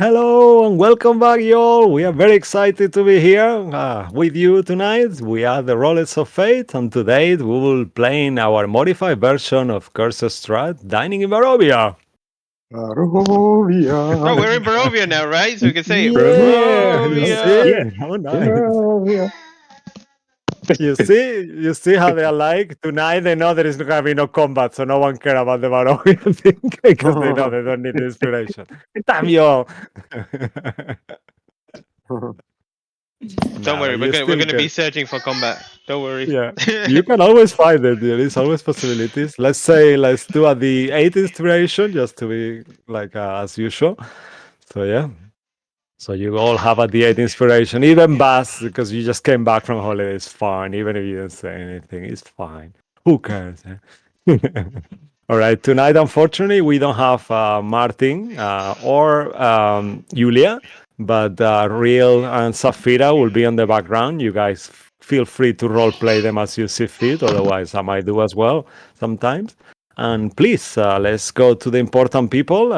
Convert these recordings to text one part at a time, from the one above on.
hello, and welcome back, y'all. We are very excited to be here with you tonight. We are the Rollers of Fate, and today we will playing our modified version of Curse of Strahd, Dining in Barovia. Barovia. Oh, we're in Barovia now, right? So we can say Yeah, you Yeah. Barovia. see? How nice. Barovia. You see how they are like? Tonight they know there is going to be no combat, so no one care about the Barovia thing because they know they don't need the inspiration. Damn you! Don't Nah, but worry, we're you gonna we're still gonna be can. searching for combat. Don't worry. Yeah, you can always find it. There is always possibilities. Let's do at the 8 inspiration just to be like as usual. So yeah, so you all have at the 8 inspiration, even Bass because you just came back from holiday. It's fine, even if you didn't say anything, it's fine. Who cares? Eh? All right, tonight unfortunately we don't have Martin or Julia, but Real and Safira will be on the background. You guys feel free to role play them as you see fit. Otherwise, I might do as well sometimes. And please, let's go to the important people.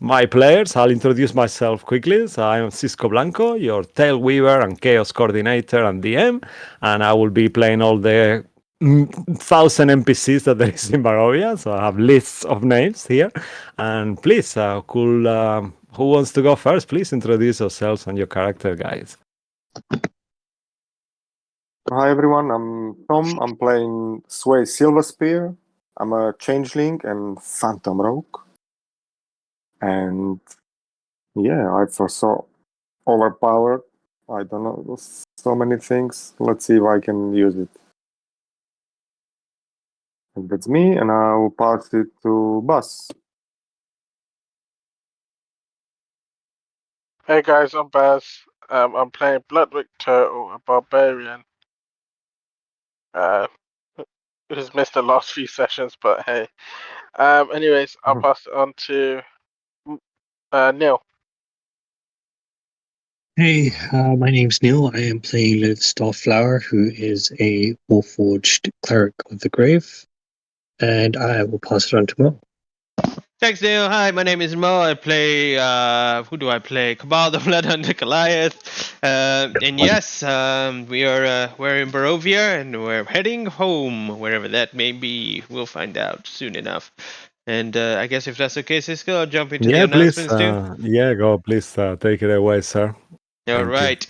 My players, I'll introduce myself quickly. So I am Cisco Blanco, your Tail Weaver and Chaos Coordinator and DM, and I will be playing all the thousand NPCs that there is in Barovia. So I have lists of names here. And please, who wants to go first? Please introduce yourselves and your character, guys. Hi everyone, I'm Tom. I'm playing Sway Silverspear. I'm a changeling and phantom rogue. And yeah, I foresaw overpowered. I don't know, so many things. Let's see if I can use it. And that's me, and I'll pass it to Buzz. Hey guys, I'm Baz. I'm playing Bloodwick Turtle, a barbarian. Uh, who's missed the last few sessions, but hey. Anyways, I'll pass it on to Neil. Hey, my name's Neil. I am playing Liv Starflower, who is a Warforged Cleric of the Grave, and I will pass it on to Mo. Thanks, Neil. Hi, my name is Mo. I play. Who do I play? Cabal the Bloodhunter Goliath. And yes, we're in Barovia and we're heading home, wherever that may be. We'll find out soon enough. And I guess if that's okay, Cisco, I'll jump into the Yeah, please. announcements too. Go. Please take it away, sir. All Thank you. right.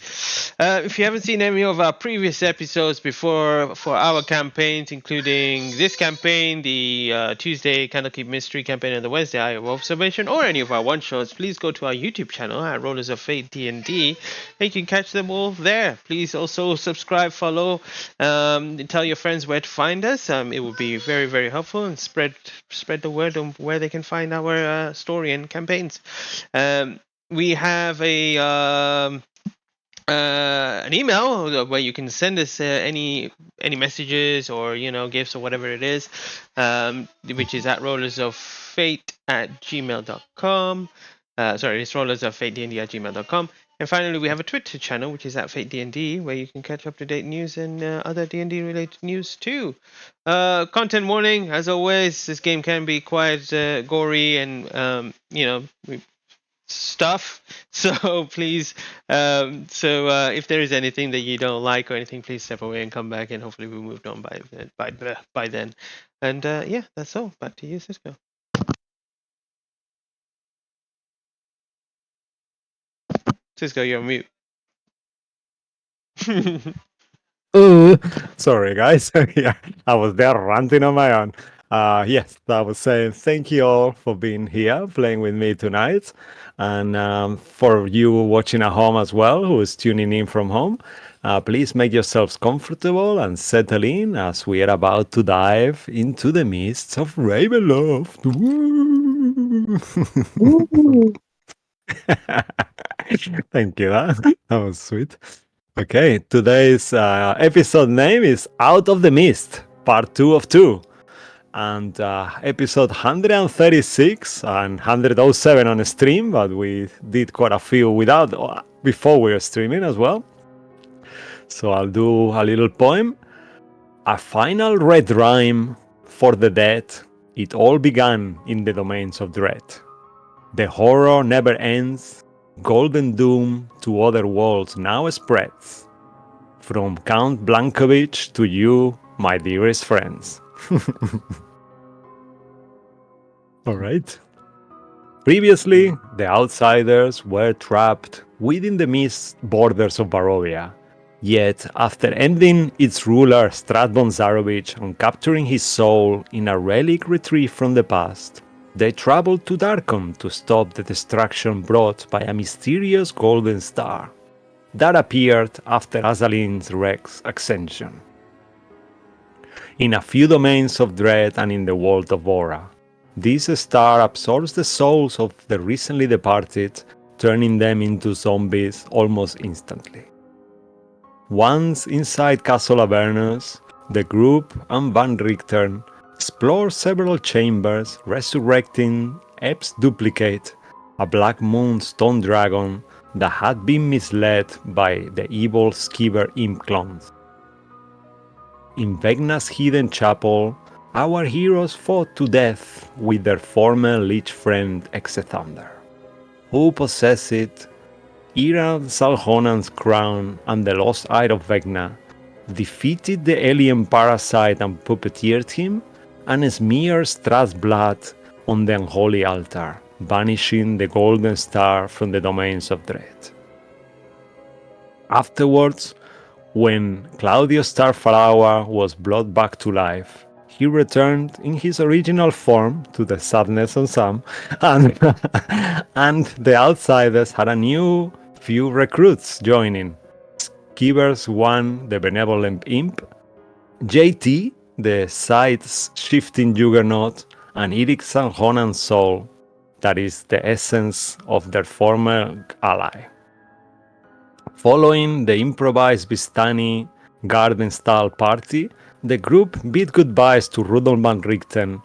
If you haven't seen any of our previous episodes before for our campaigns, including this campaign, the Tuesday Candlekeep Mystery campaign, and the Wednesday Eye of Observation, or any of our one-shots, please go to our YouTube channel at Rollers of Fate D&D, and you can catch them all there. Please also subscribe, follow, and tell your friends where to find us. It would be very, very helpful, and spread the word on where they can find our story and campaigns. We have an email where you can send us any messages or gifts or whatever it is, which is at rollersoffate@gmail.com. Sorry, it's rollersoffate@gmail.com. And finally, we have a Twitter channel, which is at FateDND, where you can catch up-to-date news and other D&D related news too. Content warning, as always, this game can be quite gory and stuff. So please, if there is anything that you don't like or anything, please step away and come back, and hopefully we moved on by then. And yeah, that's all. Back to you, Cisco. Cisco, you're on mute. Sorry, guys. Yeah, I was there ranting on my own. Yes, I was saying thank you all for being here, playing with me tonight, and for you watching at home as well, who is tuning in from home. Please make yourselves comfortable and settle in as we are about to dive into the mists of Ravenloft. Woo! Thank you. That was sweet. Okay, today's episode name is Out of the Mist, part 2 of 2. And episode 136 and 107 on stream, but we did quite a few before we were streaming as well. So I'll do a little poem. A final red rhyme for the dead. It all began in the domains of dread. The horror never ends, golden doom to other worlds now spreads. From Count Blankovich to you, my dearest friends. Alright. Previously, the outsiders were trapped within the mist borders of Barovia. Yet, after ending its ruler Strahd von Zarovich and capturing his soul in a relic retrieved from the past, they traveled to Darkon to stop the destruction brought by a mysterious golden star that appeared after Azalin's Rex ascension. In a few domains of Dread and in the world of Aura, this star absorbs the souls of the recently departed, turning them into zombies almost instantly. Once inside Castle Avernus, the group and Van Richten explore several chambers, resurrecting Epp's duplicate, a Black Moon stone dragon that had been misled by the evil Skiver imp clones. In Vegna's hidden chapel, our heroes fought to death with their former lich friend Exethunder, who possessed Iran Salhonan's crown and the lost eye of Vegna, defeated the alien parasite and puppeteered him, and smeared Strahd's blood on the unholy altar, banishing the golden star from the domains of Dread. Afterwards, when Claudio Starflower was brought back to life, he returned in his original form to the sadness on some, and, and the outsiders had a new few recruits joining. Skivers won the benevolent imp, JT, the side-shifting juggernaut, and Eric Sanhonan's soul, that is the essence of their former ally. Following the improvised Vistani garden-style party, the group bid goodbyes to Rudolf van Richten,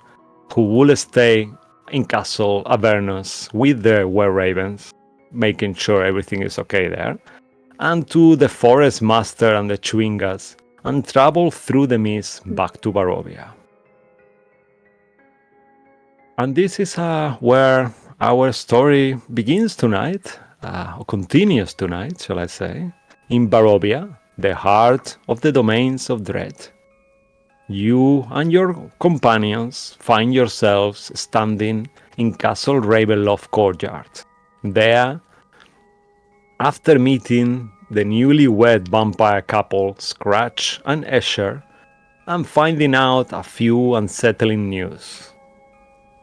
who will stay in Castle Avernus with the were-ravens, making sure everything is okay there, and to the Forest Master and the Chewingas, and travel through the mist back to Barovia. And this is where our story begins tonight, or continues tonight, shall I say, in Barovia, the heart of the domains of Dread. You and your companions find yourselves standing in Castle Ravenloft courtyard. There, after meeting the newlywed vampire couple Scratch and Escher, and finding out a few unsettling news.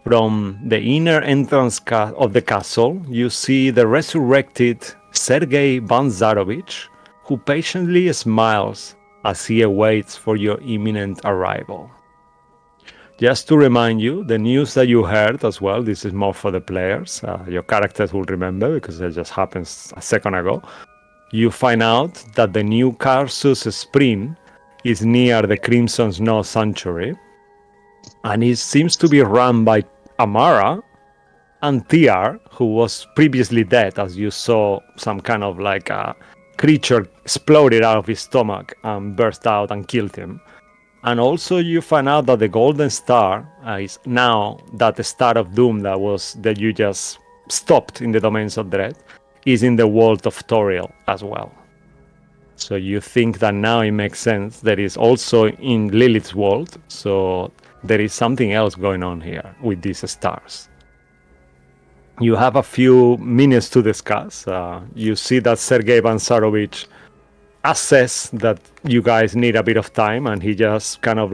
From the inner entrance of the castle, you see the resurrected Sergei Van Zarovich, who patiently smiles as he awaits for your imminent arrival. Just to remind you, the news that you heard as well, this is more for the players, your characters will remember because it just happened a second ago. You find out that the new Karsus Spring is near the Crimson Snow Sanctuary, and it seems to be run by Amara and TR, who was previously dead, as you saw some kind of like a creature exploded out of his stomach and burst out and killed him. And also you find out that the Golden Star is now that Star of Doom that you just stopped in the Domains of Dread is in the world of Toriel as well. So you think that now it makes sense that it's also in Lilith's world, so there is something else going on here with these stars. You have a few minutes to discuss. You see that Sergei Van Zarovich assess that you guys need a bit of time, and he just kind of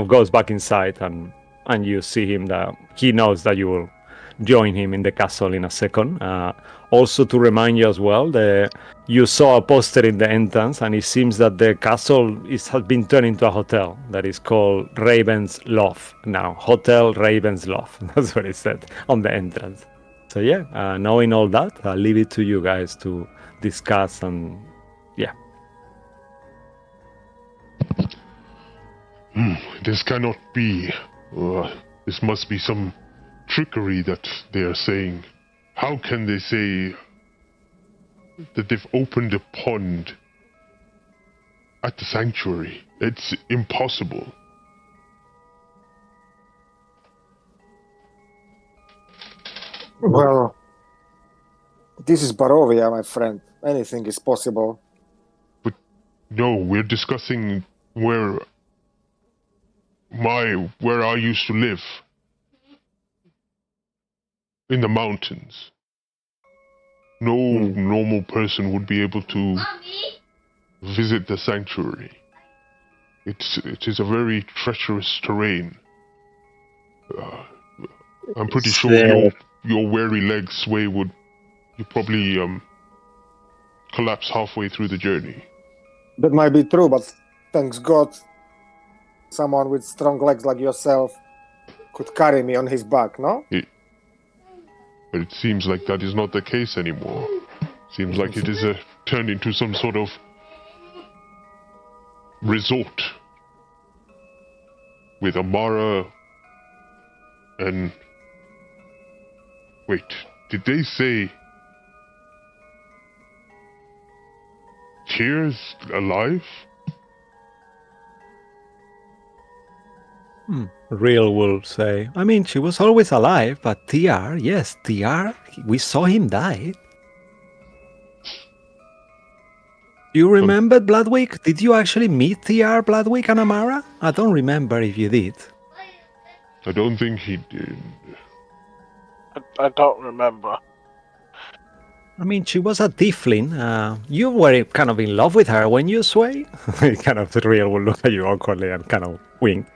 goes back inside, and you see him that he knows that you will join him in the castle in a second. Also to remind you as well, you saw a poster in the entrance, and it seems that the castle has been turned into a hotel that is called Raven's Loft now. Hotel Raven's Loft. That's what it said on the entrance. So yeah, knowing all that, I'll leave it to you guys to discuss, and yeah. This cannot be. This must be some trickery that they are saying. How can they say that they've opened a pond at the sanctuary? It's impossible. Well, This is Barovia, my friend. Anything is possible. No, we're discussing where I used to live. In the mountains. No normal person would be able to visit the sanctuary. It is a very treacherous terrain. I'm pretty sure your weary legs, Sway, would you probably collapse halfway through the journey. That might be true, but thanks God, someone with strong legs like yourself could carry me on his back, no? But it seems like that is not the case anymore. Seems like it is turned into some sort of resort with Amara and... Wait, did they say... Tears alive? Real will say, I mean, she was always alive, but TR, yes, TR, we saw him die. You remember Bloodwick? Did you actually meet TR, Bloodwick, and Amara? I don't remember if you did. I don't think he did. I don't remember. I mean, she was a tiefling. You were kind of in love with her when you Sway. Kind of the Real will look at you awkwardly and kind of wink.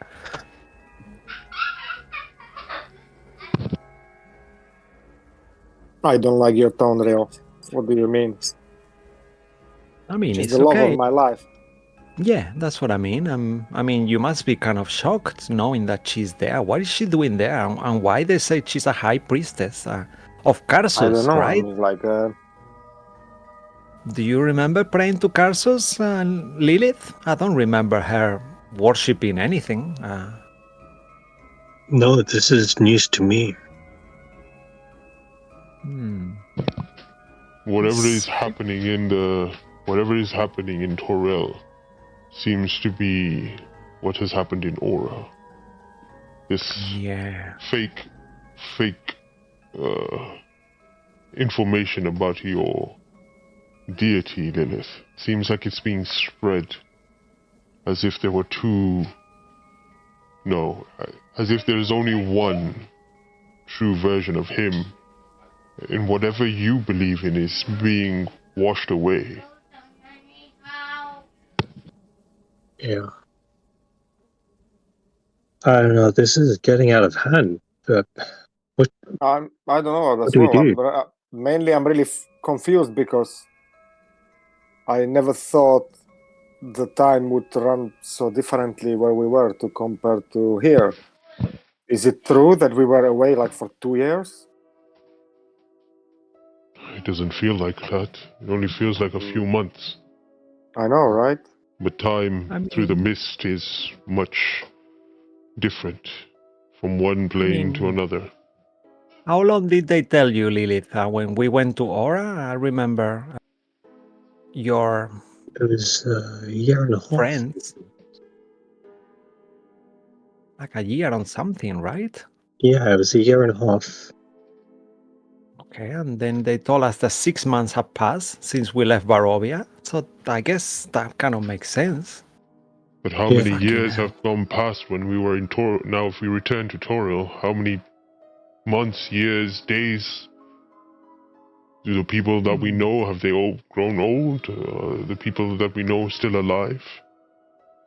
I don't like your tone, Real. What do you mean? I mean, She's it's the love okay. of my life. Yeah, that's what I mean. I mean, you must be kind of shocked knowing that she's there. What is she doing there? And why they say she's a high priestess of Karsus, I don't know. right? I mean, like, Do you remember praying to Karsus and Lilith? I don't remember her worshipping anything. No, this is news to me. Whatever is happening in Torel seems to be what has happened in Aura. This fake information about your deity, Lilith, seems like it's being spread as if there were as if there's only one true version of him, and whatever you believe in is being washed away. Yeah. I don't know, this is getting out of hand. I don't know What as do we well. do? Mainly, I'm really confused because I never thought the time would run so differently where we were to compare to here. Is it true that we were away like for 2 years? It doesn't feel like that. It only feels like a few months. I know, right? But time through the mist is much different from one plane to another. How long did they tell you, Lilith? When we went to Aura, I remember your It was a year and a half. friends. Like a year on something, right? Yeah, it was a year and a half. Okay, and then they told us that 6 months have passed since we left Barovia. So I guess that kind of makes sense. But how many years have gone past when we were in Toril? Now, if we return to Toril, how many months, years, days do the people that we know, have they all grown old? The people that we know still alive?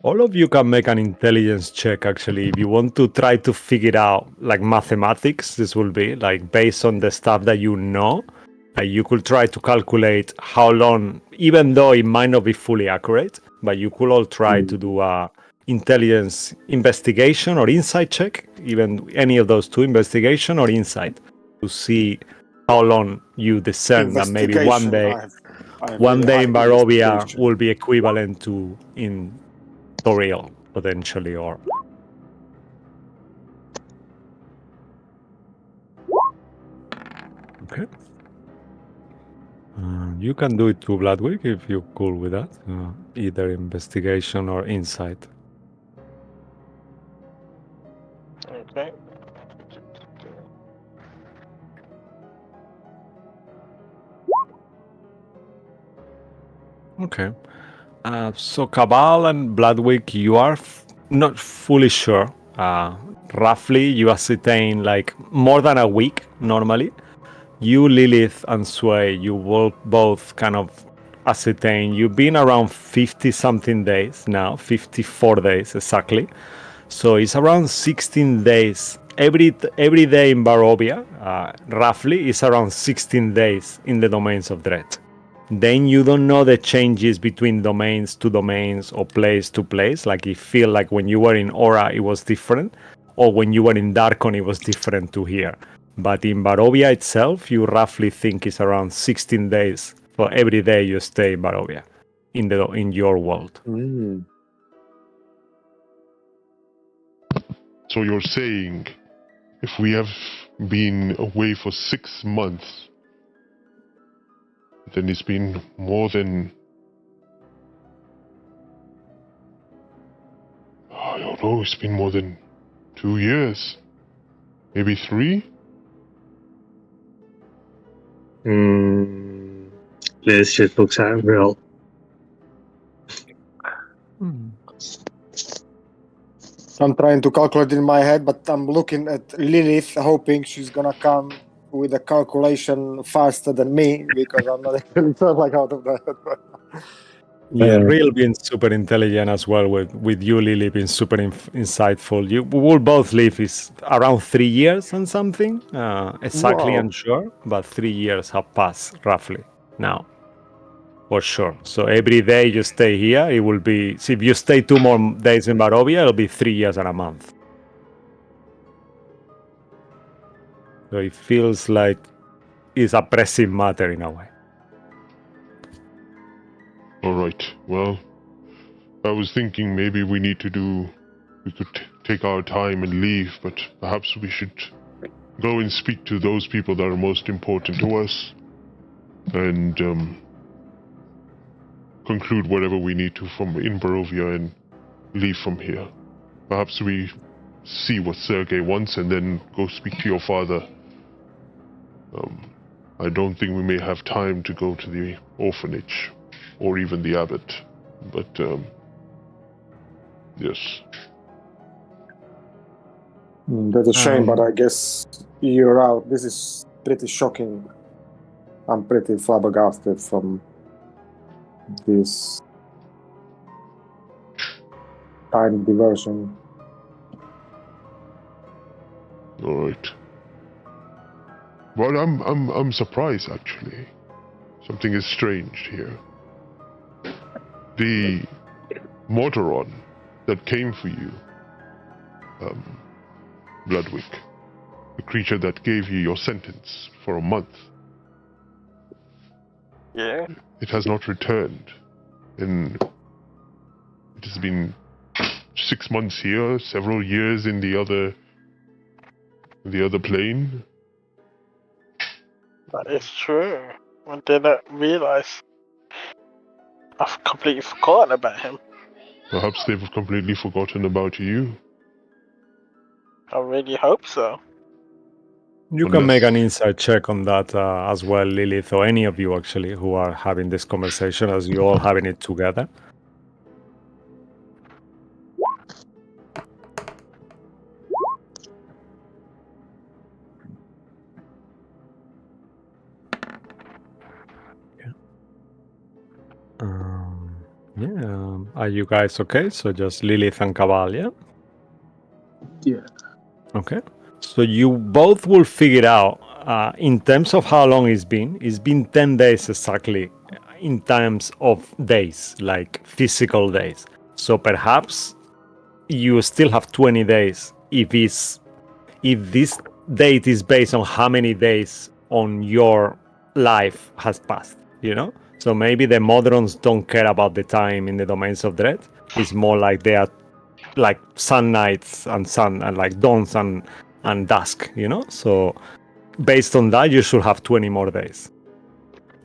All of you can make an intelligence check, actually. If you want to try to figure it out, like mathematics, this will be, like, based on the stuff that you know, you could try to calculate how long, even though it might not be fully accurate, but you could all try to do a intelligence investigation or insight check, even any of those two, investigation or insight, to see how long you discern that maybe one day in Barovia will be equivalent to in Toril, potentially, or... Okay. You can do it too, Bloodwick, if you're cool with that. Either investigation or insight. Okay. So Cabal and Bloodwick, you are not fully sure. Roughly, you ascertain like more than a week normally. You, Lilith, and Sway, you will both kind of ascertain. You've been around 50 something days now, 54 days exactly. So it's around 16 days. Every day in Barovia, roughly, is around 16 days in the domains of Dread. Then you don't know the changes between domains to domains or place to place. Like you feel like when you were in Aura, it was different, or when you were in Darkon, it was different to here. But in Barovia itself, you roughly think it's around 16 days for every day you stay in Barovia, in your world. Mm. So you're saying if we have been away for 6 months, then it's been more than... I don't know, it's been more than 2 years. Maybe 3? Liz just looks at Real. I'm trying to calculate in my head, but I'm looking at Lilith, hoping she's gonna come with a calculation faster than me because I'm not actually like out of that. Yeah, Real being super intelligent as well, with you, Lily, being super insightful. You will both live is around 3 years and something. Exactly Wow. unsure, but 3 years have passed roughly now, for sure. So every day you stay here, it will be. So if you stay 2 more days in Barovia, it'll be 3 years and a month. So it feels like it's a pressing matter in a way. Alright, well, I was thinking maybe we could take our time and leave, but perhaps we should go and speak to those people that are most important to us and conclude whatever we need to from in Barovia and leave from here. Perhaps we see what Sergei wants and then go speak to your father. I don't think we may have time to go to the orphanage or even the abbot, but yes. That's a shame, but I guess you're out. This is pretty shocking. I'm pretty flabbergasted from this time diversion. All right. Well, I'm surprised actually. Something is strange here. The Mortaron that came for you, Bloodwick, the creature that gave you your sentence for a month, Yeah. it has not returned. And it has been 6 months here, several years in the other plane. That is true. I didn't realize. I've completely forgotten about him. Perhaps they've completely forgotten about you. I really hope so. You can make an insight check on that as well, Lilith, or any of you actually who are having this conversation as you all having it together. Are you guys okay? So just Lilith and Cabal, yeah? Yeah. Okay. So you both will figure out, in terms of how long it's been 10 days exactly, in terms of days, like physical days. So perhaps you still have 20 days if this date is based on how many days on your life has passed, you know? So maybe the Modrons don't care about the time in the domains of dread. It's more like they are like sun nights and sun and like dawns and dusk, you know? So based on that, you should have 20 more days.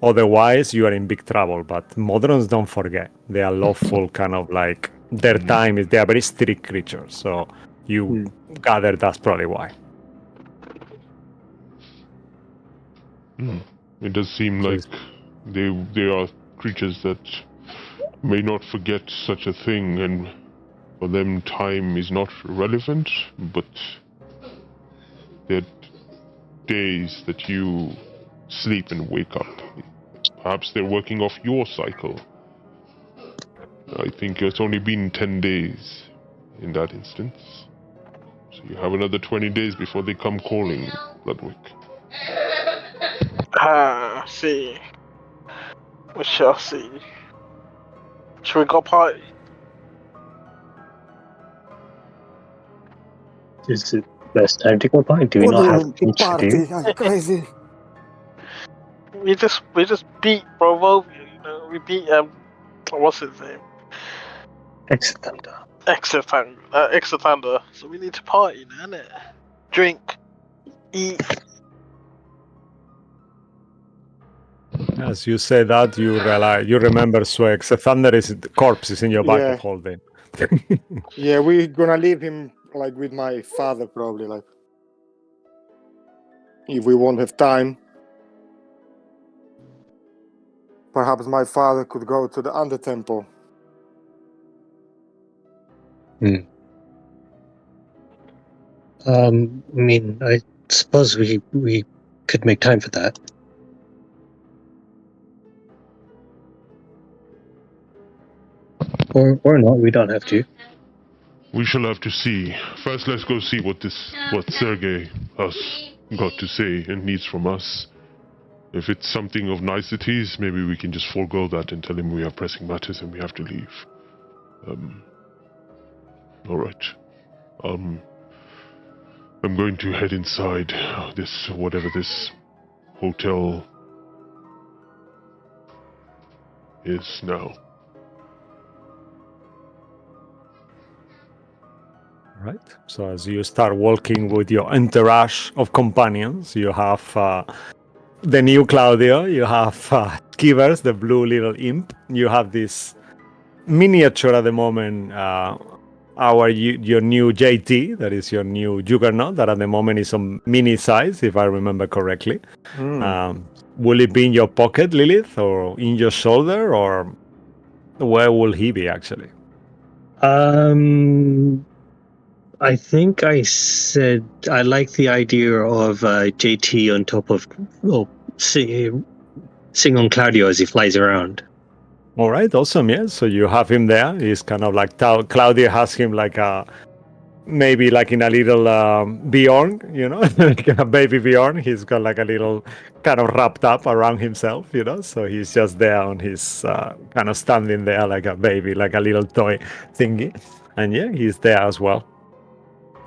Otherwise, you are in big trouble. But Modrons don't forget. They are lawful, kind of like their time is, they are very strict creatures. So you gather that's probably why. It does seem like they are creatures that may not forget such a thing, and for them time is not relevant, but they're days that you sleep and wake up. Perhaps they're working off your cycle. I think it's only been 10 days in that instance. So you have another 20 days before they come calling, Ludwig. See. We shall see. Should we go party? Is it best time to go by? Do we What do not you have mean much to party? do? Are you crazy? We just beat Barovia, you know. We beat what's his name? Excellent. Exithander. So we need to party, innit? Drink, eat. As you say that, you realize, you remember Swag. The thunder is the corpse is in your bag Yeah. of holding. Yeah, we're gonna leave him like with my father probably, like if we won't have time. Perhaps my father could go to the Under Temple. I mean, I suppose we could make time for that. Or not, we don't have to. We shall have to see. First, let's go see what Sergei has got to say and needs from us. If it's something of niceties, maybe we can just forego that and tell him we have pressing matters and we have to leave. Alright. I'm going to head inside whatever this hotel is now. Right. So as you start walking with your entourage of companions, you have the new Claudio, you have Skivers, the blue little imp. You have this miniature at the moment, your new JT, that is your new Juggernaut, that at the moment is on mini size, if I remember correctly. Will it be in your pocket, Lilith, or in your shoulder, or where will he be actually? I think I said I like the idea of JT on top of sing on Claudio as he flies around. All right, awesome. Yeah, so you have him there. He's kind of like Claudia has him like maybe like in a little Bjorn, you know, like a baby Bjorn. He's got like a little kind of wrapped up around himself, you know. So he's just there on his kind of standing there like a baby, like a little toy thingy. And yeah, he's there as well.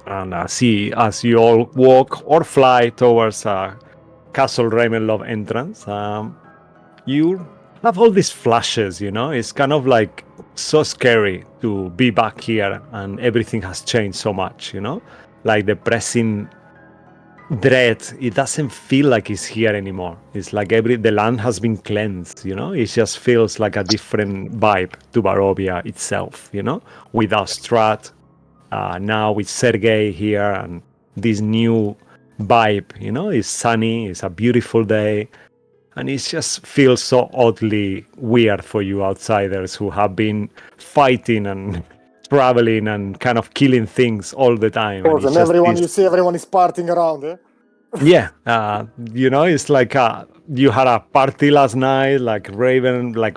And as you all walk or fly towards Castle Ravenloft entrance, you have all these flashes, you know. It's kind of like so scary to be back here and everything has changed so much, you know. Like the pressing dread, it doesn't feel like it's here anymore. It's like the land has been cleansed, you know. It just feels like a different vibe to Barovia itself, you know, without Strahd. Now with Sergei here and this new vibe, you know, it's sunny, it's a beautiful day, and it just feels so oddly weird for you outsiders who have been fighting and traveling and kind of killing things all the time. And everyone, you see everyone is partying around, eh? Yeah, you know, it's like you had a party last night, like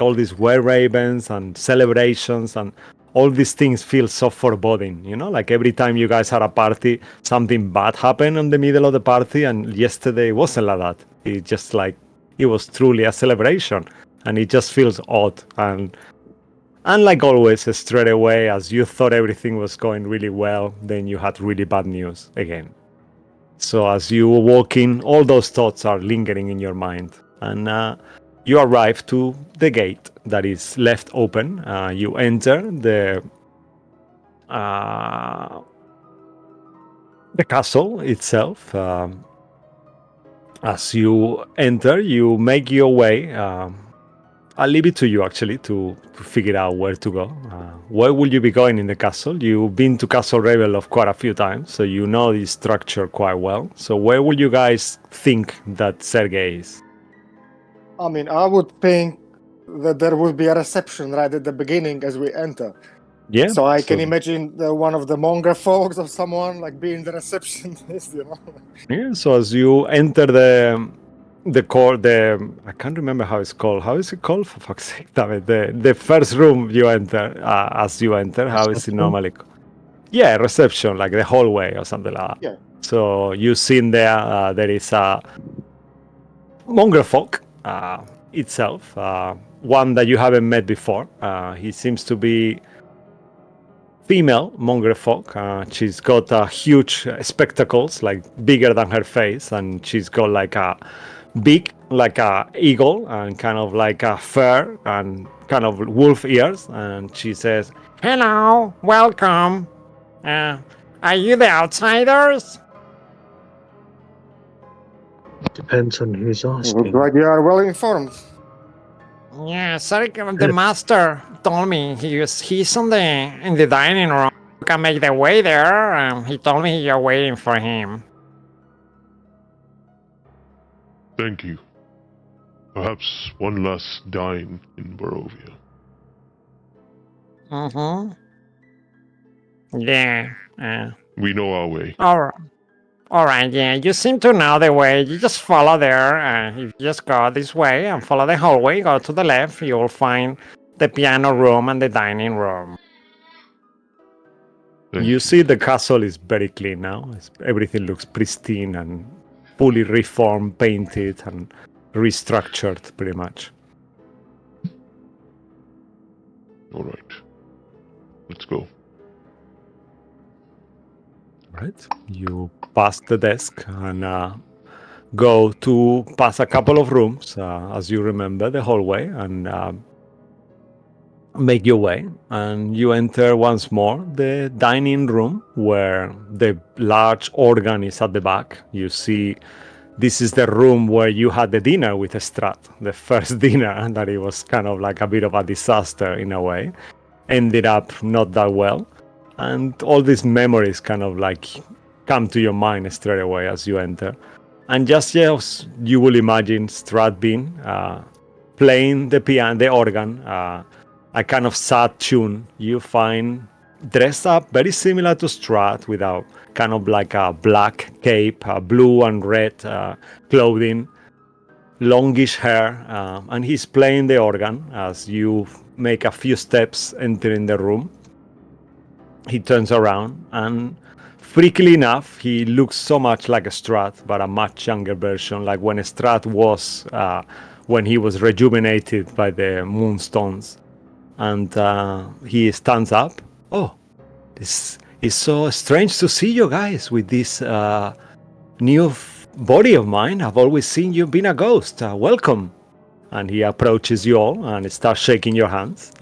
all these were ravens and celebrations, and all these things feel so foreboding, you know, like every time you guys had a party, something bad happened in the middle of the party, and yesterday wasn't like that. It just like, it was truly a celebration, and it just feels odd. And like always, straight away, as you thought everything was going really well, then you had really bad news again. So as you were walking, all those thoughts are lingering in your mind, and you arrive to the gate that is left open. You enter the castle itself. As you enter, you make your way. I'll leave it to you actually to figure out where to go. Where will you be going in the castle? You've been to Castle Ravenloft quite a few times, so you know the structure quite well. So where will you guys think that Sergei is? I mean, I would think that there will be a reception right at the beginning as we enter. Yeah. So I can imagine one of the Monger folks or someone like being the receptionist, you know. Yeah. So as you enter the core, I can't remember how it's called. How is it called? For fuck's sake, damn it. The first room you enter, as you enter, how is it normally? Yeah, reception, like the hallway or something like that. Yeah. So you seen there, there is a Monger folk itself, one that you haven't met before. He seems to be female Monger folk. She's got huge spectacles, like bigger than her face, and she's got like a big, like a eagle, and kind of like a fur and kind of wolf ears. And she says, "Hello, welcome. Are you the outsiders?" Depends on who's Looks asking. like you are well informed. Yeah, sorry, the master told me he's in the dining room. You can make the way there. He told me you're waiting for him. Thank you. Perhaps one last dine in Barovia. Mm-hmm. Yeah. We know our way. All right. Yeah. You seem to know the way. You just follow there. If you just go this way and follow the hallway, go to the left, you'll find the piano room and the dining room. You see the castle is very clean now. Everything looks pristine and fully reformed, painted, and restructured pretty much. All right. Let's go. Right. You pass the desk and go to pass a couple of rooms, as you remember, the hallway, and make your way. And you enter once more the dining room where the large organ is at the back. You see this is the room where you had the dinner with Strahd, the first dinner, and that it was kind of like a bit of a disaster in a way. Ended up not that well. And all these memories kind of like come to your mind straight away as you enter. And just yes, you will imagine Strahd being playing the piano, the organ, a kind of sad tune. You find dressed up very similar to Strahd, with a kind of like a black cape, blue and red clothing, longish hair, and he's playing the organ as you make a few steps entering the room. He turns around and, freakily enough, he looks so much like a Strahd, but a much younger version, like when Strahd was, when he was rejuvenated by the moonstones. And he stands up. "Oh, this is so strange to see you guys with this new body of mine. I've always seen you being a ghost. Welcome." And he approaches you all and starts shaking your hands.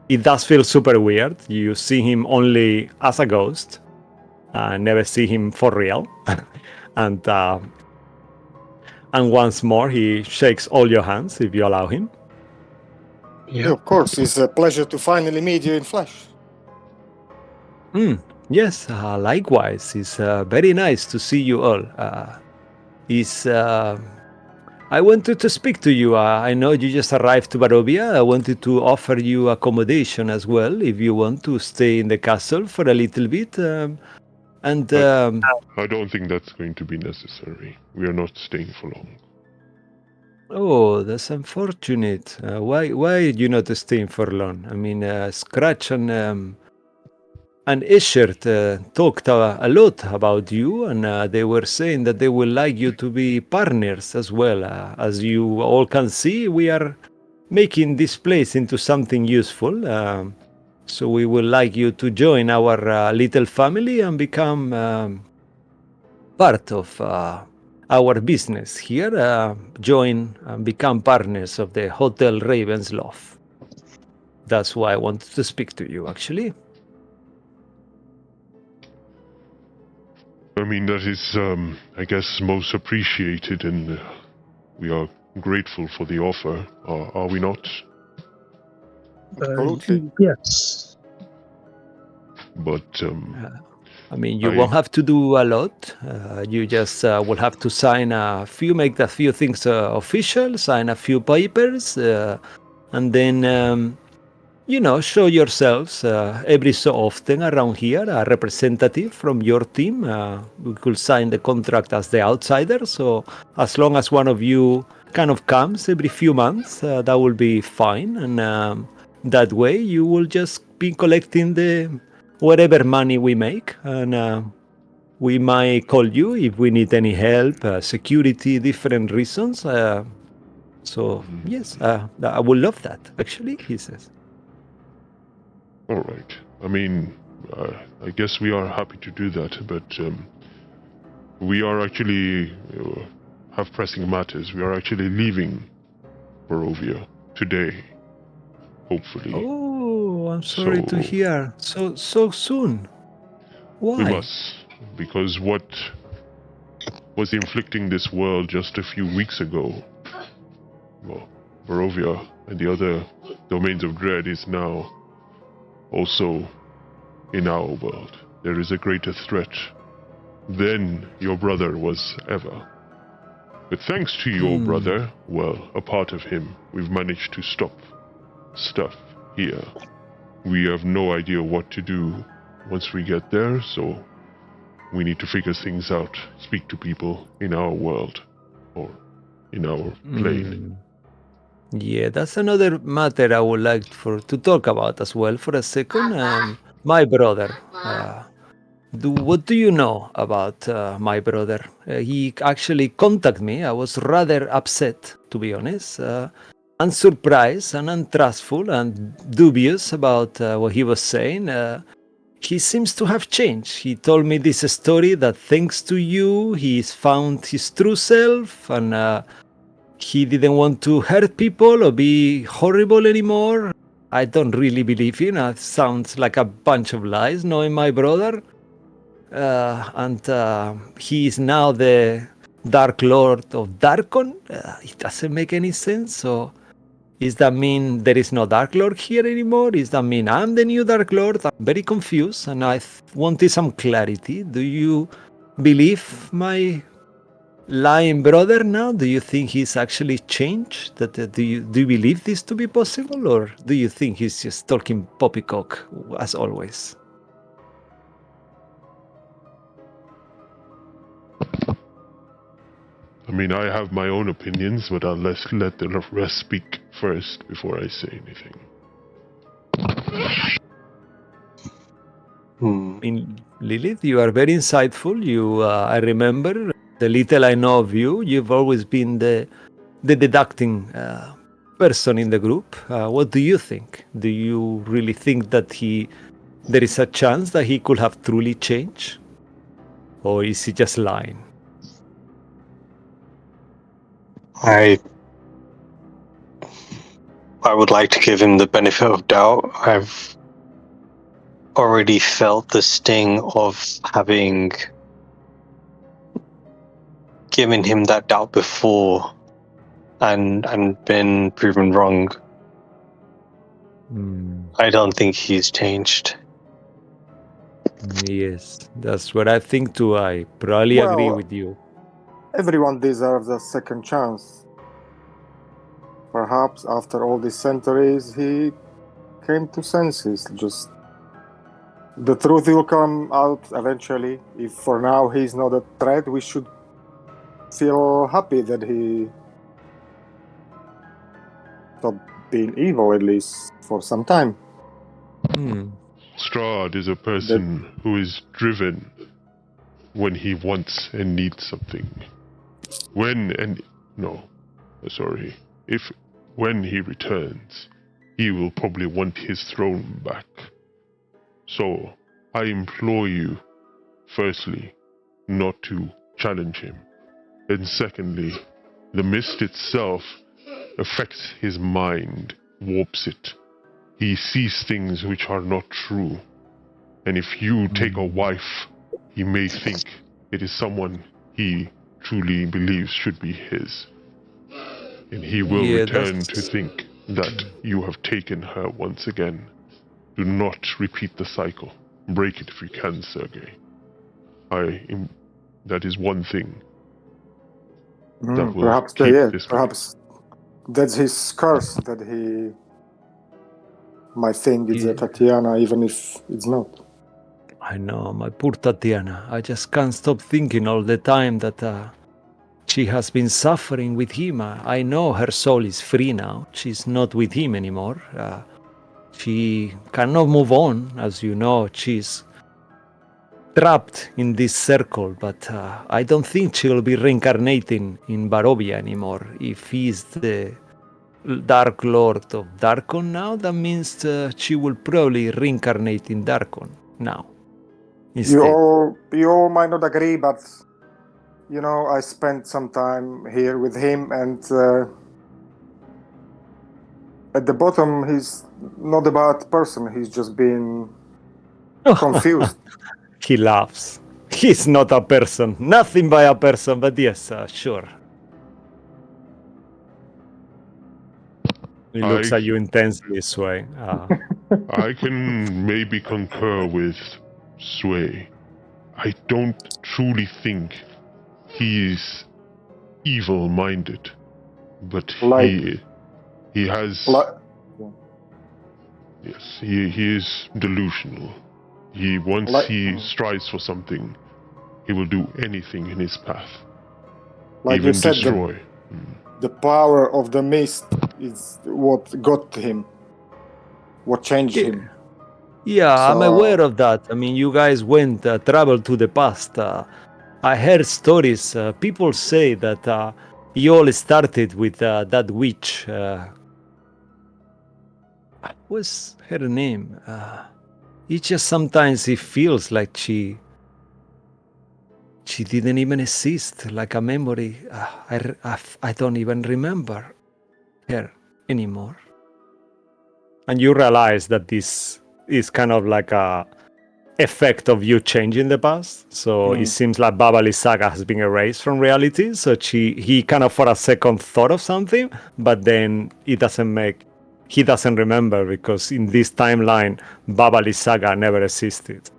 It does feel super weird. You see him only as a ghost. Never see him for real. And once more, he shakes all your hands if you allow him. Yeah, of course. It's a pleasure to finally meet you in flesh. Yes, likewise. It's very nice to see you all. I wanted to speak to you. I know you just arrived to Barovia. I wanted to offer you accommodation as well, if you want to stay in the castle for a little bit. I don't think that's going to be necessary. We are not staying for long. Oh, that's unfortunate. Why are you not staying for long? I mean, Scratch and Ishert talked a lot about you, and they were saying that they would like you to be partners as well. As you all can see, we are making this place into something useful. So we would like you to join our little family and become part of our business here. Join and become partners of the Hotel Ravensloft. That's why I wanted to speak to you, actually. I mean, that is, I guess, most appreciated, and we are grateful for the offer. Are we not? Absolutely. Yes. But, I mean, you won't have to do a lot. You just will have to sign make a few things official, sign a few papers, and then show yourselves every so often around here, a representative from your team. We could sign the contract as the outsider, so as long as one of you kind of comes every few months, that will be fine, and that way you will just be collecting the whatever money we make, and we might call you if we need any help, security, different reasons. So yes, I would love that, actually, he says. All right. I mean, I guess we are happy to do that, but we are actually have pressing matters. We are actually leaving Barovia today, hopefully. Oh, I'm sorry to So- hear. So soon. Why? We must, because what was inflicting this world just a few weeks ago, well, Barovia and the other domains of dread is now also in our world. There is a greater threat than your brother was ever. But thanks to your brother, well, a part of him, we've managed to stop stuff here. We have no idea what to do once we get there, so we need to figure things out, speak to people in our world, or in our plane. Yeah, that's another matter I would like to talk about as well for a second. My brother. What do you know about my brother? He actually contacted me. I was rather upset, to be honest, and surprised and untrustful and dubious about what he was saying. He seems to have changed. He told me this story that thanks to you, he's found his true self, and he didn't want to hurt people or be horrible anymore. I don't really believe him. It sounds like a bunch of lies, knowing my brother. And he is now the Dark Lord of Darkon. It doesn't make any sense. So, does that mean there is no Dark Lord here anymore? Does that mean I'm the new Dark Lord? I'm very confused, and I wanted some clarity. Do you believe my lying brother now? Do you think he's actually changed? Do you believe this to be possible, or do you think he's just talking poppycock as always? I mean, I have my own opinions, but I'll let the rest speak first before I say anything. I mean, Lilith, you are very insightful. I remember the little I know of you. You've always been the deducting person in the group. What do you think? Do you really think that there is a chance that he could have truly changed, or is he just lying? I would like to give him the benefit of doubt. I've already felt the sting of having given him that doubt before and been proven wrong. I don't think he's changed. Yes, that's what I think too. I probably agree with you. Everyone deserves a second chance. Perhaps after all these centuries, he came to senses. Just the truth will come out eventually. If for now he's not a threat, we should feel happy that he stopped being evil, at least for some time. Strahd is a person who is driven when he wants and needs something. When he returns, he will probably want his throne back. So, I implore you, firstly, not to challenge him. And secondly, the mist itself affects his mind, warps it. He sees things which are not true. And if you take a wife, he may think it is someone he truly believes should be his. And he will return to think that you have taken her once again. Do not repeat the cycle. Break it if you can, Sergei. That is one thing that will keep this. Perhaps That's his curse that he might think it's a Yeah. Tatiana, even if it's not. I know, my poor Tatiana. I just can't stop thinking all the time that she has been suffering with him. I know her soul is free now. She's not with him anymore. She cannot move on, as you know. She's trapped in this circle, but I don't think she'll be reincarnating in Barovia anymore. If he's the Dark Lord of Darkon now, that means she will probably reincarnate in Darkon now. You Instead. all might not agree, but you know, I spent some time here with him, and at the bottom, he's not a bad person. He's just been confused. He laughs. He's not a person. Nothing by a person, but yes, sure. He looks at you intensely, Sway. I can maybe concur with Sway. I don't truly think he's evil-minded, but Like- he has. Like- Yes, he is delusional. Once he strives for something, he will do anything in his path, Like even you said, destroy. the power of the mist is what got him, what changed him. Yeah, I'm So- aware of that. I mean, you guys went traveled to the past. I heard stories. People say that you all started with that witch. What's her name? It just sometimes it feels like she didn't even exist, like a memory. I don't even remember her anymore. And you realize that this is kind of like a effect of you changing the past. So it seems like Baba Lysaga has been erased from reality. So he kind of for a second thought of something, but then he doesn't remember, because in this timeline, Baba Lysaga never existed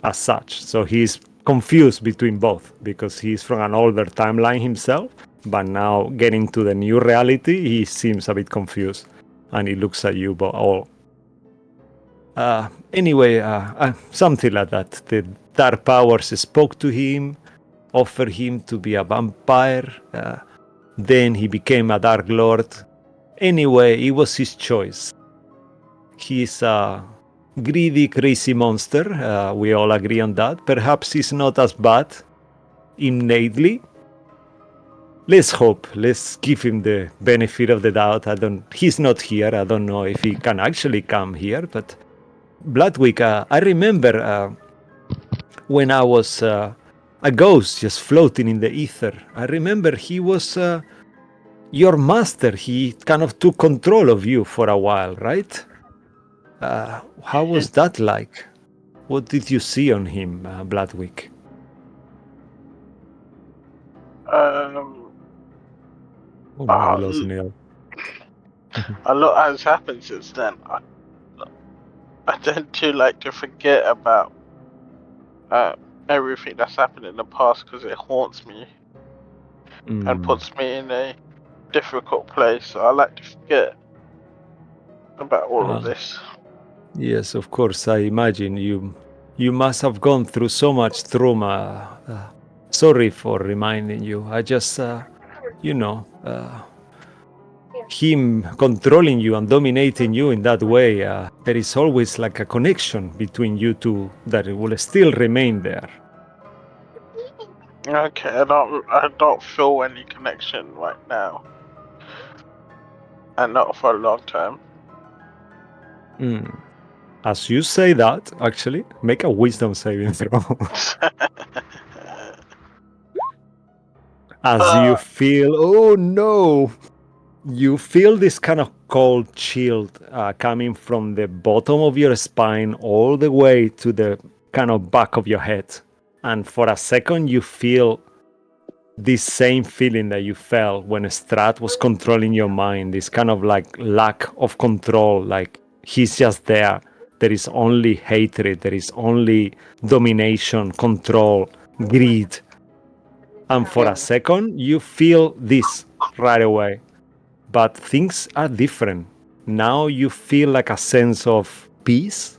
as such. So he's confused between both, because he's from an older timeline himself, but now getting to the new reality, he seems a bit confused, and he looks at you all. Anyway, something like that. The dark powers spoke to him, offered him to be a vampire. Then he became a dark lord. Anyway, it was his choice. He's a greedy, crazy monster. We all agree on that. Perhaps he's not as bad innately. Let's hope. Let's give him the benefit of the doubt. He's not here. I don't know if he can actually come here, but Bloodwick, I remember when I was a ghost just floating in the ether. I remember he was your master. He kind of took control of you for a while, right? How was that like? What did you see on him, Bloodwick? Oh, no, we lost Neil. A lot has happened since then. I tend to like to forget about everything that's happened in the past because it haunts me and puts me in a difficult place. So I like to forget about all of this. Yes, of course. I imagine you must have gone through so much trauma. Sorry for reminding you. I just, him controlling you and dominating you in that way, there is always like a connection between you two that it will still remain there. Okay, I don't feel any connection right now, and not for a long time. As you say that, actually, make a wisdom saving throw. As you feel, oh no, you feel this kind of cold chill coming from the bottom of your spine all the way to the kind of back of your head. And for a second, you feel this same feeling that you felt when Strahd was controlling your mind, this kind of like lack of control, like he's just there. There is only hatred, there is only domination, control, greed. And for a second, you feel this right away. but things are different. Now you feel like a sense of peace,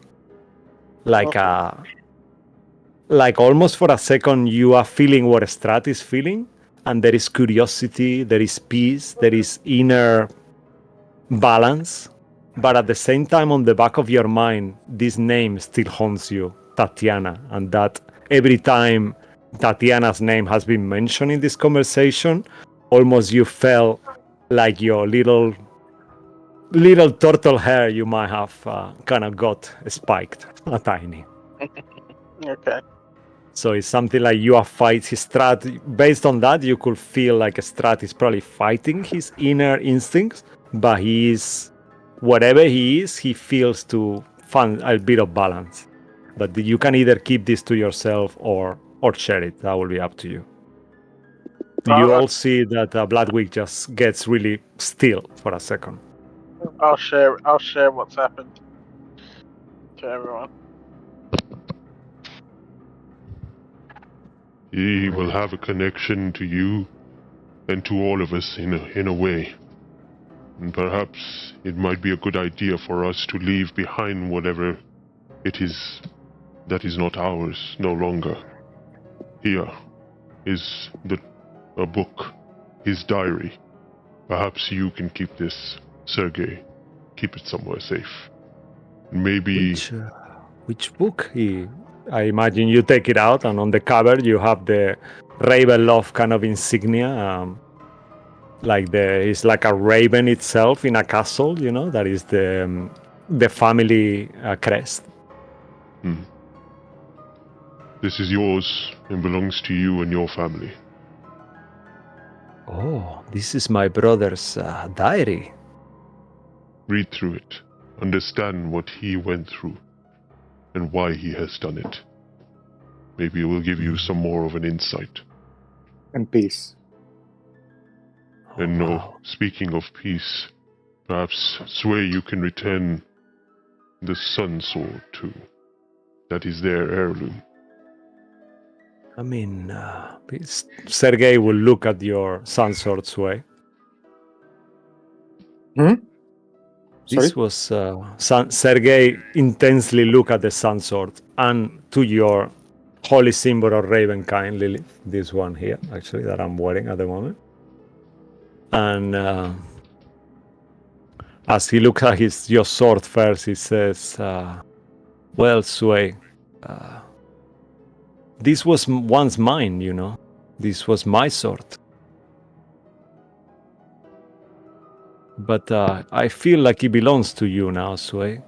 like like almost for a second you are feeling what Strahd is feeling, and there is curiosity, there is peace, there is inner balance. But at the same time, on the back of your mind, this name still haunts you, Tatiana, and that every time Tatiana's name has been mentioned in this conversation, almost you felt like your little turtle hair you might have kind of got spiked a tiny. Okay. So it's something like you are fighting Strahd. Based on that, you could feel like Strahd is probably fighting his inner instincts, but he is, whatever he is, he feels to find a bit of balance. But you can either keep this to yourself or share it. That will be up to you. You all see that Bloodwick just gets really still for a second. I'll share what's happened to everyone. He will have a connection to you and to all of us in a way. And perhaps it might be a good idea for us to leave behind whatever it is that is not ours no longer. Here is a book, his diary. Perhaps you can keep this, Sergei. Keep it somewhere safe. Maybe... Which book? I imagine you take it out, and on the cover you have the Ravenloft kind of insignia. It's like a raven itself in a castle, you know, that is the family crest. This is yours and belongs to you and your family. Oh, this is my brother's diary. Read through it. Understand what he went through and why he has done it. Maybe it will give you some more of an insight. And peace. And no, speaking of peace, perhaps, Sway, you can return the sun sword too. That is their heirloom. I mean, Sergei will look at your sun sword, Sway. This was Sergei intensely look at the sun sword and to your holy symbol of Ravenkind, Lily. This one here, actually, that I'm wearing at the moment. And as he looks at your sword first, he says, well, Sway, this was once mine, you know. This was my sword. But I feel like it belongs to you now, Sway.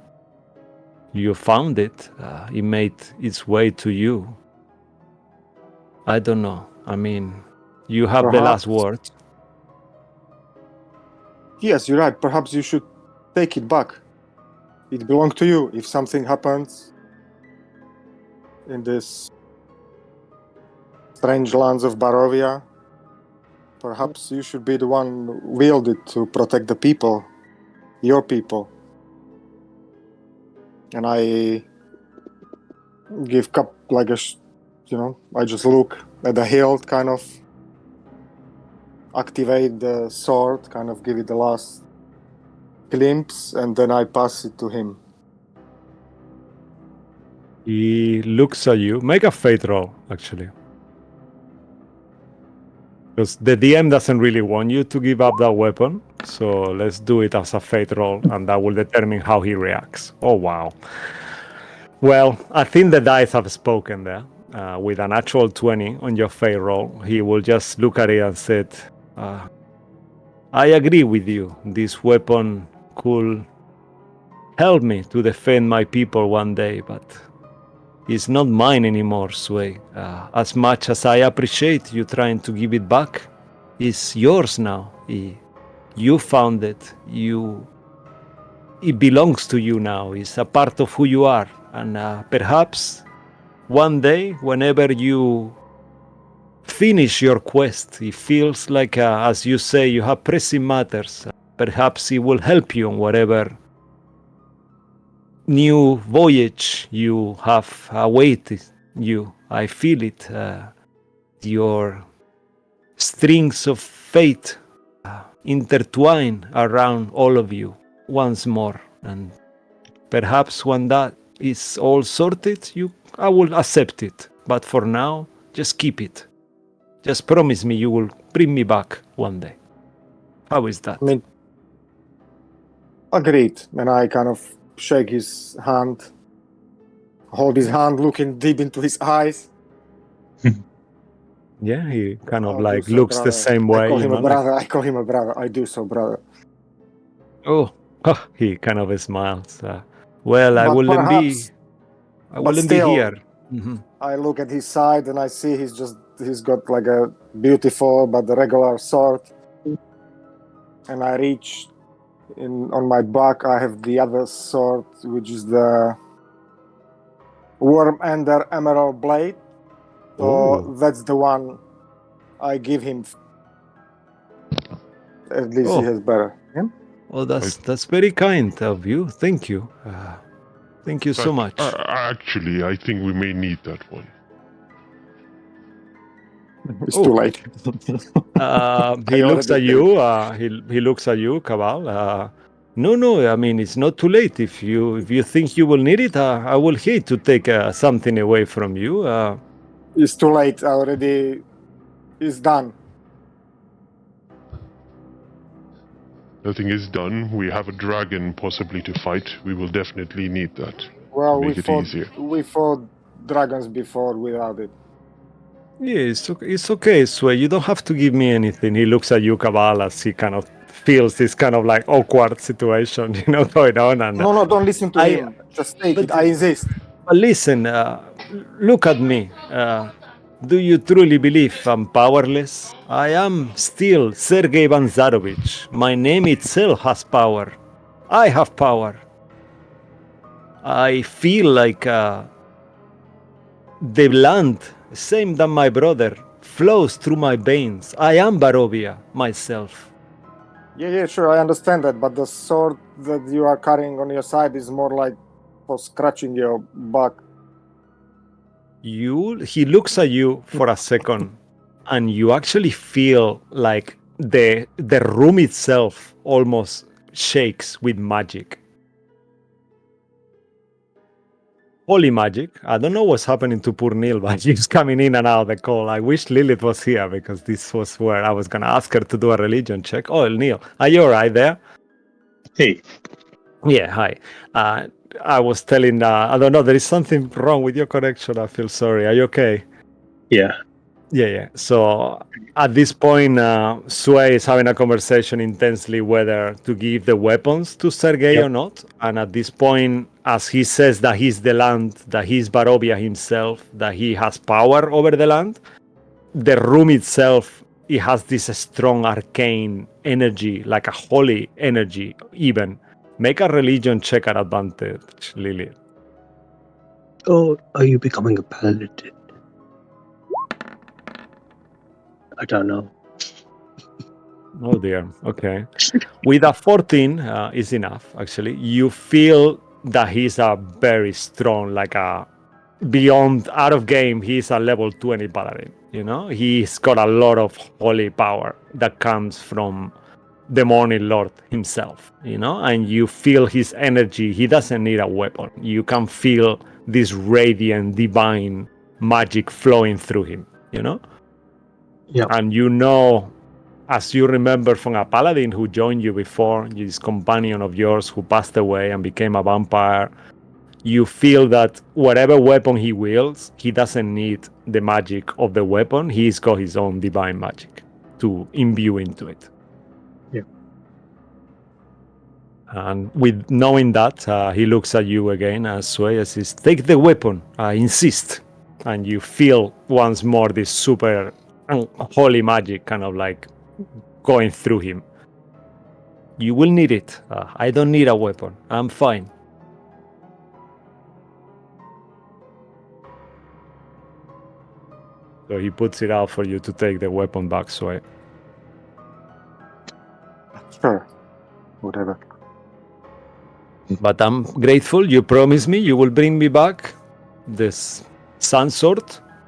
You found it. It made its way to you. I don't know. I mean, you have the last word. Yes, you're right. Perhaps you should take it back. It belongs to you. If something happens in this strange lands of Barovia, perhaps you should be the one wielded to protect the people, your people. And I give like a, I just look at the hilt, kind of activate the sword, kind of give it the last glimpse, and then I pass it to him. He looks at you. Make a fate roll, actually. Because the DM doesn't really want you to give up that weapon. So let's do it as a fate roll, and that will determine how he reacts. Oh, wow. Well, I think the dice have spoken there. With an actual 20 on your fate roll, he will just look at it and said, I agree with you. This weapon could help me to defend my people one day, but it's not mine anymore, Sway. As much as I appreciate you trying to give it back, it's yours now. You found it. It belongs to you now. It's a part of who you are. And perhaps one day, whenever you finish your quest, it feels like, as you say, you have pressing matters. Perhaps it will help you on whatever new voyage you have awaited you. I feel it. Your strings of fate intertwine around all of you once more. And perhaps when that is all sorted, I will accept it. But for now, just keep it. Just promise me you will bring me back one day. How is that? I mean, agreed. And I kind of shake his hand, hold his hand, looking deep into his eyes. Yeah, he kind of I'll like do so, looks the brother. same way. I call him a like, brother. I call him a brother. I do so, brother. oh, he kind of smiles. Well, I But wouldn't perhaps, but be still, here. Mm-hmm. I look at his side and I see he's got like a beautiful but regular sword. And I reach on my back. I have the other sword, which is the Worm Ender Emerald Blade. So Ooh. that's the one I give him. At least he has better. Yeah? Well, that's very kind of you. Thank you. Thank you so much. Actually, I think we may need that one. It's too late. He looks at you. He looks at you, Cabal. No. I mean, it's not too late. If you think you will need it, I will hate to take something away from you. It's too late already. It's done. Nothing is done. We have a dragon possibly to fight. We will definitely need that. Well, to make it easier. we fought dragons before without it. Yeah, it's okay, Sway. You don't have to give me anything. He looks at you, Cabal, as he kind of feels this kind of like awkward situation, going on. And No, don't listen to him. Just take it. I insist. listen, look at me. Do you truly believe I'm powerless? I am still Sergei Vanzarovich. My name itself has power. I have power. I feel like the land, same than my brother, flows through my veins. I am Barovia myself. Yeah, sure, I understand that, but the sword that you are carrying on your side is more like for scratching your back. He looks at you for a second, and you actually feel like the room itself almost shakes with magic. Holy magic. I don't know what's happening to poor Neil, but he's coming in and out of the call. I wish Lilith was here because this was where I was going to ask her to do a religion check. Oh, Neil, are you all right there? Hey. Yeah, hi. I was telling, I don't know, there is something wrong with your connection. I feel sorry. Are you okay? Yeah. Yeah. So at this point, Sway is having a conversation intensely whether to give the weapons to Sergei or not. And at this point, as he says that he's the land, that he's Barovia himself, that he has power over the land, the room itself, it has this strong arcane energy, like a holy energy even. Make a religion check at advantage, Lily. Oh, are you becoming a paladin? I don't know. Oh dear. Okay. With a 14 is enough, actually. You feel that he's a very strong, like a beyond out of game, he's a level 20 paladin. He's got a lot of holy power that comes from the Morning Lord himself, and you feel his energy. He doesn't need a weapon. You can feel this radiant, divine magic flowing through him, Yeah. And as you remember from a paladin who joined you before, this companion of yours who passed away and became a vampire, you feel that whatever weapon he wields, he doesn't need the magic of the weapon. He's got his own divine magic to imbue into it. Yeah. And with knowing that, he looks at you again as Sway and says, take the weapon, I insist. And you feel once more this super holy magic kind of like going through him. You will need it. I don't need a weapon. I'm fine. So he puts it out for you to take the weapon back, Sway. Sure. Whatever. But I'm grateful. You promised me you will bring me back this sun sword.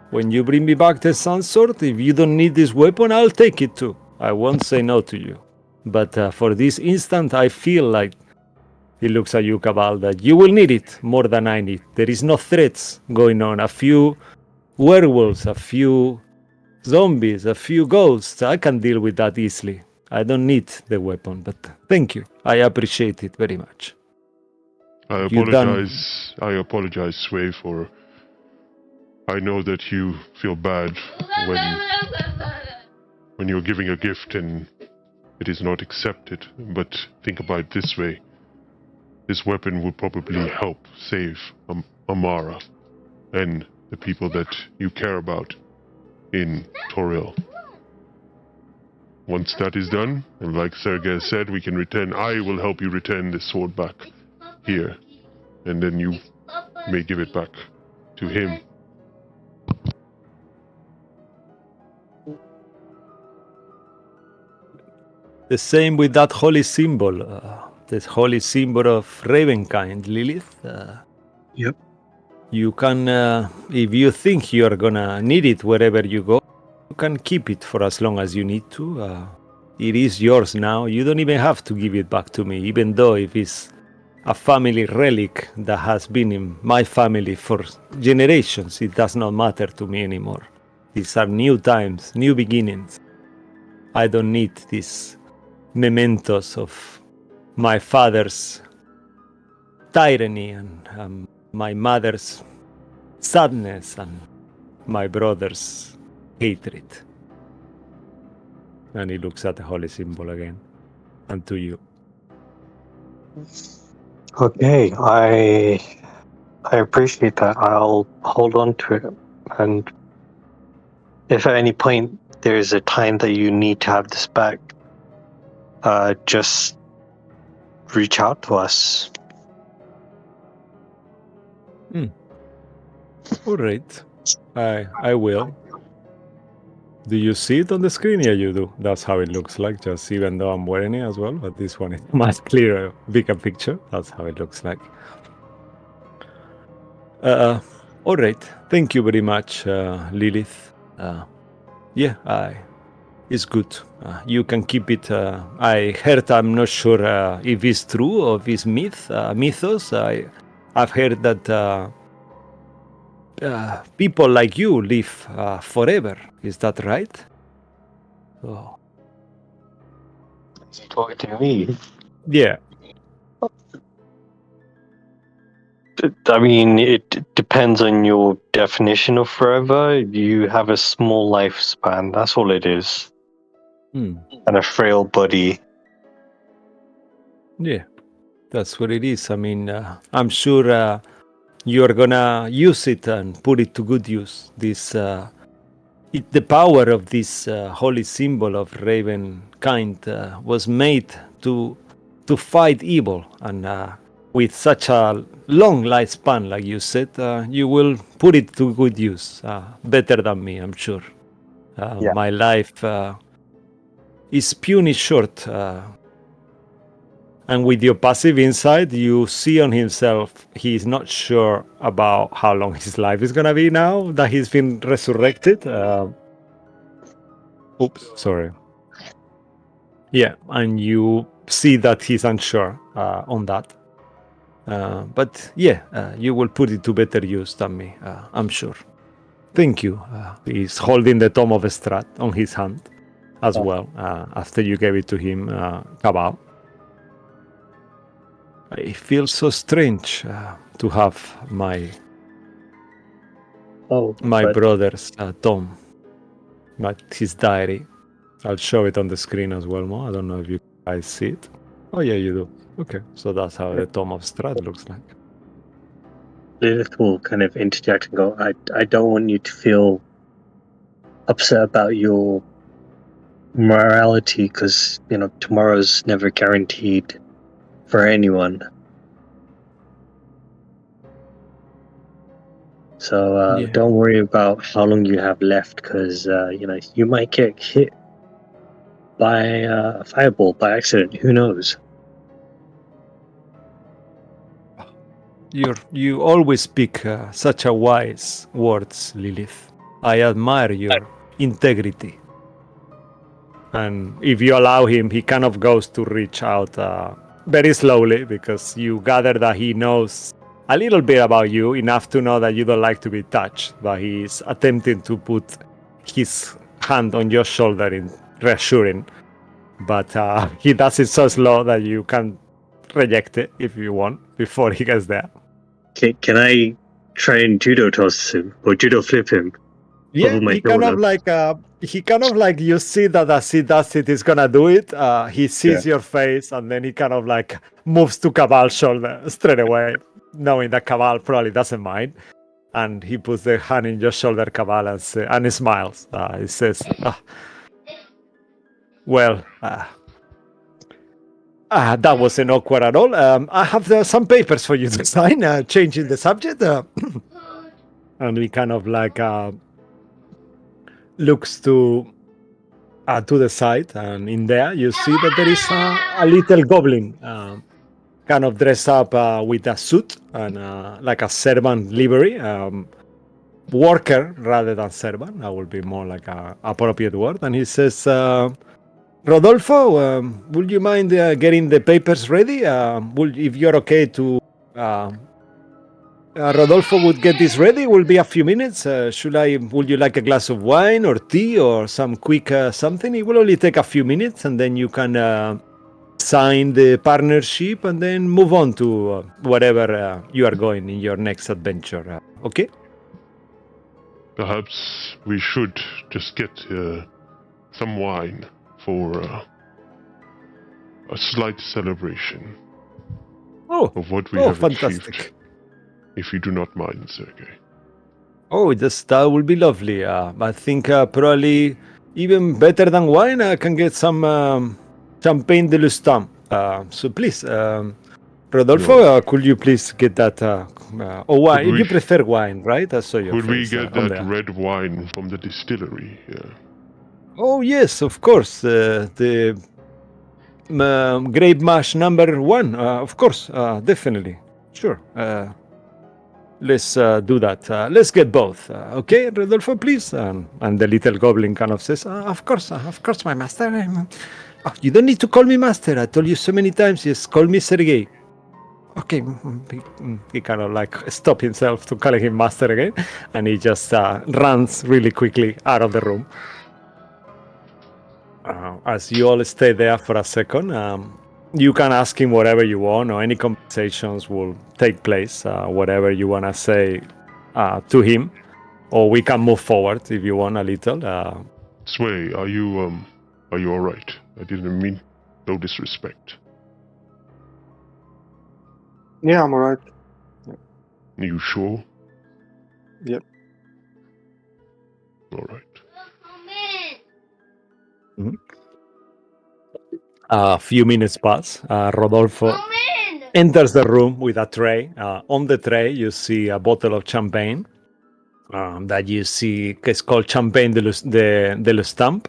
When you bring me back the sun sword, if you don't need this weapon, I'll take it too. I won't say no to you. But for this instant, I feel like, he looks at you, Cabal, that you will need it more than I need. There is no threats going on. A few werewolves, a few zombies, a few ghosts. I can deal with that easily. I don't need the weapon, but thank you. I appreciate it very much. I You done- apologize, Sway, for... I know that you feel bad when you're giving a gift and it is not accepted, but think about it this way. This weapon will probably help save Amara and the people that you care about in Toriel. Once that is done, and like Sergei said, we can return... I will help you return the sword back here, and then you may give it back to him. The same with that holy symbol. This holy symbol of Ravenkind, Lilith. Yep. You can, if you think you're gonna need it wherever you go, you can keep it for as long as you need to. It is yours now. You don't even have to give it back to me, even though if it's a family relic that has been in my family for generations, it does not matter to me anymore. These are new times, new beginnings. I don't need these mementos of my father's tyranny and my mother's sadness and my brother's hatred. And he looks at the holy symbol again, and to you. Okay, I appreciate that. I'll hold on to it, and if at any point there's a time that you need to have this back, just reach out to us. All right, I will. Do you see it on the screen? Yeah, you do. That's how it looks like, just even though I'm wearing it as well, but this one is much clearer, bigger picture. That's how it looks like. All right. Thank you very much, Lilith. Yeah, it's good. You can keep it. I heard, I'm not sure if it's true or if it's mythos. I've heard that people like you live forever. Is that right? Oh. Is he talking to me? Yeah. I mean, it depends on your definition of forever. You have a small lifespan. That's all it is, and a frail body. Yeah, that's what it is. I mean, I'm sure you're gonna use it and put it to good use. The power of this holy symbol of Ravenkind was made to fight evil, and with such a long lifespan, like you said, you will put it to good use. Better than me, I'm sure. Yeah. My life is puny short. And with your passive insight, you see on himself, he's not sure about how long his life is going to be now that he's been resurrected. Oops, sorry. Yeah, and you see that he's unsure on that. But yeah, you will put it to better use than me, I'm sure. Thank you. He's holding the Tome of Strahd on his hand as well, after you gave it to him, Cabal. It feels so strange to have my brother's tome, his diary. I'll show it on the screen as well, Mo. I don't know if you guys see it. Oh yeah, you do. Okay, so that's how the Tome of Strahd looks like. Lilith will kind of interject and go, I don't want you to feel upset about your morality, because, you know, tomorrow's never guaranteed for anyone. So don't worry about how long you have left, because, you know, you might get hit by a fireball by accident. Who knows? You always speak such a wise words, Lilith. I admire your integrity. And if you allow him, he kind of goes to reach out very slowly, because you gather that he knows a little bit about you, enough to know that you don't like to be touched, but he's attempting to put his hand on your shoulder in reassuring. But he does it so slow that you can reject it if you want before he gets there. Can I try and judo toss him or judo flip him? Yeah, my he kind of like you see that as he does it, he's gonna do it. He sees your face, and then he kind of like moves to Cabal's shoulder straight away, knowing that Cabal probably doesn't mind. And he puts the hand in your shoulder, Cabal, and he smiles. He says, "Well, that wasn't awkward at all. I have some papers for you to sign, changing the subject." And he kind of like looks to the side, and in there you see that there is a little goblin, kind of dressed up with a suit and like a servant livery, worker rather than servant. That would be more like a appropriate word. And he says, Rodolfo, would you mind getting the papers ready? If you're okay to... Rodolfo would get this ready. Will be a few minutes. Would you like a glass of wine or tea or some quick something? It will only take a few minutes, and then you can sign the partnership and then move on to wherever you are going in your next adventure. Okay? Perhaps we should just get some wine for a slight celebration of what we have achieved. If you do not mind, Sergei. Oh, that will be lovely. I think probably even better than wine, I can get some champagne de l'Estampe. So please, Rodolfo, could you please get that? Wine? You prefer wine, right? I saw your Could we face, get that red wine from the distillery? Yeah. Oh, yes, of course. The grape mash #1. Of course, definitely. Sure. Let's do that. Let's get both. Okay, Rodolfo, please. And the little goblin kind of says, of course, my master. You don't need to call me master. I told you so many times. Just call me Sergei. Okay. He kind of like stopped himself to calling him master again. And he just runs really quickly out of the room. As you all stay there for a second, you can ask him whatever you want, or any conversations will take place, whatever you want to say to him, or we can move forward if you want a little. Sway, are you all right? I didn't mean no disrespect. Yeah, I'm all right. You sure? Yep. All right. Mm-hmm. A few minutes pass. Rodolfo enters the room with a tray. On the tray, you see a bottle of champagne that you see is called Champagne de l'Estampe.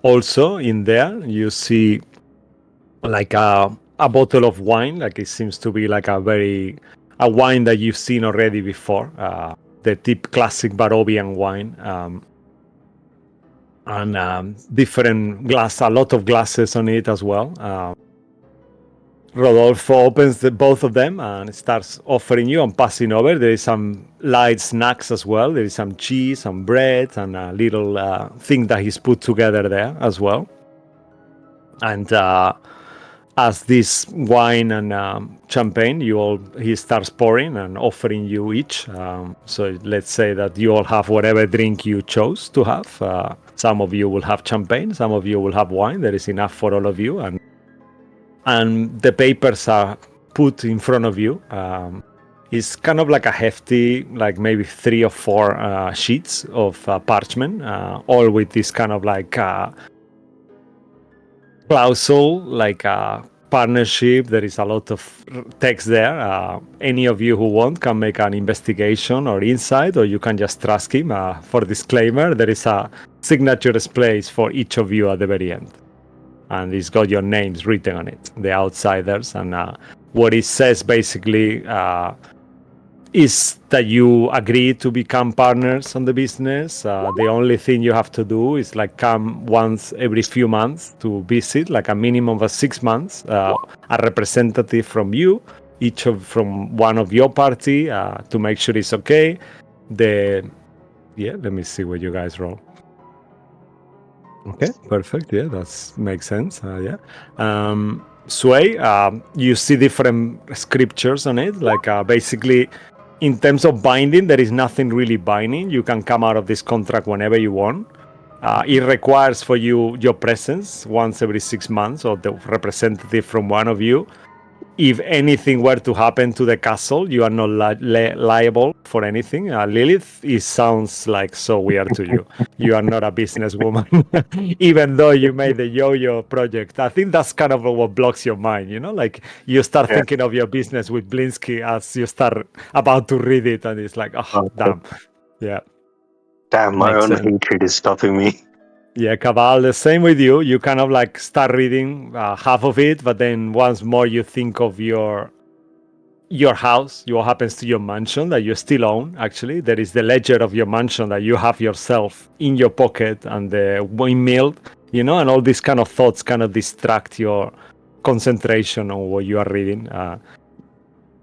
Also, in there, you see like a bottle of wine. Like it seems to be like a wine that you've seen already before. The classic Barovian wine. And different glass, a lot of glasses on it as well. Rodolfo opens both of them and starts offering you and passing over. There is some light snacks as well. There is some cheese, some bread, and a little thing that he's put together there as well. And as this wine and champagne, he starts pouring and offering you each. So let's say that you all have whatever drink you chose to have. Some of you will have champagne, some of you will have wine. There is enough for all of you, and the papers are put in front of you. It's kind of like a hefty, like maybe 3 or 4 sheets of parchment, all with this kind of like clausule, like a partnership. There is a lot of text there. Any of you who want can make an investigation or insight, or you can just trust him. For disclaimer, there is a signature place for each of you at the very end, and it's got your names written on it, the outsiders. And what it says basically is that you agree to become partners on the business. The only thing you have to do is like come once every few months to visit, like a minimum of 6 months, a representative from you, from one of your party, to make sure it's okay. Let me see what you guys roll. Okay, perfect. Yeah, that makes sense. Sway, you see different scriptures on it. Like basically, in terms of binding, there is nothing really binding. You can come out of this contract whenever you want. It requires for you your presence once every 6 months, or the representative from one of you. If anything were to happen to the castle, you are not liable for anything. Lilith, it sounds like so weird to you. You are not a businesswoman, even though you made the yo-yo project. I think that's kind of what blocks your mind, you know? Like you start thinking of your business with Blinsky as you start about to read it, and it's like, oh, damn. Yeah. Damn, my own hatred is stopping me. Yeah, Cabal, the same with you. You kind of like start reading half of it, but then once more you think of your house, what happens to your mansion that you still own. Actually, there is the ledger of your mansion that you have yourself in your pocket, and the windmill, you know, and all these kind of thoughts kind of distract your concentration on what you are reading.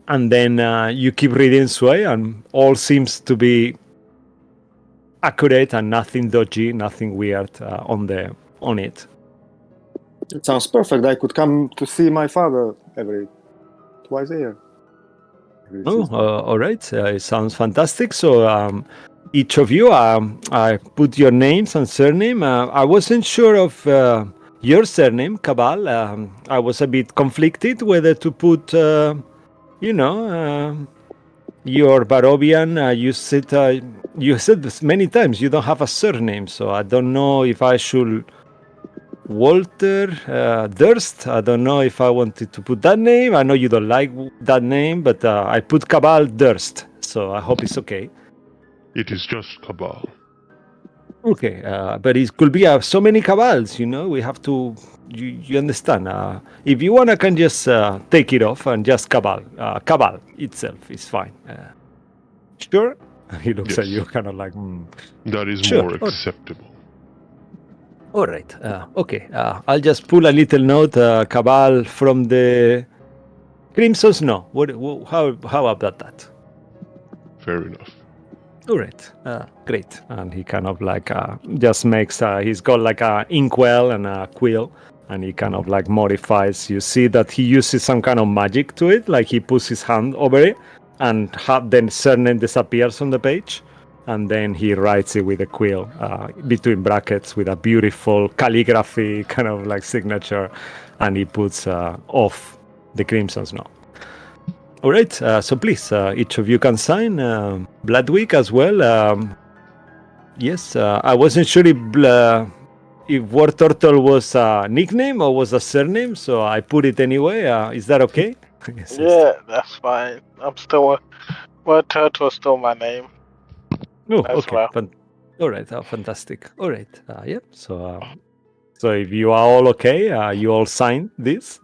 And then you keep reading Sway, and all seems to be accurate and nothing dodgy, nothing weird on it. It sounds perfect. I could come to see my father twice a year. All right. It sounds fantastic. So each of you, I put your names and surname. I wasn't sure of your surname, Cabal. I was a bit conflicted whether to put, your Barovian. You said this many times. You don't have a surname, so I don't know if I should. Walter Durst. I don't know if I wanted to put that name. I know you don't like that name, but I put Cabal Durst, so I hope it's okay. It is just Cabal. Okay, but it could be so many Cabals, you know. We have to. You understand? If you want, I can just take it off and just Cabal. Cabal itself is fine. Sure. He looks at you, kind of like. That is sure. more acceptable. All right. Okay. I'll just pull a little note, Cabal from the Crimson Snow. How about that? Fair enough. All right. Great. And he kind of like just makes. He's got like a inkwell and a quill, and he kind of like modifies. You see that he uses some kind of magic to it, like he puts his hand over it, and then surname disappears on the page. And then he writes it with a quill between brackets with a beautiful calligraphy kind of like signature, and he puts off the Crimson Snow. All right, so please, each of you can sign. Bloodwick as well. Yes, I wasn't sure if War Turtle was a nickname or was a surname, so I put it anyway. Is that okay? Yes, yeah, that's fine. I'm still War Turtle is still my name. Oh, okay. Well. All right, fantastic. All right, yeah. So if you are all okay, you all sign this.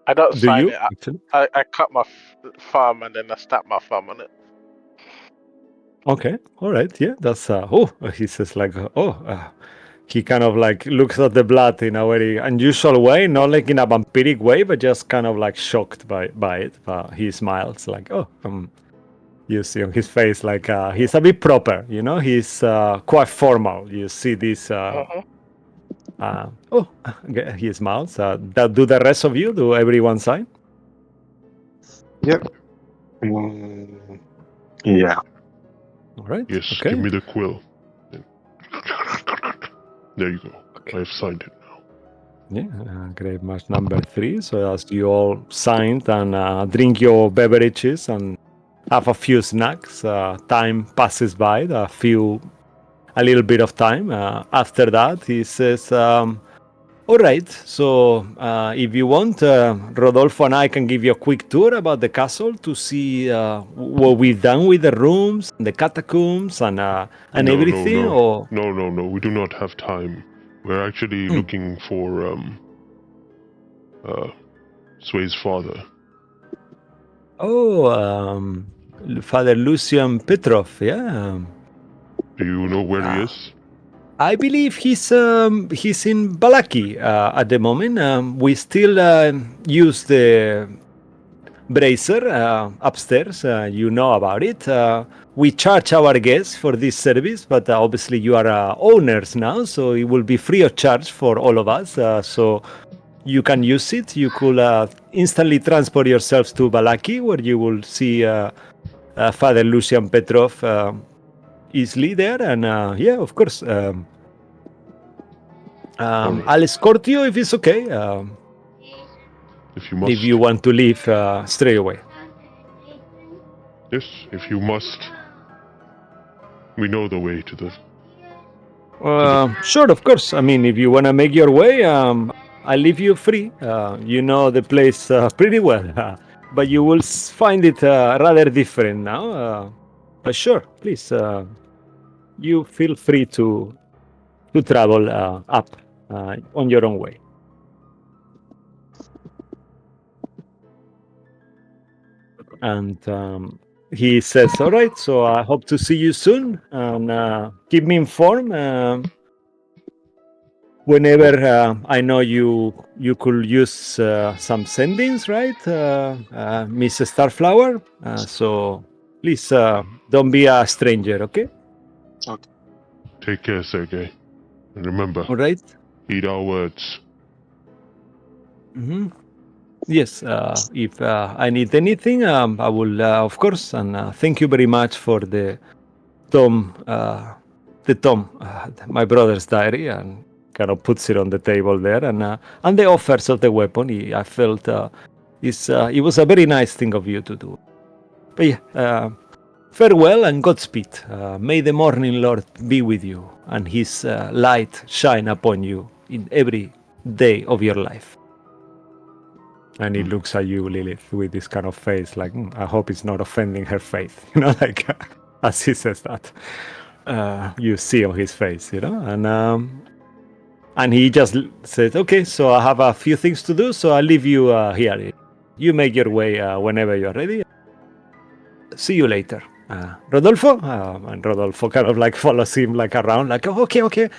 I don't sign it. I cut my thumb and then I stab my thumb on it. Okay, all right, yeah. That's he says like he kind of like looks at the blood in a very unusual way, not like in a vampiric way, but just kind of like shocked by it. He smiles like, you see on his face like he's a bit proper, you know. He's quite formal. You see this. He smiles. Do the rest of you? Do everyone sign? Yep. Yeah. All right. Yes. Okay. Give me the quill. There you go. Okay. I've signed it now. Yeah. Grave match number 3. So as you all signed and drink your beverages and have a few snacks, time passes by. A little bit of time. After that, he says, all right, so if you want, Rodolfo and I can give you a quick tour about the castle to see what we've done with the rooms, the catacombs, and everything. No. We do not have time. We're actually looking for Sway's father. Oh, Father Lucian Petrov, yeah. Do you know where he is? I believe he's in Balaki at the moment. We still use the brazier upstairs. You know about it. We charge our guests for this service, but obviously you are owners now, so it will be free of charge for all of us. So you can use it. You could instantly transport yourselves to Balaki, where you will see Father Lucian Petrov easily there. And yeah, of course. I'll escort you if it's okay. If you must. If you want to leave straight away. Yes, if you must. We know the way to the... Sure, of course. I mean, if you want to make your way, I'll leave you free. You know the place pretty well. But you will find it rather different now. But sure, please. You feel free to travel up on your own way. And he says, all right, so I hope to see you soon. And keep me informed. Whenever I know you could use some sendings, right, Miss Starflower? So please don't be a stranger, okay? Okay. Take care, Sergei. And remember, All right. heed our words. Mm-hmm. Yes, if I need anything, I will, of course. And thank you very much for the Tom, my brother's diary, and kind of puts it on the table there. And the offers of the weapon, I felt it was a very nice thing of you to do. But yeah, farewell and Godspeed. May the morning Lord be with you, and his light shine upon you in every day of your life. And he looks at you, Lilith, with this kind of face, like, I hope it's not offending her faith, like as he says that. You see on his face, and he just said, okay, so I have a few things to do, so I'll leave you here. You make your way whenever you're ready. See you later. Rodolfo? And Rodolfo kind of like follows him like around, like, oh, okay.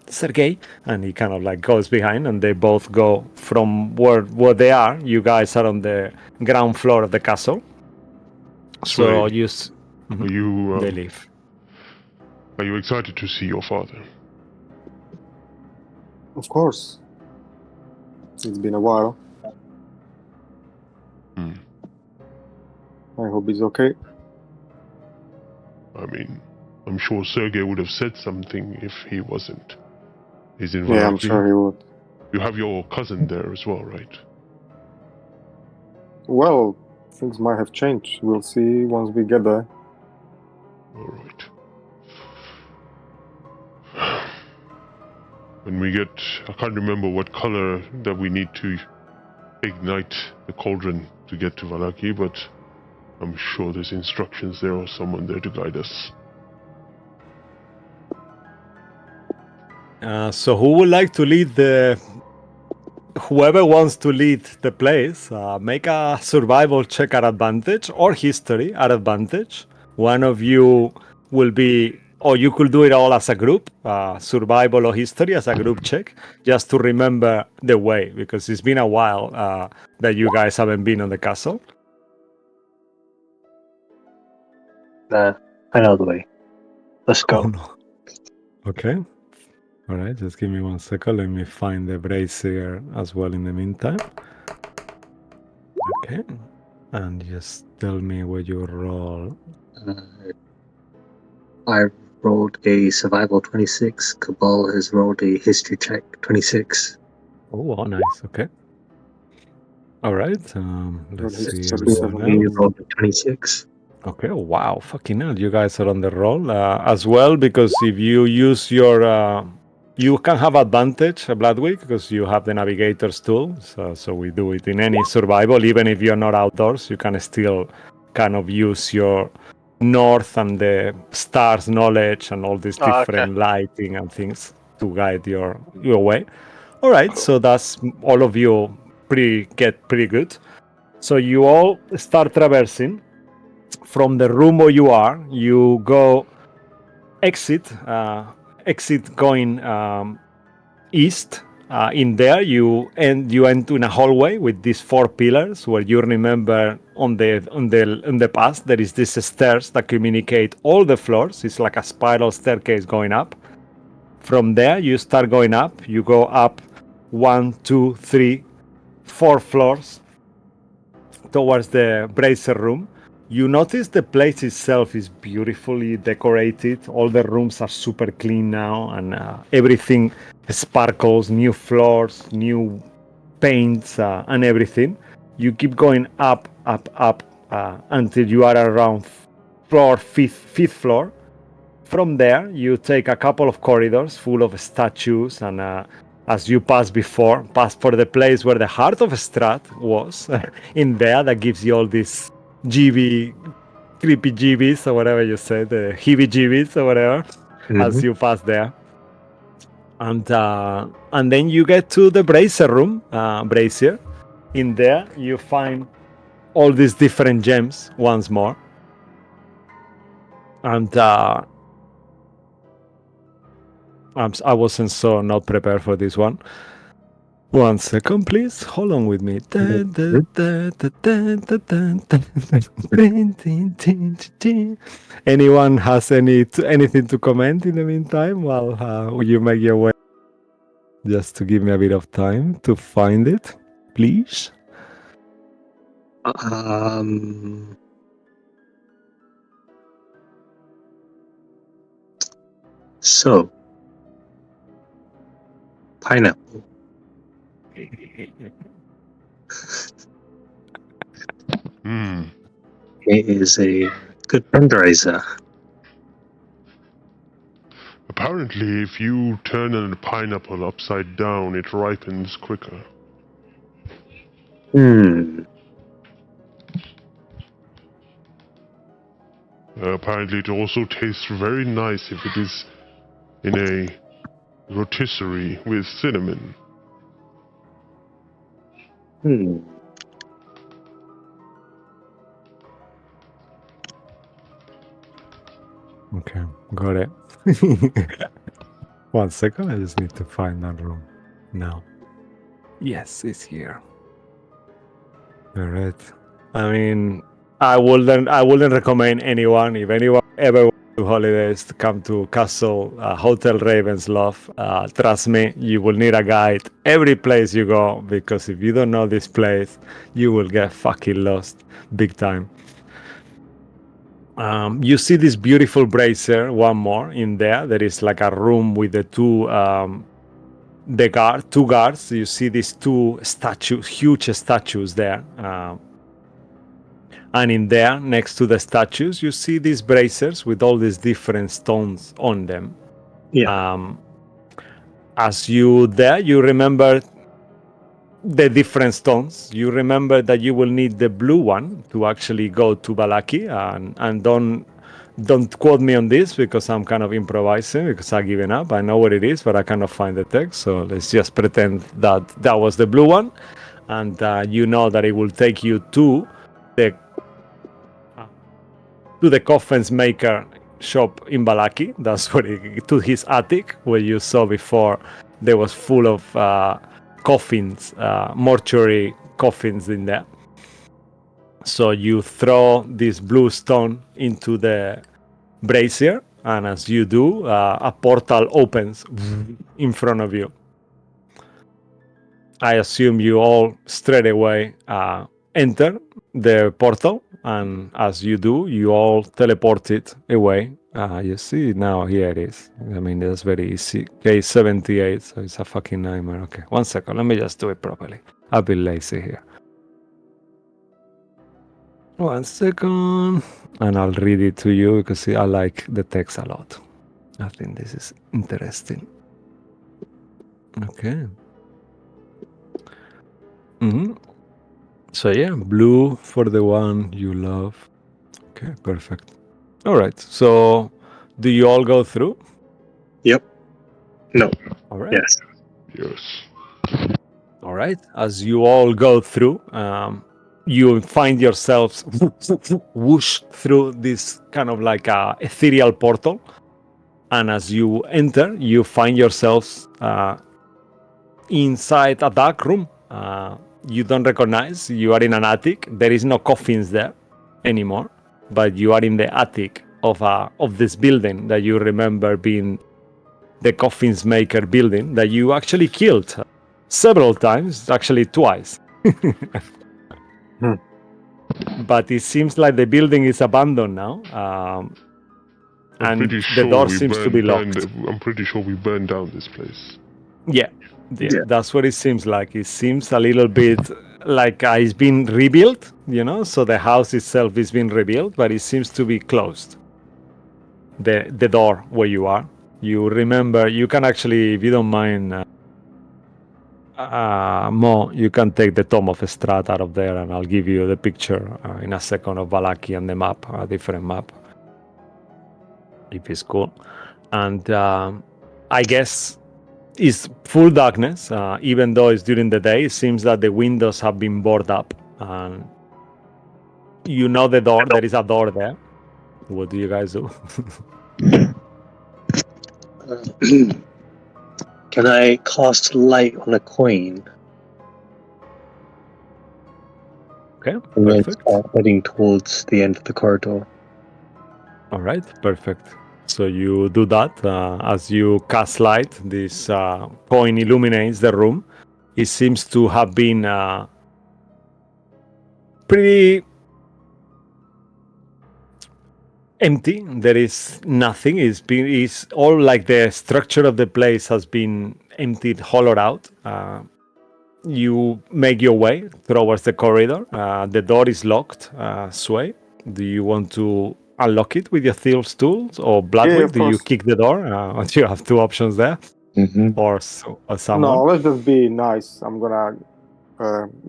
Sergei, and he kind of like goes behind, and they both go from where they are. You guys are on the ground floor of the castle, so Sway, they leave. Are you excited to see your father? Of course. It's been a while. I hope he's okay. I mean, I'm sure Sergei would have said something if he wasn't. He's in Yeah, I'm sure he would. You have your cousin there as well, right? Well, things might have changed. We'll see once we get there. All right. When we get... I can't remember what color that we need to ignite the cauldron to get to Valaki, but I'm sure there's instructions there or someone there to guide us. So who would like to lead whoever wants to lead the place, make a survival check at advantage or history at advantage. One of you will be, or you could do it all as a group, survival or history as a group check, just to remember the way, because it's been a while that you guys haven't been on the castle. I know the way. Let's go. Oh, no. Okay. All right, just give me 1 second. Let me find the brazier as well in the meantime. Okay. And just tell me what you roll. I rolled a survival 26. Cabal has rolled a history check 26. Oh, nice. Okay. All right. Let's see. We rolled a 26. Okay. Wow. Fucking hell. You guys are on the roll as well, because if you use your... you can have advantage, Bloodwick, because you have the navigator's tool. So we do it in any survival. Even if you're not outdoors, you can still kind of use your north and the stars knowledge and all these different lighting and things to guide your way. All right, so that's all of you get pretty good. So you all start traversing from the room where you are, you go exit going east. In there, you enter in a hallway with these 4 pillars. Where you remember on the past, there is these stairs that communicate all the floors. It's like a spiral staircase going up. From there, you start going up. You go up 1, 2, 3, 4 floors towards the bracer room. You notice the place itself is beautifully decorated. All the rooms are super clean now, and everything sparkles. New floors, new paints, and everything. You keep going up until you are around fifth floor. From there, you take a couple of corridors full of statues, and as you pass for the place where the heart of Strahd was, in there, that gives you all these creepy GBs, or whatever you said, the heebie-jeebies, or whatever, as you pass there. And then you get to the bracer room, brazier. In there, you find all these different gems once more. And I wasn't so not prepared for this one. 1 second, please. Hold on with me. Anyone has anything to comment in the meantime while you make your way? Just to give me a bit of time to find it, please. So, pineapple. It is a good tenderizer. Apparently, if you turn a pineapple upside down, it ripens quicker. Apparently, it also tastes very nice if it is in a rotisserie with cinnamon. Okay, got it. 1 second, I just need to find that room now. Yes, it's here. All right. I mean, I wouldn't recommend anyone, if anyone ever wants to holidays, to come to Castle Hotel Ravensloft. Trust me, you will need a guide every place you go, because if you don't know this place, you will get fucking lost big time. You see this beautiful brazier, one more in there. There is like a room with the two guards. You see these 2 statues, huge statues there. And in there, next to the statues, you see these braziers with all these different stones on them. Yeah. As you remember the different stones. You remember that you will need the blue one to actually go to Balaki, and don't quote me on this, because I'm kind of improvising, because I've given up. I know what it is, but I cannot find the text. So let's just pretend that was the blue one, and you know that it will take you to the coffins maker shop in Balaki. That's what to his attic, where you saw before there was full of coffins, mortuary coffins in there. So you throw this blue stone into the brazier, and as you do, a portal opens in front of you. I assume you all straight away enter the portal, and as you do, you all teleport it away. You see now, here it is. I mean, that's very easy. Case 78, so it's a fucking nightmare. Okay, 1 second, let me just do it properly. I've been lazy here. 1 second, and I'll read it to you, because I like the text a lot. I think this is interesting. Okay. So yeah, blue for the one you love. Okay, perfect. All right. So, do you all go through? Yep. No. All right. Yes. All right. As you all go through, you find yourselves whoosh through this kind of like a ethereal portal, and as you enter, you find yourselves inside a dark room. You don't recognize. You are in an attic. There is no coffins there anymore, but you are in the attic of this building that you remember being the coffins maker building that you actually killed several times, actually twice. But it seems like the building is abandoned now, and the door seems to be locked. I'm pretty sure we burned down this place. Yeah, that's what it seems like. It seems a little bit like it's been rebuilt, so the house itself is being rebuilt, but it seems to be closed. The door where you are. You remember, you can actually, if you don't mind, Mo, you can take the Tome of Strahd out of there, and I'll give you the picture in a second of Valaki and the map, a different map, if it's cool. And I guess it's full darkness, even though it's during the day. It seems that the windows have been boarded up, and the door. There is a door there. What do you guys do? Can I cast light on a coin? Okay, and then perfect. start heading towards the end of the corridor. All right, perfect. So you do that. As you cast light, this coin illuminates the room. It seems to have been pretty empty. There is nothing. It's all like the structure of the place has been emptied, hollowed out. You make your way towards the corridor. The door is locked. Sway, do you want to unlock it with your Thieves' Tools, or Bloodwick? Do you kick the door? You have two options there. Or someone. No, let's just be nice. I'm gonna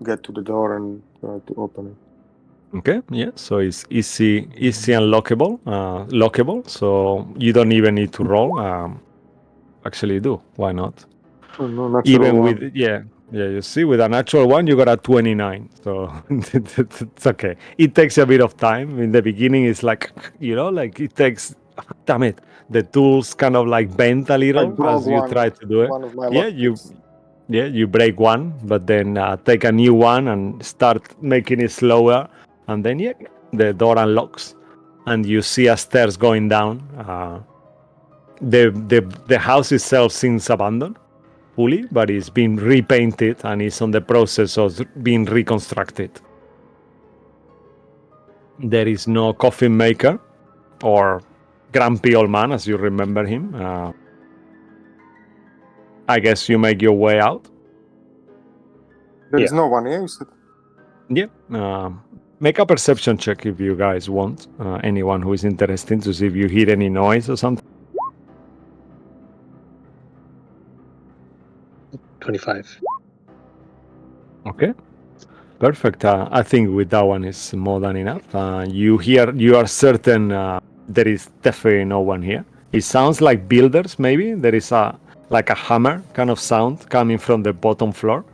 get to the door and to open it. Okay, yeah. So it's easy unlockable, lockable. So you don't even need to roll. Actually, do. Why not? Oh, no, Even one. with Yeah, you see, with a natural one, you got a 29. So it's okay. It takes a bit of time. In the beginning, it's like, like it takes, damn it, the tools kind of like bend a little as you try to do it. One of my you break one, but then take a new one and start making it slower. And then, the door unlocks and you see a stairs going down. The house itself seems abandoned fully, but it's been repainted and it's on the process of being reconstructed. There is no coffin maker or grumpy old man as you remember him. I guess you make your way out. There is no one here, you said? Yeah. Make a perception check if you guys want. Anyone who is interested, to see if you hear any noise or something. 25. Okay. Perfect. I think with that one is more than enough. You are certain there is definitely no one here. It sounds like builders, maybe. There is a hammer kind of sound coming from the bottom floor.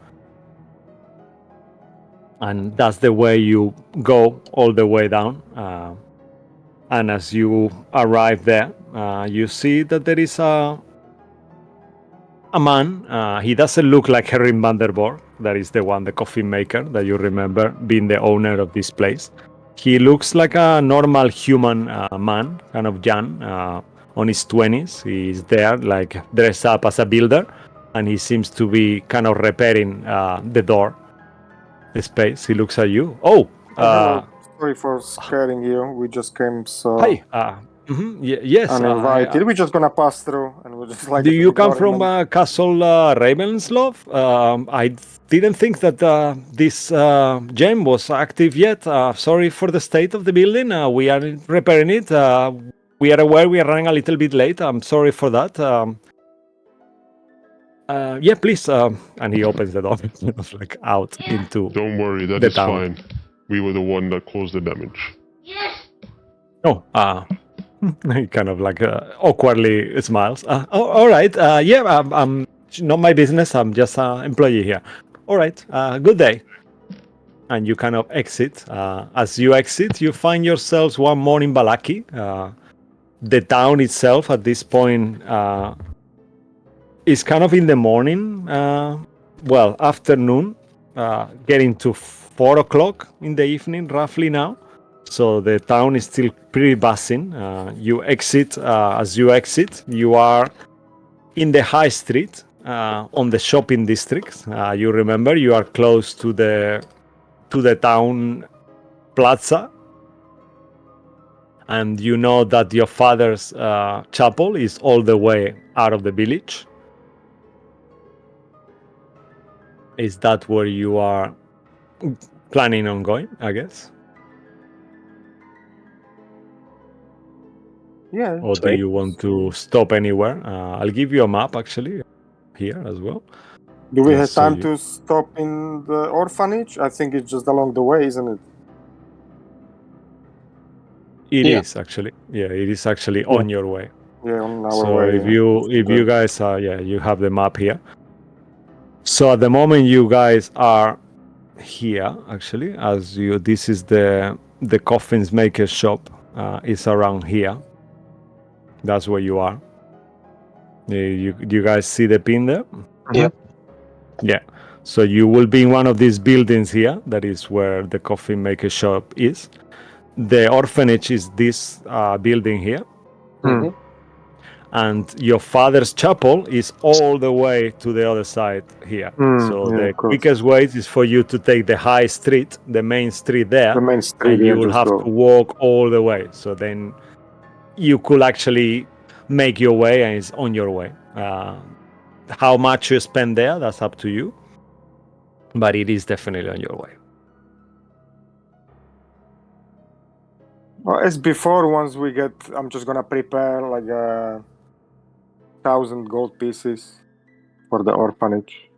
And that's the way you go all the way down. And as you arrive there, you see that there is a man. He doesn't look like Herring Vanderborg. That is the coffin maker that you remember being the owner of this place. He looks like a normal human man, kind of young, on his 20s. He's there, like dressed up as a builder, and he seems to be kind of repairing the door. Space. He looks at you. Oh, sorry for scaring you. We just came, so. Hi. Yes. Uninvited. We're just gonna pass through, and we're just like. Do you come from Castle Ravensloft? I didn't think that this gem was active yet. Sorry for the state of the building. We are repairing it. We are aware we are running a little bit late. I'm sorry for that. Yeah, please. And he opens the door, like out into. Don't worry, that is fine. We were the one that caused the damage. Oh, he kind of like awkwardly smiles. All right. Yeah, I'm not my business. I'm just an employee here. All right. Good day. and you kind of exit. As you exit, you find yourselves one more in Balaki. The town itself at this point is kind of in the morning, afternoon, getting to 4 o'clock in the evening, roughly now. So the town is still pretty buzzing. You exit. As you exit, you are in the high street, on the shopping district. You remember you are close to the town plaza, and you know that your father's chapel is all the way out of the village. Is that where you are planning on going, I guess? Yeah. Or do you want to stop anywhere? I'll give you a map, actually, here as well. Do we Just have so time you- to stop in the orphanage? I think it's just along the way, isn't it? It Yeah. is actually. Yeah, it is actually on your way. Yeah, on our So way. if you guys are, you have the map here. So at the moment you guys are here, actually, this is the coffins maker shop. Is around here. That's where you are. You guys see the pin there? Yep. Yeah. So you will be in one of these buildings here. That is where the coffin maker shop is. The orphanage is this building here. Mhm. And your father's chapel is all the way to the other side here. So yeah, the of course. quickest way is for you to take the high street, the main street there, The main street, and yeah, you will just have go. to walk all the way. So then you could actually make your way, and it's on your way. How much you spend there, that's up to you. But it is definitely on your way. Well, as before, once we get, I'm just gonna prepare like 1,000 gold pieces for the orphanage.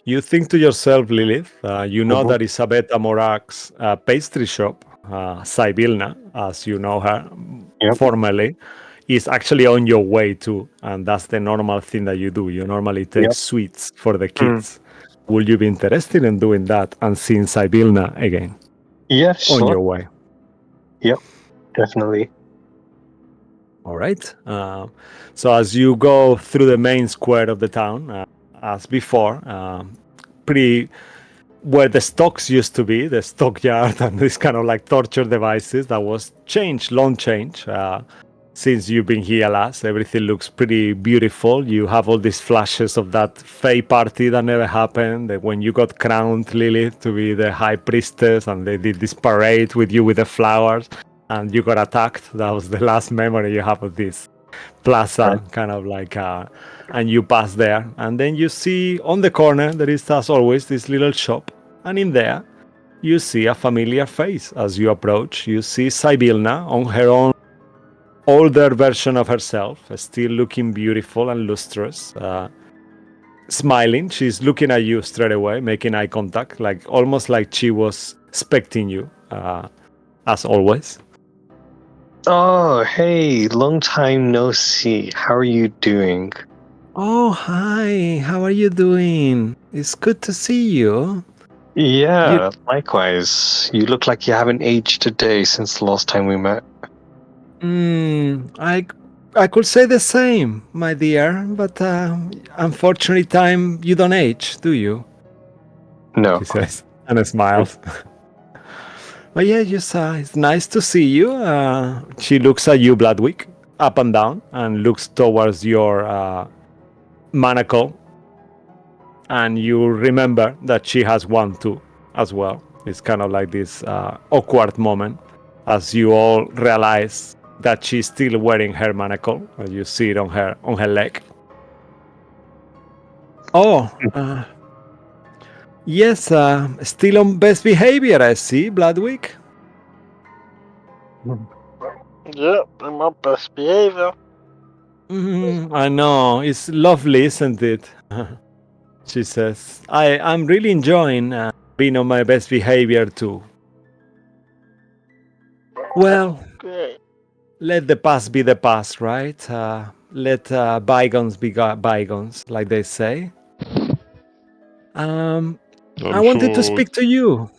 You think to yourself, Lilith, you know Mhm. that Isabetta Morak's pastry shop, Sibilna, as you know her Yep. formerly, is actually on your way too. And that's the normal thing that you do. You normally take Yep. sweets for the kids. Would you be interested in doing that and seeing Sibilna again Yeah, on sure. your way? Yep, definitely. All right. So as you go through the main square of the town, as before, pretty where the stocks used to be, the stockyard and these kind of like torture devices, that was changed, long change. Since you've been here last, everything looks pretty beautiful. You have all these flashes of that Fae party that never happened, that when you got crowned, Lilith, to be the high priestess, and they did this parade with you with the flowers, and you got attacked. That was the last memory you have of this plaza, kind of like, and you pass there, and then you see on the corner there is, as always, this little shop, and in there you see a familiar face. As you approach, you see Sibilna on her own older version of herself, still looking beautiful and lustrous, smiling. She's looking at you straight away, making eye contact, like almost like she was expecting you, as always. Oh, hey, long time no see. How are you doing? Oh, hi. How are you doing? It's good to see you. Yeah, likewise. You look like you haven't aged a day since the last time we met. I could say the same, my dear, but unfortunately, time you don't age, do you? No. She says, and smiles. But yeah, it's nice to see you. She looks at you, Bloodwick, up and down, and looks towards your manacle. And you remember that she has one too, as well. It's kind of like this awkward moment as you all realize that she's still wearing her manacle. You see it on her leg. Oh, yes, still on best behavior, I see, Bloodwick. Yep, in my best behavior. I know, it's lovely, isn't it? She says, I'm really enjoying being on my best behavior too. Well, Great. let the past be the past, right? Let bygones be bygones, like they say. I wanted to speak to you.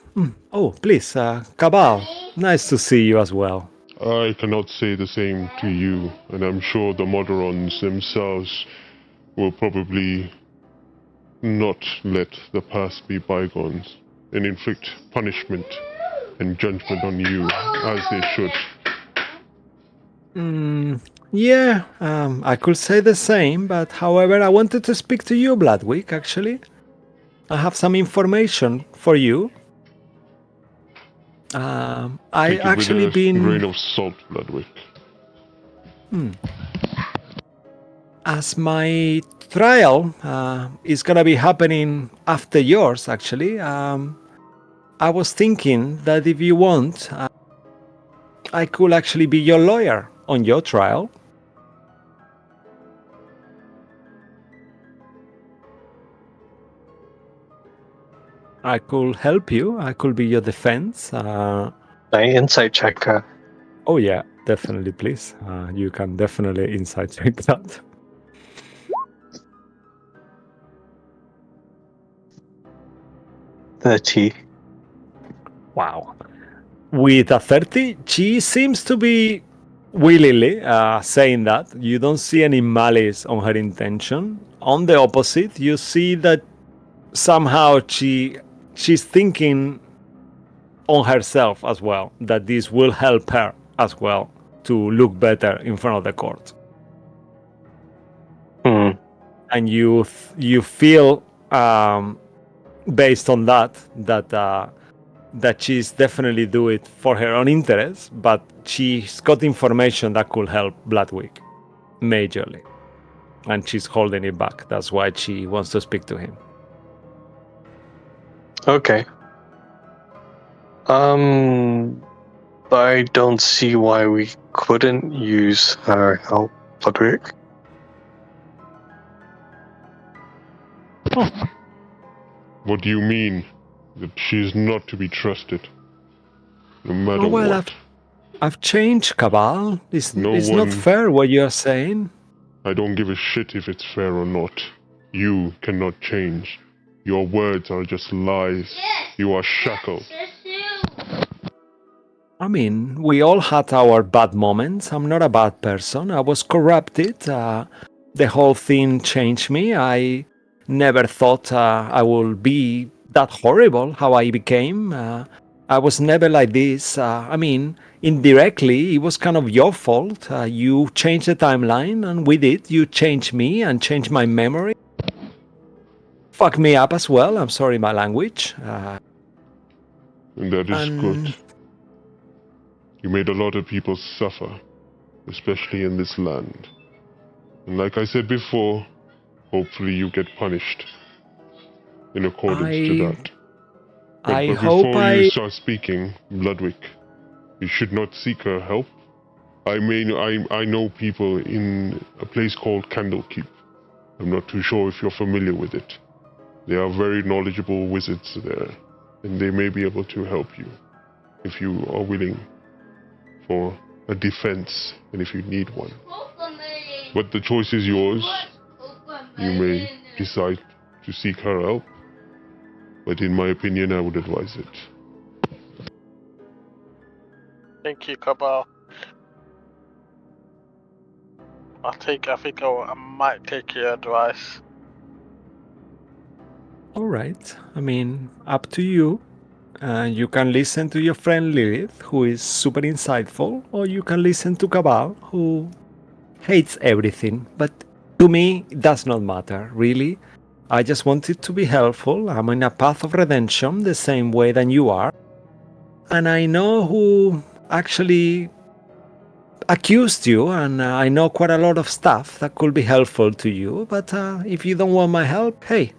Oh, please, Cabal. Nice to see you as well. I cannot say the same to you, and I'm sure the Moderons themselves will probably not let the past be bygones and inflict punishment and judgment on you as they should. Yeah, I could say the same, but however, I wanted to speak to you, Bloodwick, actually. I have some information for you. I Take it actually with a been... grain of salt, Ludwig. As my trial is gonna be happening after yours, actually, I was thinking that if you want, I could actually be your lawyer on your trial. I could help you. I could be your defense. My insight checker. Oh yeah, definitely, please. You can definitely insight check that. $30. Wow. With a 30, she seems to be willingly saying that. You don't see any malice on her intention. On the opposite, you see that somehow she's thinking on herself as well, that this will help her as well to look better in front of the court. And you feel based on that she's definitely do it for her own interest, but she's got information that could help Bloodwick majorly, and she's holding it back. That's why she wants to speak to him. Okay. I don't see why we couldn't use her help, Ludwig. What do you mean? That she is not to be trusted, no matter what. I've changed, Cabal. It's No not one- fair what you're saying. I don't give a shit if it's fair or not. You cannot change. Your words are just lies. You are shackled. I mean, we all had our bad moments. I'm not a bad person. I was corrupted. The whole thing changed me. I never thought I would be that horrible how I became. I was never like this. I mean, indirectly, it was kind of your fault. You changed the timeline, and with it, you changed me and changed my memory. Fuck me up as well. I'm sorry, my language. And that is good. You made a lot of people suffer, especially in this land. And like I said before, hopefully you get punished in accordance to that. But before you start speaking, Ludwig, you should not seek her help. I know people in a place called Candlekeep. I'm not too sure if you're familiar with it. They are very knowledgeable wizards there, and they may be able to help you if you are willing for a defense and if you need one. But the choice is yours. You may decide to seek her help, but in my opinion, I would advise it. Thank you, Cabal. I think I might take your advice. All right. I mean, up to you. You can listen to your friend Lilith, who is super insightful, or you can listen to Cabal, who hates everything. But to me, it does not matter, really. I just wanted to be helpful. I'm in a path of redemption the same way than you are. And I know who actually accused you, and I know quite a lot of stuff that could be helpful to you. But if you don't want my help, hey,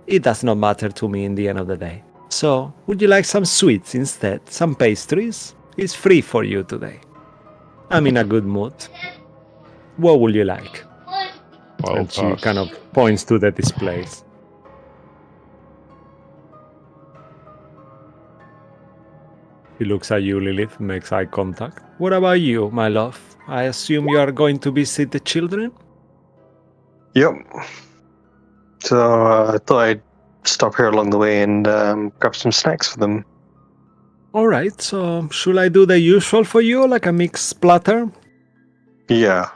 it does not matter to me in the end of the day. So, would you like some sweets instead? Some pastries? It's free for you today. I'm in a good mood. What would you like? And she kind of points to the displays. He looks at you, Lilith, makes eye contact. What about you, my love? I assume you are going to visit the children? Yep. So I thought I'd stop here along the way and grab some snacks for them. All right, so should I do the usual for you, like a mixed platter? Yeah.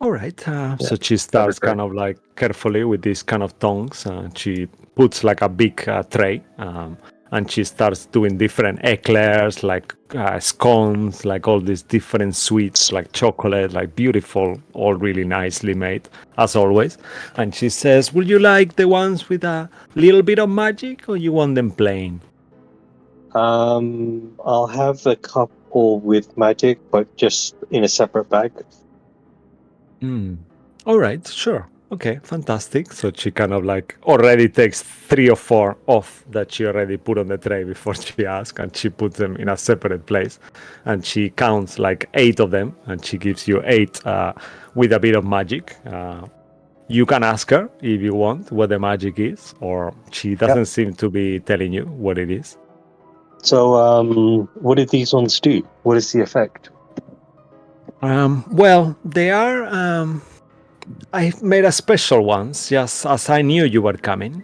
All right, so she starts kind of like carefully with these kind of tongs. She puts like a big tray, and she starts doing different eclairs, like scones, like all these different sweets, like chocolate, like beautiful, all really nicely made, as always. And she says, would you like the ones with a little bit of magic, or you want them plain? I'll have a couple with magic, but just in a separate bag. All right, sure. Okay, fantastic. So she kind of like already takes 3 or 4 off that she already put on the tray before she asks, and she puts them in a separate place. And she counts like 8 of them, and she gives you 8 with a bit of magic. You can ask her if you want what the magic is, or she doesn't seem to be telling you what it is. So, what did these ones do? What is the effect? Well, they are... I made a special ones, just as I knew you were coming.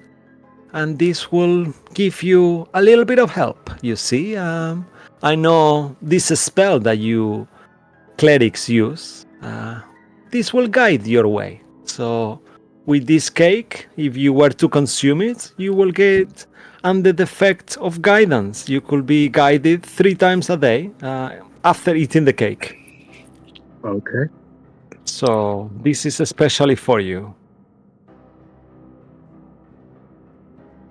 And this will give you a little bit of help, you see. I know this spell that you clerics use. This will guide your way. So with this cake, if you were to consume it, you will get under the effect of guidance. You could be guided 3 times a day after eating the cake. Okay. So this is especially for you.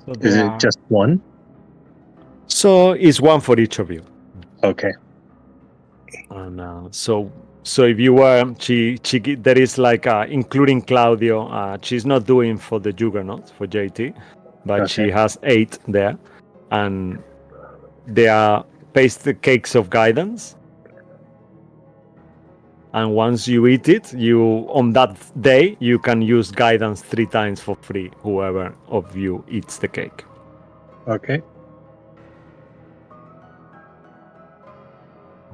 So Is it just one? So it's one for each of you. Okay. And so if you were, there is like, including Claudio, she's not doing for the Juggernaut, for JT, but she has 8 there. And they are pasted cakes of guidance. And once you eat it, on that day, you can use guidance 3 times for free, whoever of you eats the cake. Okay.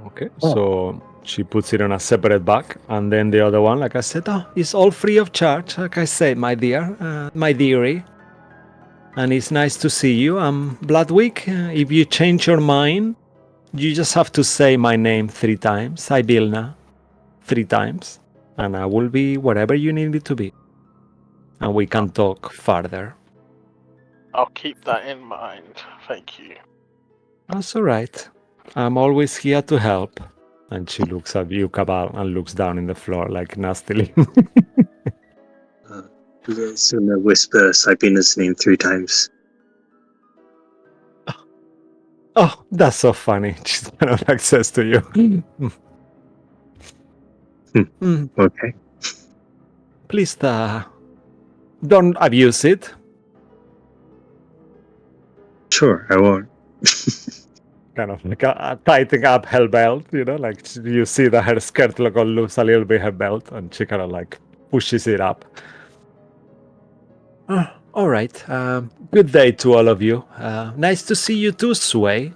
Okay, so she puts it in a separate bag, and then the other one, like I said, it's all free of charge, like I said, my dear, my dearie. And it's nice to see you. Bloodwick, if you change your mind, you just have to say my name 3 times, Sibilna, 3 times, and I will be wherever you need me to be. And we can talk further. I'll keep that in mind. Thank you. That's all right. I'm always here to help. And she looks at you, Cabal, and looks down in the floor like nastily. So I whisper Sabina's name 3 times. Oh, that's so funny. She kind of like says to you. Okay. Please, don't abuse it. Sure, I won't. Kind of like tightening up her belt, like you see that her skirt got loose a little bit, her belt, and she kind of like pushes it up. All right. Good day to all of you. Nice to see you too, Sway,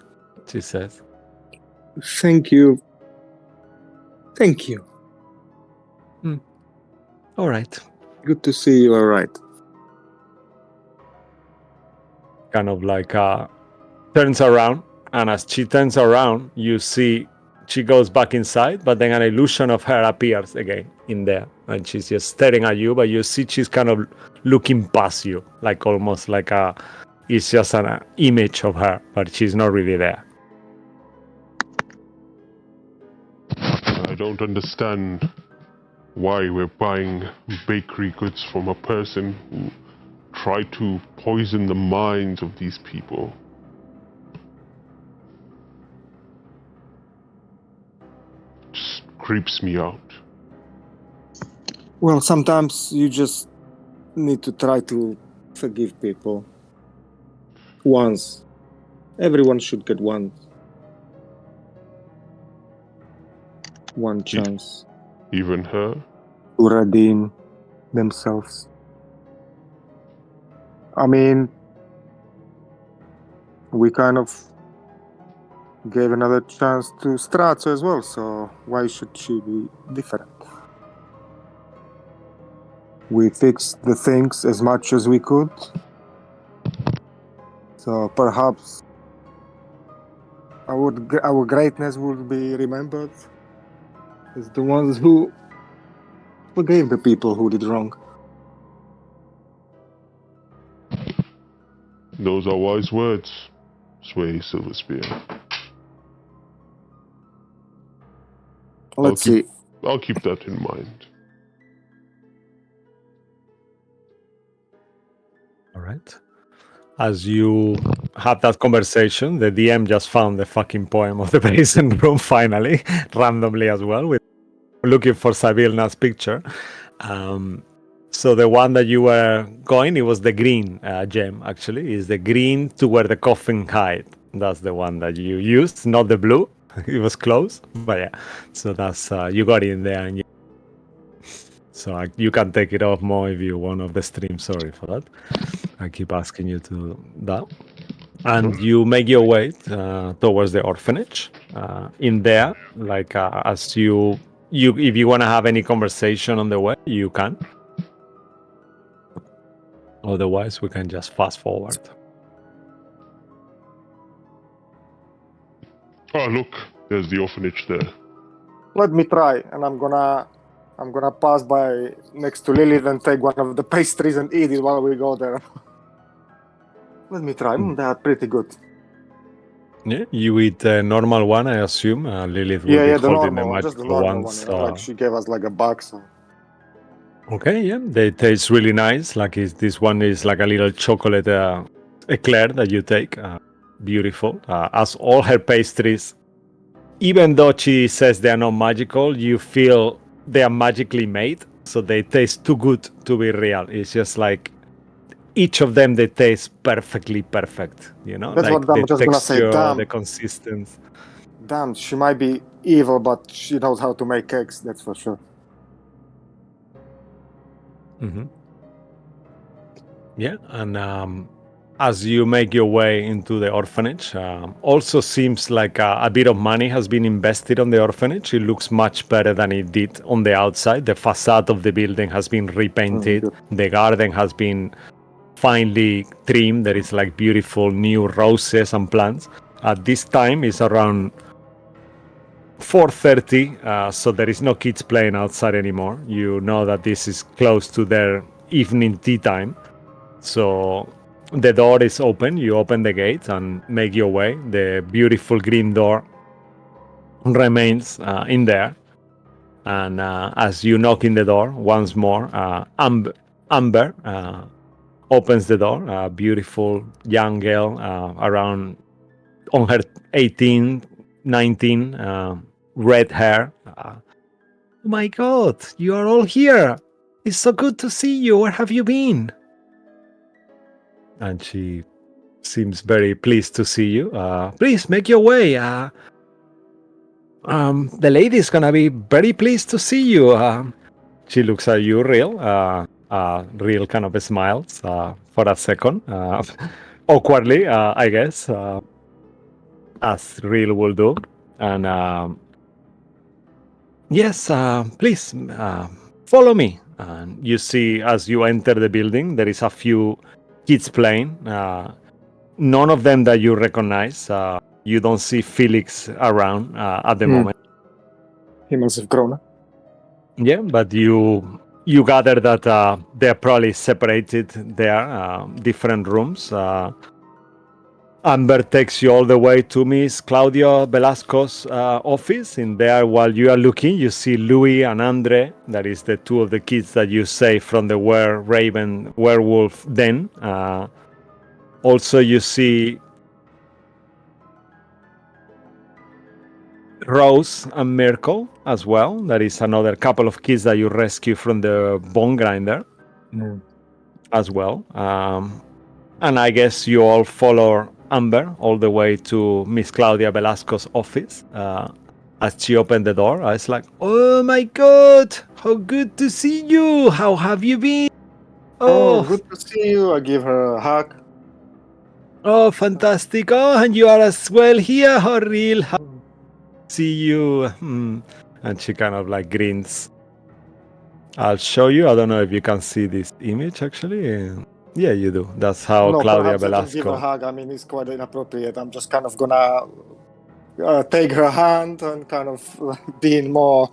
she says. Thank you. Thank you. All right. Good to see you. All right. Kind of like turns around, and as she turns around, you see she goes back inside, but then an illusion of her appears again in there, and she's just staring at you, but you see she's kind of looking past you, like almost like it's just an image of her, but she's not really there. I don't understand why we're buying bakery goods from a person who tried to poison the minds of these people. Just creeps me out. Well, sometimes you just need to try to forgive people. Once. Everyone should get one chance. Even her? To redeem themselves. I mean, we kind of gave another chance to Strahd as well, so why should she be different? We fixed the things as much as we could. So perhaps our greatness would be remembered as the ones who forgave the people who did wrong. Those are wise words, Sway Silverspear. Let's see. I'll keep that in mind. All right. As you have that conversation, the DM just found the fucking poem of the basement room finally, randomly as well, with looking for Sabilna's picture. So the one that you were going, it was the green gem, actually. Is the green to where the coffin hide. That's the one that you used, not the blue. It was close, but yeah. So that's, you got in there. And so you can take it off more if you want off the stream. Sorry for that. I keep asking you to that. And you make your way towards the orphanage. In there, like as you if you want to have any conversation on the way, you can. Otherwise, we can just fast forward. Oh, look, there's the orphanage there. Let me try, and I'm gonna pass by next to Lilith and take one of the pastries and eat it while we go there. Let me try. They are pretty good. Yeah, you eat a normal one, I assume. Lilith will be The holding normal the one, just the magical normal ones. one. Like she gave us like a box. So. Okay, yeah, they taste really nice. Like this one is like a little chocolate eclair that you take. Beautiful. As all her pastries, even though she says they are not magical, you feel they are magically made. So they taste too good to be real. It's just like each of them, they taste perfectly perfect. You know, That's like what I'm the just gonna say. texture, the consistency. Damn, she might be evil, but she knows how to make cakes. That's for sure. Mm-hmm. Yeah, and as you make your way into the orphanage, also seems like a bit of money has been invested on the orphanage. It looks much better than it did on the outside. The facade of the building has been repainted. The garden has been finely trimmed. There is like beautiful new roses and plants. At this time, it's around 4:30, so there is no kids playing outside anymore. You know that this is close to their evening tea time. So the door is open. You open the gate and make your way. The beautiful green door remains in there. And as you knock in the door once more, Amber opens the door. A beautiful young girl, around on her 18, 19, red hair. Oh my God, you are all here. It's so good to see you. Where have you been? And she seems very pleased to see you. Please make your way. The lady is gonna be very pleased to see you. She looks at you, real kind of smiles for a second, awkwardly, I guess, as real will do. And yes, please follow me. And you see, as you enter the building, there is a few kids playing. None of them that you recognize. You don't see Felix around at the moment. He must have grown up. Yeah, but you gather that they're probably separated there, different rooms. Amber takes you all the way to Miss Claudia Velasco's office. In there, while you are looking, you see Louis and Andre. That is the two of the kids that you saved from the Raven werewolf den. Also, you see Rose and Mirko as well. That is another couple of kids that you rescue from the bone grinder as well. And I guess you all follow Amber all the way to Miss Claudia Velasco's office. As she opened the door, I was like, "Oh my God, how good to see you! How have you been?" Oh, good to see you. I give her a hug. Oh, fantastic! Oh, and you are as well here. How real! See you. And she kind of like grins. I'll show you. I don't know if you can see this image actually. Yeah, you do. That's how No, Claudia perhaps I can give a Velasco. hug. I mean, it's quite inappropriate. I'm just kind of gonna take her hand and kind of being more.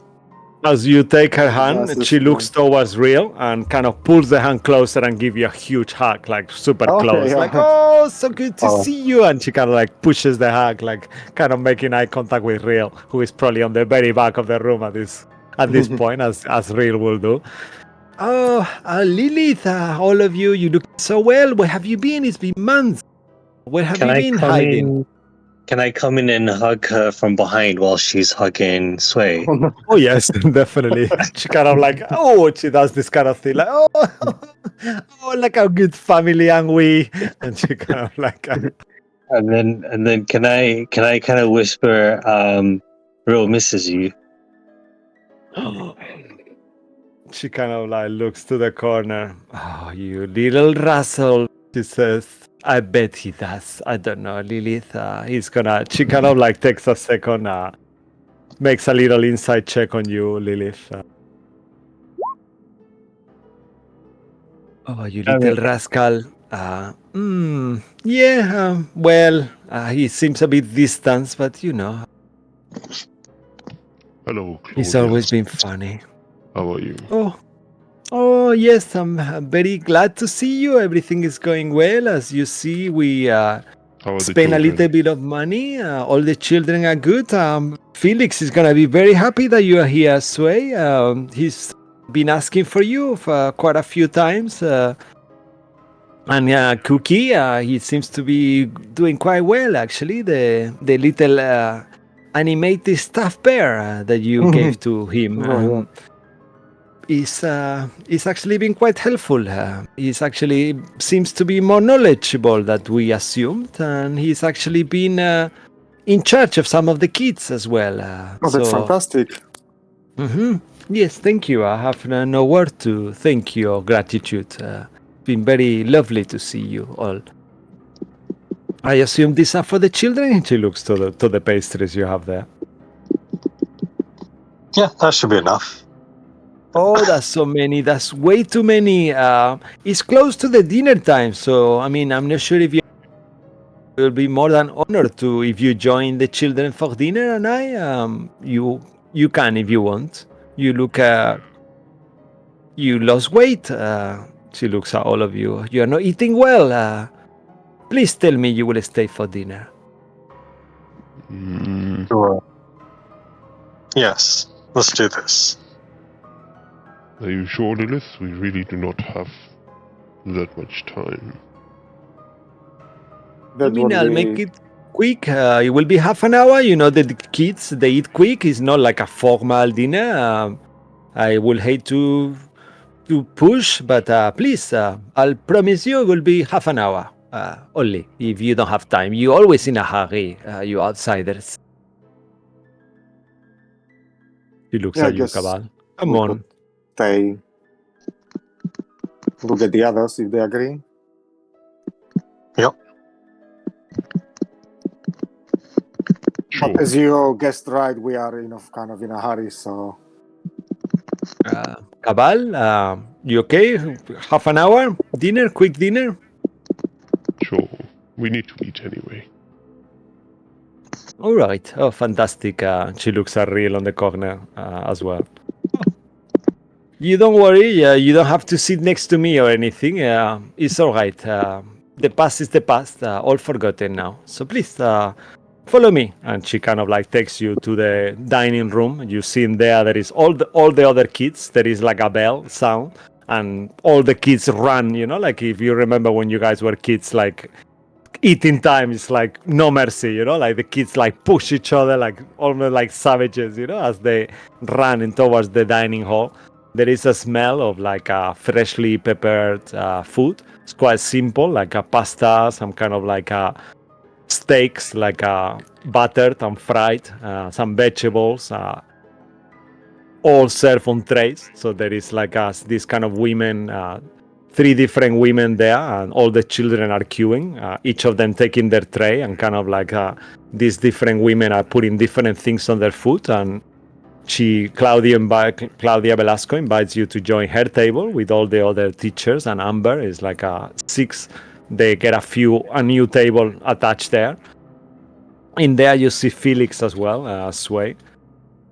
As you take her hand, That's she just looks towards Real and kind of pulls the hand closer and give you a huge hug, like super Okay, close. yeah. Like, oh, so good to Oh. see you. And she kind of like pushes the hug, like kind of making eye contact with Real, who is probably on the very back of the room at this point, as Real will do. Oh, Lilith, all of you, you look so well. Where have you been? It's been months. Where have Can you I been come hiding? in? Can I come in and hug her from behind while she's hugging Sway? Oh yes, definitely. She kind of like, oh, she does this kind of thing, like, oh, oh, like a good family, and we, and she kind of like, And then can I kind of whisper, Real misses you? she kind of like looks to the corner. Oh, you little Russell, she says. I bet he does. I don't know, Lilith. He's gonna. She kind of like takes a second, makes a little inside check on you, Lilith. Oh, you little rascal. Yeah, well, he seems a bit distant, but you know, Hello, Claudia. he's always been funny. How are you? Oh, yes, I'm very glad to see you. Everything is going well. As you see, we How are the spend a children? little bit of money. All the children are good. Felix is going to be very happy that you are here, Sway. He's been asking for you for quite a few times. And Cookie, he seems to be doing quite well, actually. The little animated stuffed bear that you gave to him is actually been quite helpful. He's actually seems to be more knowledgeable than we assumed, and he's actually been in charge of some of the kids as well. Oh, that's fantastic. Yes, thank you. I have no word to thank you or gratitude. Been very lovely to see you all. I assume these are for the children. She looks to the pastries you have there. Yeah, that should be enough. Oh, that's so many. That's way too many. It's close to the dinner time, so I mean, I'm not sure if you will be more than honored to if you join the children for dinner. And you can if you want. You look you lost weight. She looks at all of you. You are not eating well. Please tell me you will stay for dinner. Sure. Yes, let's do this. Are you sure, Lilith? We really do not have that much time. I mean, I'll make it quick. It will be half an hour. You know, the kids, they eat quick. It's not like a formal dinner. I will hate to push, but please, I'll promise you it will be half an hour only. If you don't have time, you're always in a hurry, you outsiders. He looks at you, Cabal. Come on. Stay. Look at the others if they agree. Yep. Sure. But as you guessed right, we are kind of in a hurry, so. Cabal, you okay? Half an hour? Dinner? Quick dinner? Sure. We need to eat anyway. All right. Oh, fantastic. She looks at Real on the corner as well. You don't worry. You don't have to sit next to me or anything. It's all right. The past is the past. All forgotten now. So please follow me. And she kind of like takes you to the dining room. You see in there is all the other kids. There is like a bell sound, and all the kids run. You know, like if you remember when you guys were kids, like eating time is like no mercy. You know, like the kids like push each other like almost like savages. You know, as they run in towards the dining hall. There is a smell of like a freshly prepared food. It's quite simple, like a pasta, some kind of like steaks, like buttered and fried, some vegetables, all served on trays. So there is like this kind of women, 3 different women there, and all the children are queuing, each of them taking their tray, and kind of like these different women are putting different things on their food, and Claudia Velasco invites you to join her table with all the other teachers, and Amber is like a 6. They get a new table attached there. In there you see Felix as well, Sway,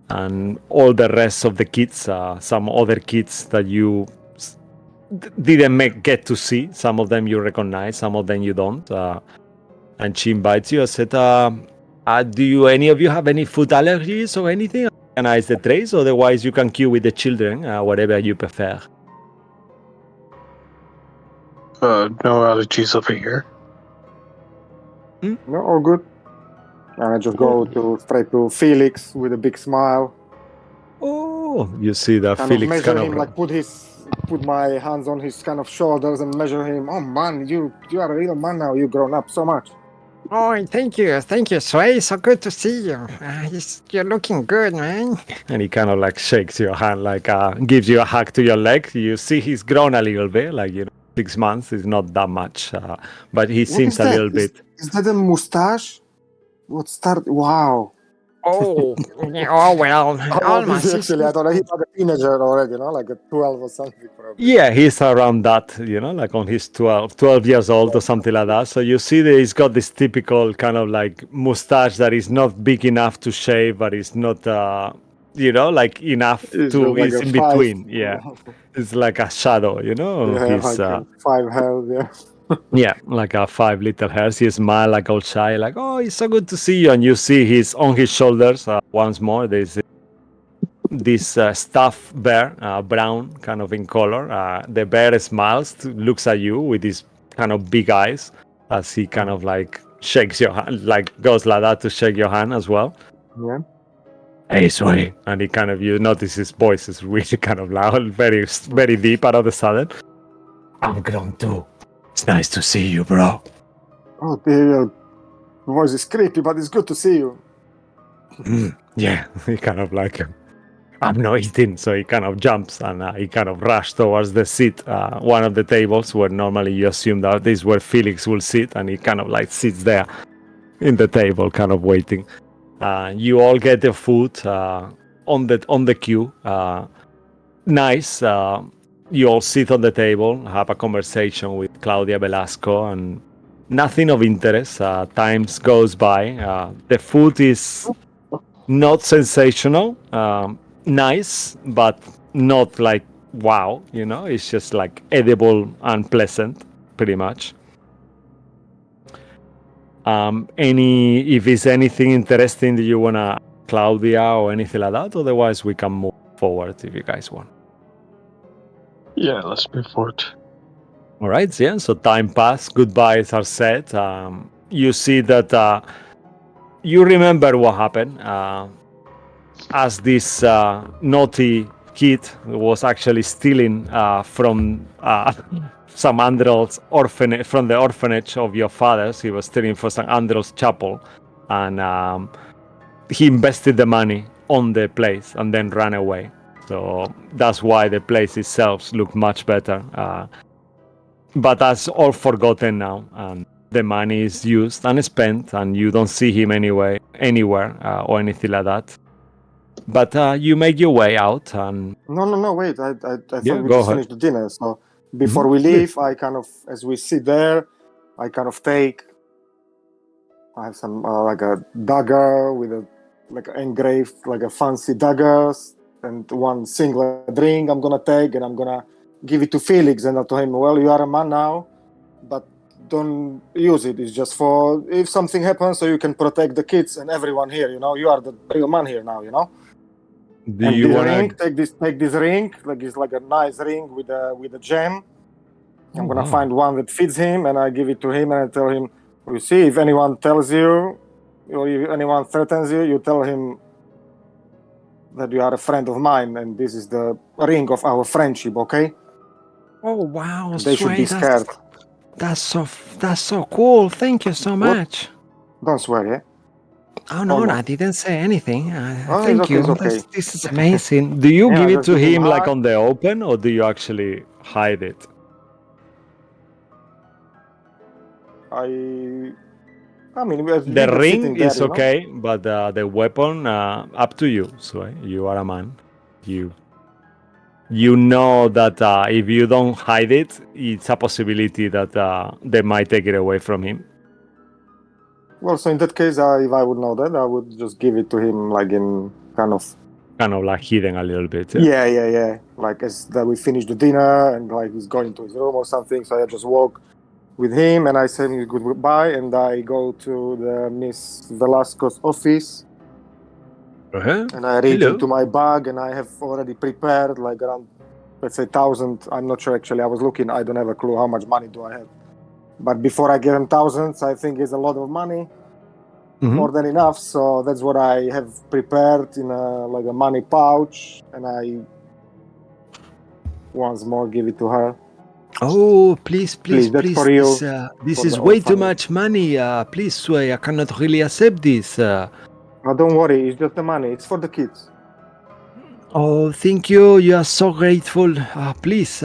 and all the rest of the kids, some other kids that you didn't get to see. Some of them you recognize, some of them you don't. And she invites you. I said, do any of you have any food allergies or anything? Organize the trays, otherwise you can queue with the children, whatever you prefer. No allergies over here. No, all good. And I just go straight to Felix with a big smile. Oh, you see that Kind Felix of measure kind him, of like put my hands on his kind of shoulders and measure him. Oh man, you are a real man now. You've grown up so much. Oh, thank you, Sway. So good to see you. You're looking good, man. And he kind of like shakes your hand, like gives you a hug to your leg. You see he's grown a little bit, like 6 months is not that much, but he seems a little bit. Is that a mustache? Wow. Oh, well, almost. Actually, I thought he's like a teenager already, like a 12 or something. Probably. Yeah, he's around that, like on his 12 years old or something like that. So you see that he's got this typical kind of like mustache that is not big enough to shave, but it's not, like enough it's to, like it's in 5. between. Yeah. It's like a shadow, Yeah, his, like 5 hairs, yeah. yeah, like 5 little hairs. He smile like all shy, like, oh, it's so good to see you. And you see he's on his shoulders once more. There's this stuffed bear, brown kind of in color. The bear smiles, looks at you with his kind of big eyes as he kind of like shakes your hand, like goes like that to shake your hand as well. Yeah. Hey, sorry. And he kind of, you notice his voice is really kind of loud, very, very deep all of a sudden. I'm grown too. It's nice to see you, bro. Oh, the voice is creepy, but it's good to see you. Yeah, he kind of like, I'm not eating, so he kind of jumps and he kind of rushes towards the seat, one of the tables where normally you assume that this is where Felix will sit, and he kind of like sits there in the table, kind of waiting. You all get the food on the queue. Nice. You all sit on the table, have a conversation with Claudia Velasco, and nothing of interest. Times goes by. The food is not sensational. Nice, but not like wow. It's just like edible and pleasant, pretty much. If it's anything interesting that you wanna, Claudia, or anything like that, otherwise we can move forward if you guys want. Yeah, let's move forward. All right, yeah. So time pass, goodbyes are said. You see that you remember what happened as this naughty kid was actually stealing from St. Andrew's orphanage, from the orphanage of your fathers. He was stealing for St. Andrew's Chapel, and he invested the money on the place and then ran away. So that's why the place itself looked much better. But that's all forgotten now, and the money is used and spent, and you don't see him anywhere or anything like that. But you make your way out, and No, wait. I thought we go just ahead. finished the dinner. So before we leave, I kind of, as we sit there, I kind of I have some like a dagger with a like engraved like a fancy daggers and one singlet ring I'm gonna take, and I'm gonna give it to Felix, and I told him, well, you are a man now, but don't use it. It's just for if something happens, so you can protect the kids and everyone here. You are the real man here now. Do you want to take this ring? Like it's like a nice ring with a gem. I'm gonna find one that fits him, and I give it to him, and I tell him, you see, if anyone tells you, or if anyone threatens you, you tell him that you are a friend of mine, and this is the ring of our friendship, okay? Oh wow, They should be scared. That's so cool. Thank you so much. Don't swear, yeah? Oh no, I didn't say anything. Thank Thank you. It's okay. This is amazing. Do you give it just to give him him like hug. on the open, or do you actually hide I mean, we're The just sitting ring there, is okay, but the weapon, up to you. So you are a man. You know that if you don't hide it, it's a possibility that they might take it away from him. Well, so in that case, if I would know that, I would just give it to him, like in kind of like hidden a little bit. Yeah. Like as that we finish the dinner and like he's going to his room or something, so I just walk with him and I say goodbye and I go to the Miss Velasco's office and I reach into my bag and I have already prepared like around, let's say 1,000. I'm not sure actually. I was looking. I don't have a clue how much money do I have. But before I give him thousands, I think it's a lot of money. More than enough, so that's what I have prepared in a money pouch, and I once more give it to her. Oh, please, That's for you. This is way too much money. Please, Sway, I cannot really accept this. No, don't worry, it's just the money. It's for the kids. Oh, thank you. You are so grateful. Please,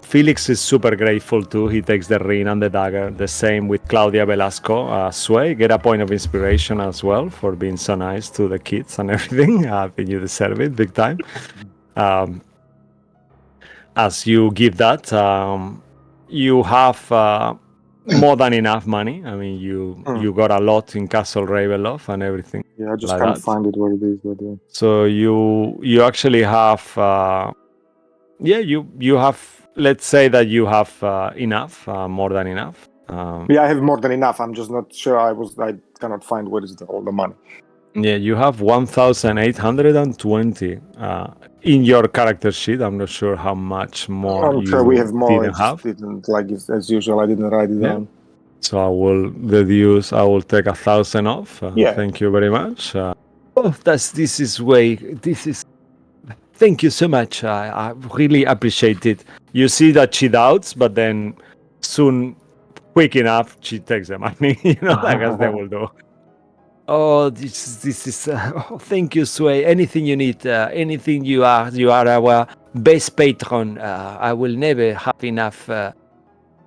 Felix is super grateful too. He takes the ring and the dagger. The same with Claudia Velasco. Sway, get a point of inspiration as well for being so nice to the kids and everything. I think you deserve it big time. As you give that, you have more than enough money. I mean, you got a lot in Castle Ravenloft and everything. Yeah, I just like can't that. find it where it is. But, yeah. So you actually have, you have. Let's say that you have enough, more than enough. Yeah, I have more than enough. I'm just not sure. I cannot find where is all the money. Yeah, you have 1,820 in your character sheet. I'm not sure how much more I'm you sure we have more. didn't have. Didn't like as usual. I didn't write it down. So I will deduce. I will take 1,000 off. Thank you very much. This is. Thank you so much. I really appreciate it. You see that she doubts, but then soon, quick enough, she takes the money. I guess they will do. Oh, this is. Thank you, Sway. Anything you need, anything you are our best patron. I will never have enough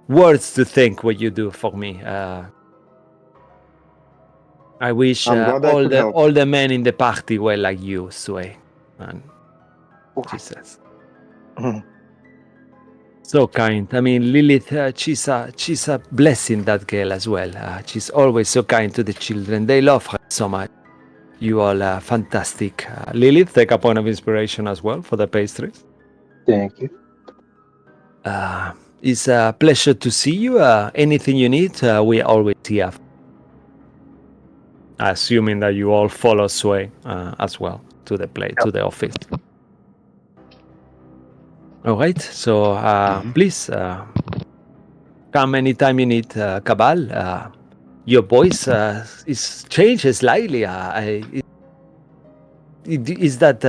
words to thank what you do for me. I wish all the men in the party were like you, Sway. And she says, so kind. I mean, Lilith, she's a blessing, that girl as well. She's always so kind to the children. They love her so much. You all are fantastic. Lilith, take a point of inspiration as well for the pastries. Thank you. It's a pleasure to see you. Anything you need, we are always here. Assuming that you all follow Sway as well to the to the office. All right, so please come anytime you need, Cabal. Your voice is changed slightly. Is that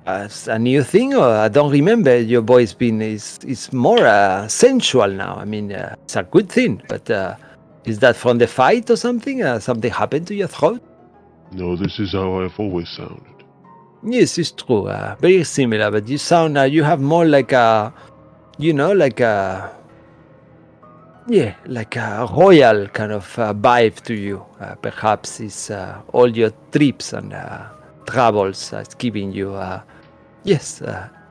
a new thing, or I don't remember your voice being is more sensual now? I mean, it's a good thing, but is that from the fight or something? Something happened to your throat? No, this is how I've always sounded. Yes, it's true. Very similar, but you sound. You have more like a, like a royal kind of vibe to you. Perhaps it's all your trips and travels giving you. Yes,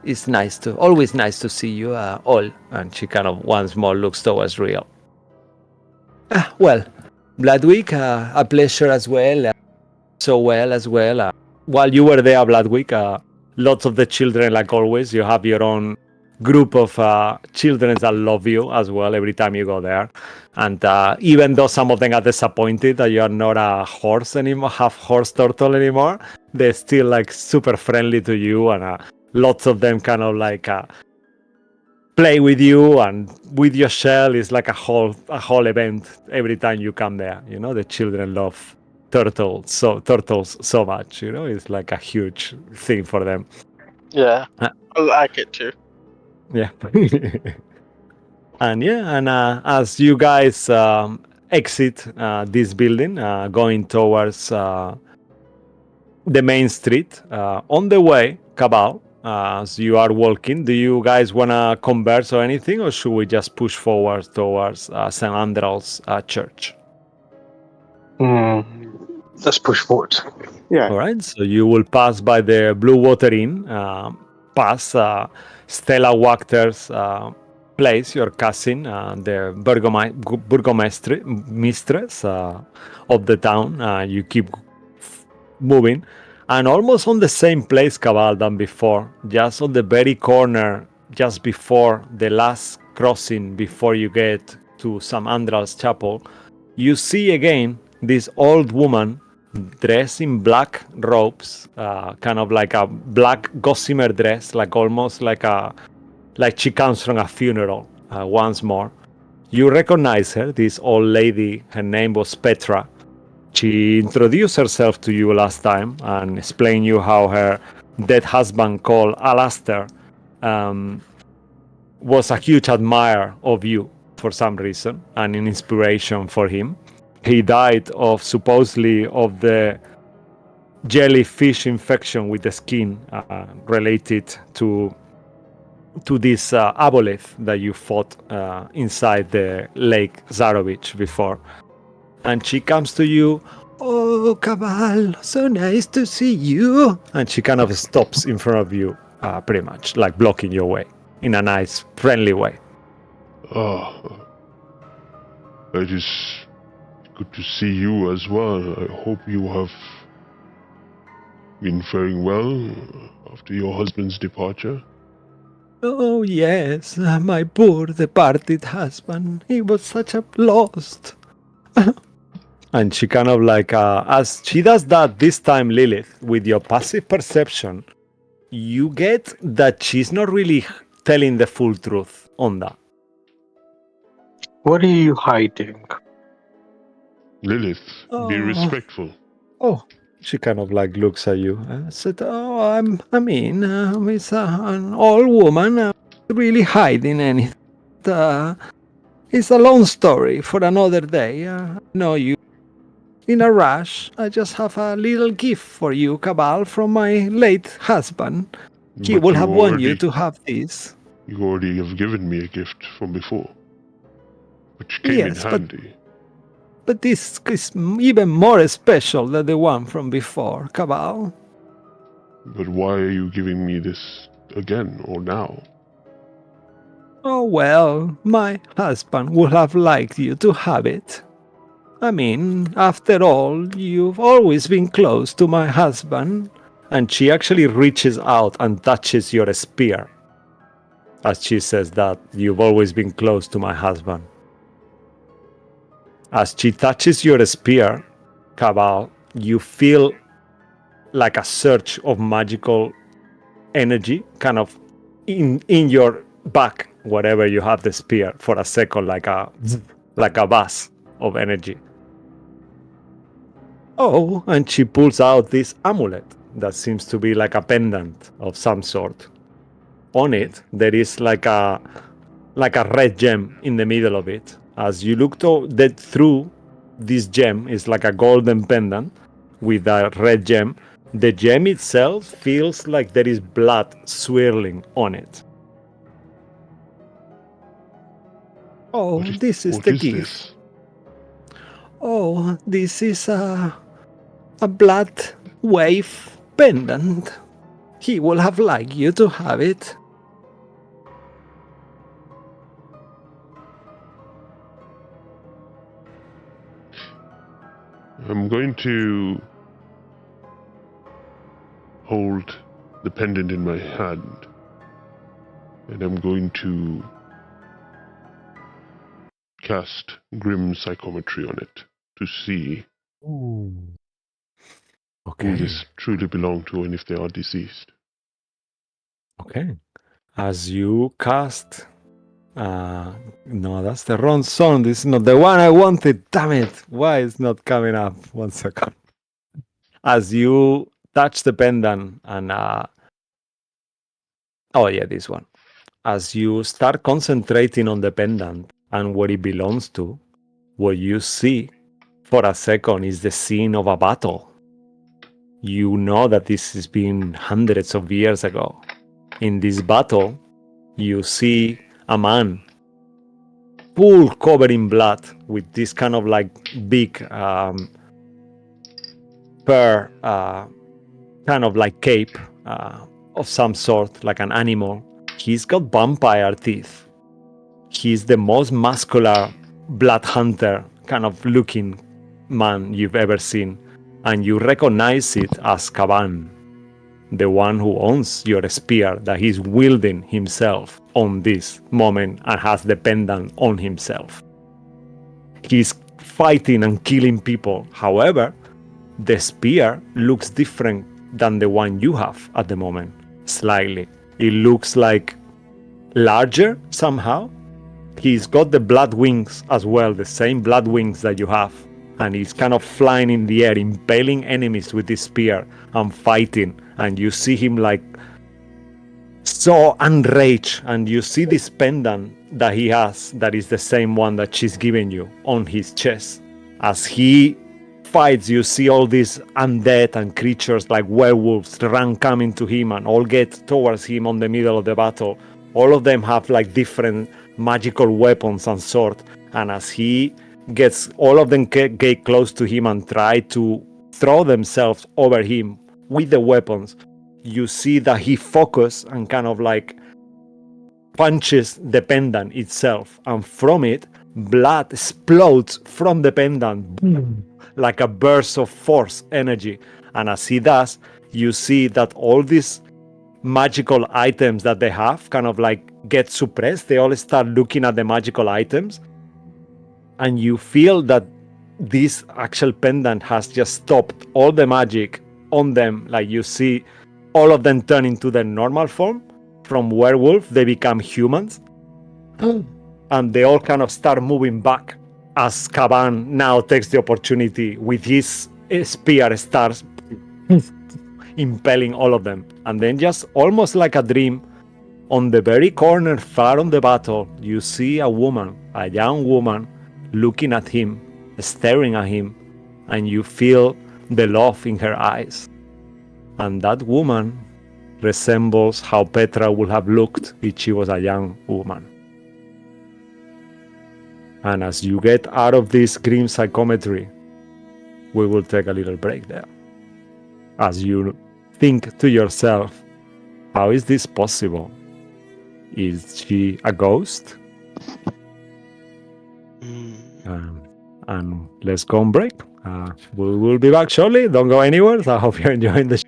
it's always nice to see you all. And she kind of once more looks towards Rio. Well, Bloodwick, a pleasure as well. So well as well. While you were there, Bloodwick, lots of the children, like always, you have your own group of children that love you as well every time you go there. And even though some of them are disappointed that you are not a horse anymore, half horse turtle anymore, they're still like super friendly to you, and lots of them kind of like play with you and with your shell. Is like a whole event every time you come there. The children love turtles so much. It's like a huge thing for them. Yeah, I like it too. Yeah. And as you guys exit this building, going towards the main street, on the way, Cabal, as you are walking, do you guys want to converse or anything, or should we just push forward towards St. Andrew's church? Let's push forward. Yeah. All right, so you will pass by the Blue Water Inn, pass Stella Wachter's place, your cousin, the burgomistress of the town. You keep moving, and almost on the same place, Cabal, than before, just on the very corner, just before the last crossing, before you get to St. Andral's Chapel, you see again this old woman dressed in black robes, kind of like a black gossamer dress, like almost like she comes from a funeral. Once more, you recognize her, this old lady. Her name was Petra. She introduced herself to you last time and explained you how her dead husband, called Alastair, was a huge admirer of you for some reason and an inspiration for him. He died of supposedly of the jellyfish infection with the skin related to this aboleth that you fought inside the Lake Zarovich before. And she comes to you, "Oh, Cabal, so nice to see you." And she kind of stops in front of you, pretty much like blocking your way in a nice, friendly way. It is good to see you as well. I hope you have been faring well after your husband's departure. Oh, yes, my poor departed husband. He was such a lost. And she kind of like, as she does that this time, Lilith, with your passive perception, you get that she's not really telling the full truth on that. What are you hiding? Lilith, be respectful. Oh, she kind of like looks at you and said, "Oh, it's an old woman, really hiding anything. It's a long story for another day. No, you in a rush. I just have a little gift for you, Cabal, from my late husband. He But will you have wanted you already- to have this." You already have given me a gift from before, which came Yes, in handy. But this is even more special than the one from before, Cabal. But why are you giving me this again or now? Oh well, my husband would have liked you to have it. I mean, after all, you've always been close to my husband. And she actually reaches out and touches your spear. As she says that, you've always been close to my husband. As she touches your spear, Cabal, you feel like a surge of magical energy kind of in your back, wherever you have the spear, for a second, like a buzz of energy. Oh, and she pulls out this amulet that seems to be like a pendant of some sort. On it, there is like a red gem in the middle of it. As you look through this gem, is like a golden pendant with a red gem. The gem itself feels like there is blood swirling on it. Oh, this is the gift. This? Oh, this is a blood wave pendant. He will have liked you to have it. I'm going to hold the pendant in my hand, and I'm going to cast Grim Psychometry on it to see who this truly belongs to and if they are deceased. Okay. As you cast... no, that's the wrong song. This is not the one I wanted. Damn it. Why is not coming up? 1 second. As you touch the pendant and... oh, yeah, this one. As you start concentrating on the pendant and what it belongs to, what you see for a second is the scene of a battle. You know that this has been hundreds of years ago. In this battle, you see a man full covered in blood with this kind of like big fur kind of like cape of some sort, like an animal. He's got vampire teeth. He's the most muscular blood hunter kind of looking man you've ever seen. And you recognize it as Caban, the one who owns your spear that he's wielding himself on this moment and has the pendant on himself. He's fighting and killing people. However, the spear looks different than the one you have at the moment, slightly. It looks like larger somehow. He's got the blood wings as well, the same blood wings that you have. And he's kind of flying in the air, impaling enemies with this spear and fighting. And you see him like so enraged. And you see this pendant that he has, that is the same one that she's giving you, on his chest. As he fights, you see all these undead and creatures like werewolves run coming to him and all get towards him on the middle of the battle. All of them have like different magical weapons and sword. And as he gets, all of them get close to him and try to throw themselves over him with the weapons, you see that he focuses and kind of like punches the pendant itself, and from it blood explodes from the pendant, boom, like a burst of force energy. And as he does, you see that all these magical items that they have kind of like get suppressed. They all start looking at the magical items, and you feel that this actual pendant has just stopped all the magic on them. Like you see all of them turn into their normal form. From werewolf, they become humans. And they all kind of start moving back as Caban now takes the opportunity with his spear, starts impaling all of them. And then just almost like a dream, on the very corner far on the battle, you see a woman, a young woman, looking at him, staring at him, and you feel the love in her eyes. And that woman resembles how Petra would have looked if she was a young woman. And as you get out of this grim psychometry, we will take a little break there. As you think to yourself, how is this possible? Is she a ghost? And let's go on break. We will be back shortly. Don't go anywhere. So I hope you're enjoying the show.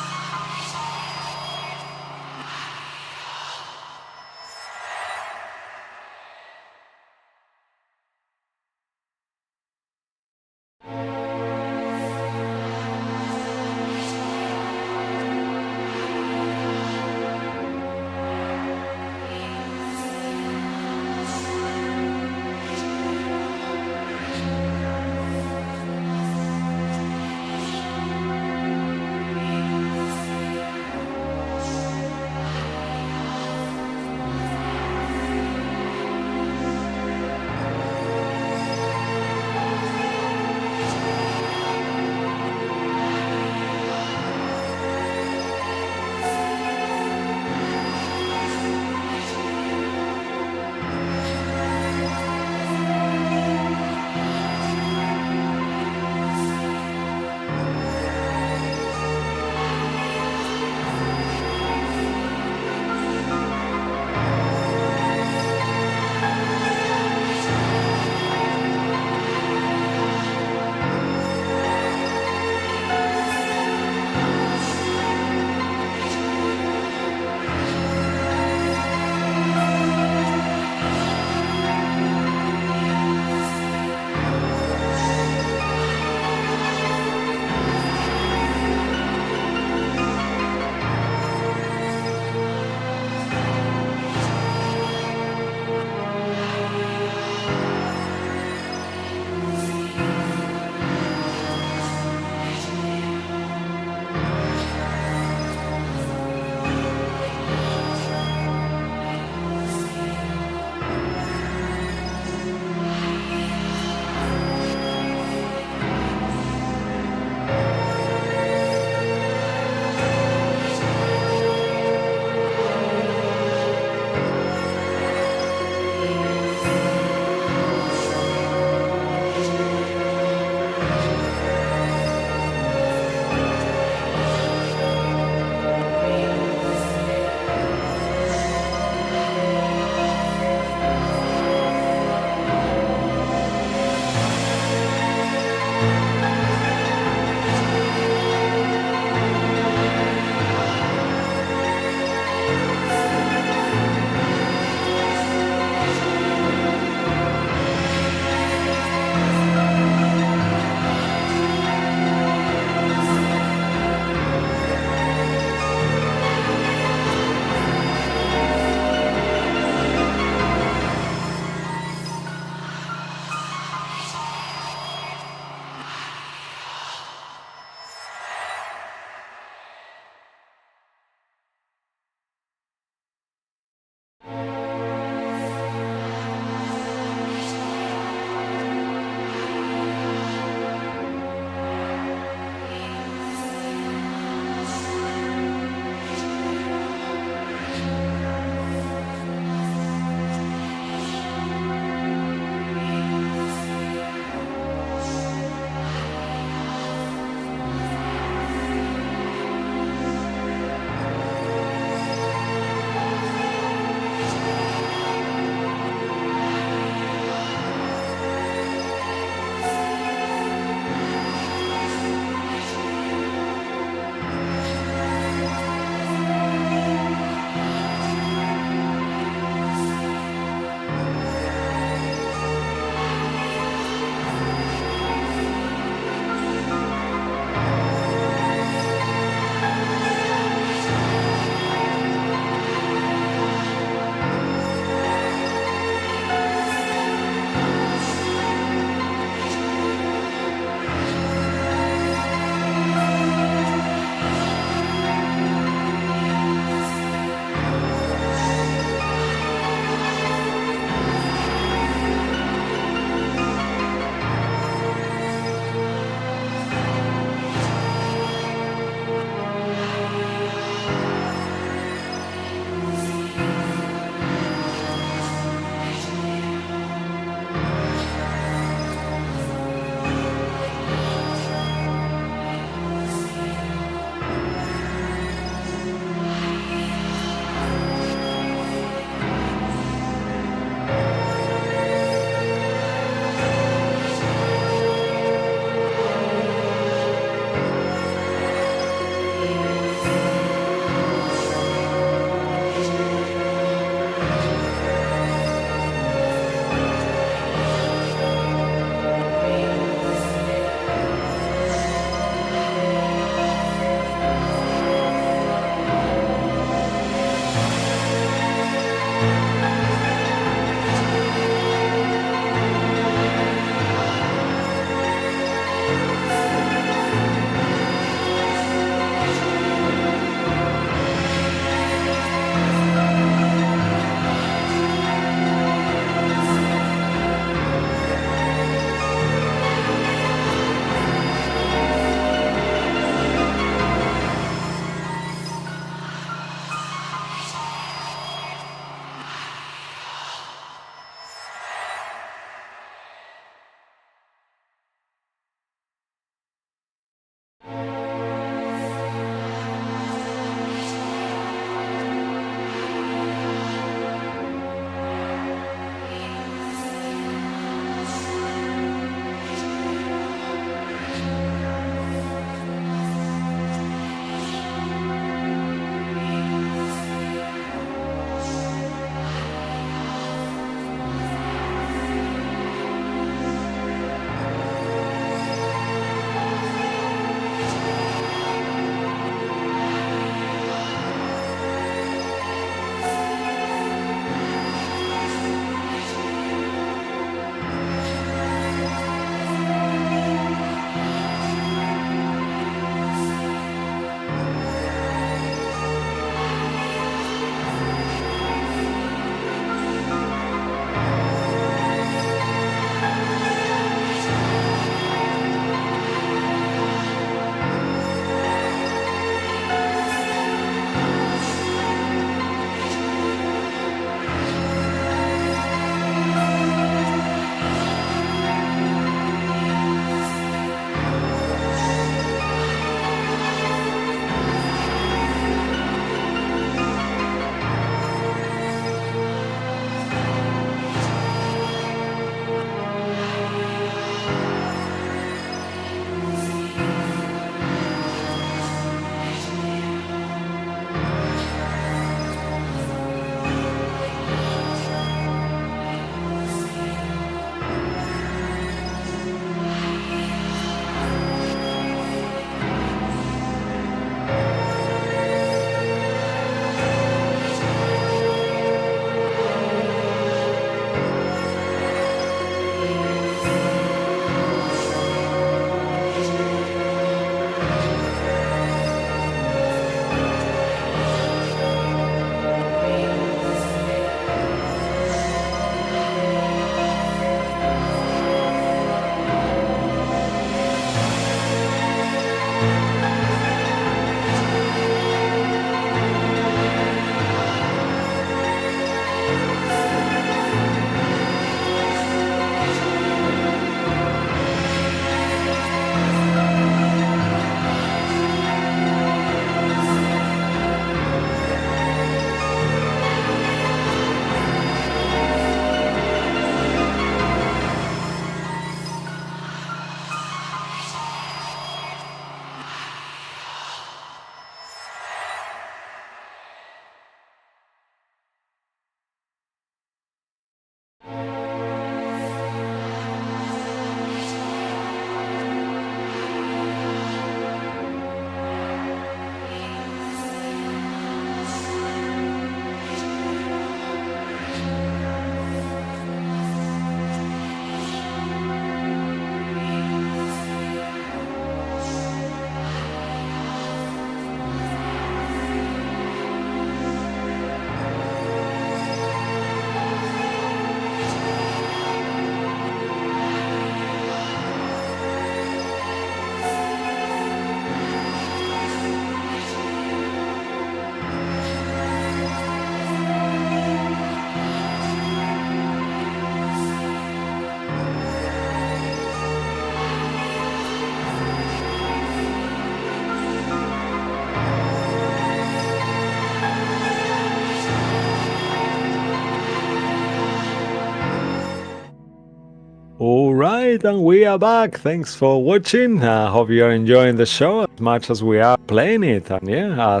right, and we are back. Thanks for watching. Hope you are enjoying the show as much as we are playing it. And yeah,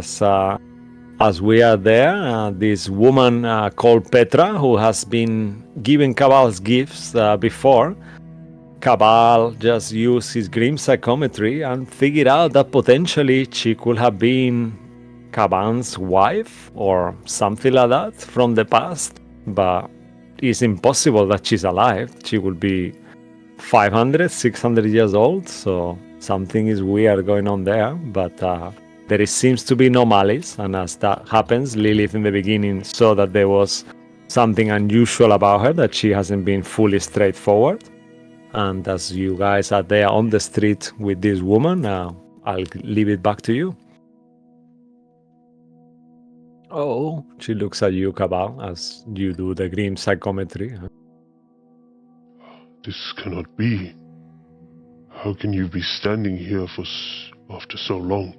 as we are there, this woman called Petra, who has been giving Cabal's gifts before, Cabal just used his grim psychometry and figured out that potentially she could have been Caban's wife or something like that from the past. But it's impossible that she's alive. She will be 500, 600 years old, so something is weird going on there. But there seems to be no malice, and as that happens, Lilith in the beginning saw that there was something unusual about her, that she hasn't been fully straightforward. And as you guys are there on the street with this woman, I'll leave it back to you. Oh, she looks at you, Cabal, as you do the grim psychometry. This cannot be. How can you be standing here after so long?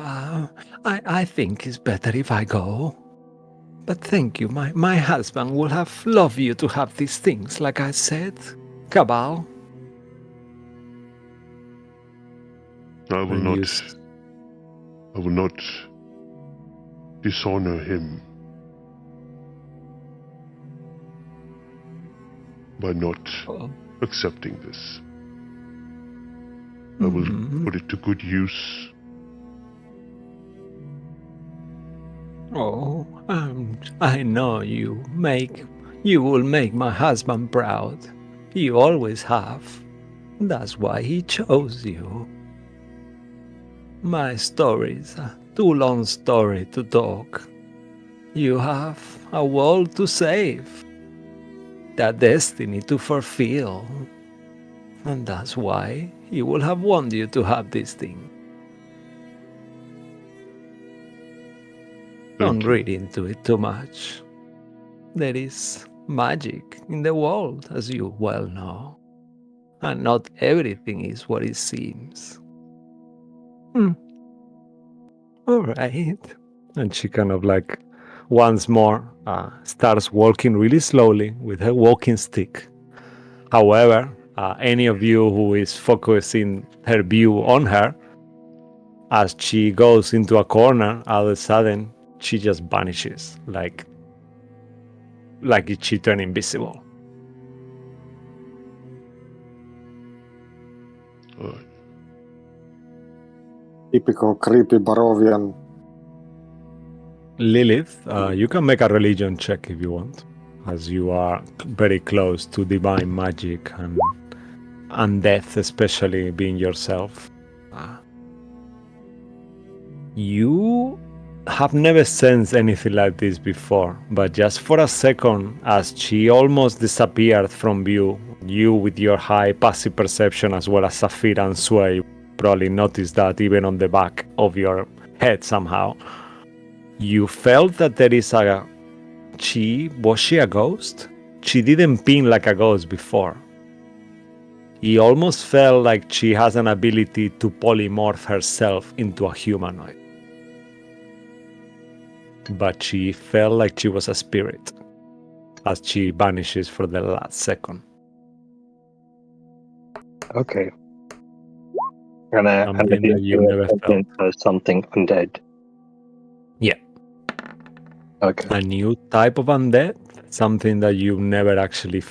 I think it's better if I go. But thank you, my husband would have loved you to have these things, like I said. Cabal. I will not dishonor him by not accepting this. I will put it to good use. Oh, I know you will make my husband proud. You always have. That's why he chose you. My story's a too long story to talk. You have a world to save, that destiny to fulfill, and that's why he will have wanted you to have this thing. Don't read into it too much. There is magic in the world, as you well know, and not everything is what it seems. All right. And she kind of like once more starts walking really slowly with her walking stick. However, any of you who is focusing her view on her, as she goes into a corner, all of a sudden she just vanishes, like she turned invisible. Typical creepy Barovian. Lilith, you can make a religion check if you want, as you are very close to divine magic and death, especially being yourself. You have never sensed anything like this before, but just for a second, as she almost disappeared from view, you with your high passive perception as well as Saphira and Sway probably noticed that even on the back of your head somehow. You felt that there is was she a ghost? She didn't ping like a ghost before. You almost felt like she has an ability to polymorph herself into a humanoid. But she felt like she was a spirit as she vanishes for the last second. Okay. And Something that you never felt. Something undead. Yeah. Okay. A new type of undead, something that you've never actually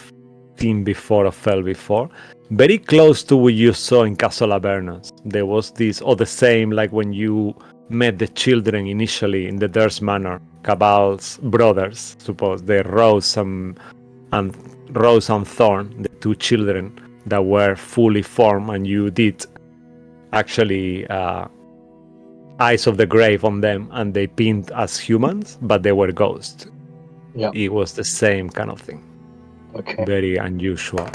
seen before or felt before. Very close to what you saw in Castle Avernus. There was this, or the same like when you met the children initially in the Durst Manor, Cabal's brothers, suppose, the Rose and Thorn, the two children that were fully formed, and you did actually Eyes of the Grave on them, and they pinned as humans, but they were ghosts. Yeah. It was the same kind of thing. Okay. Very unusual.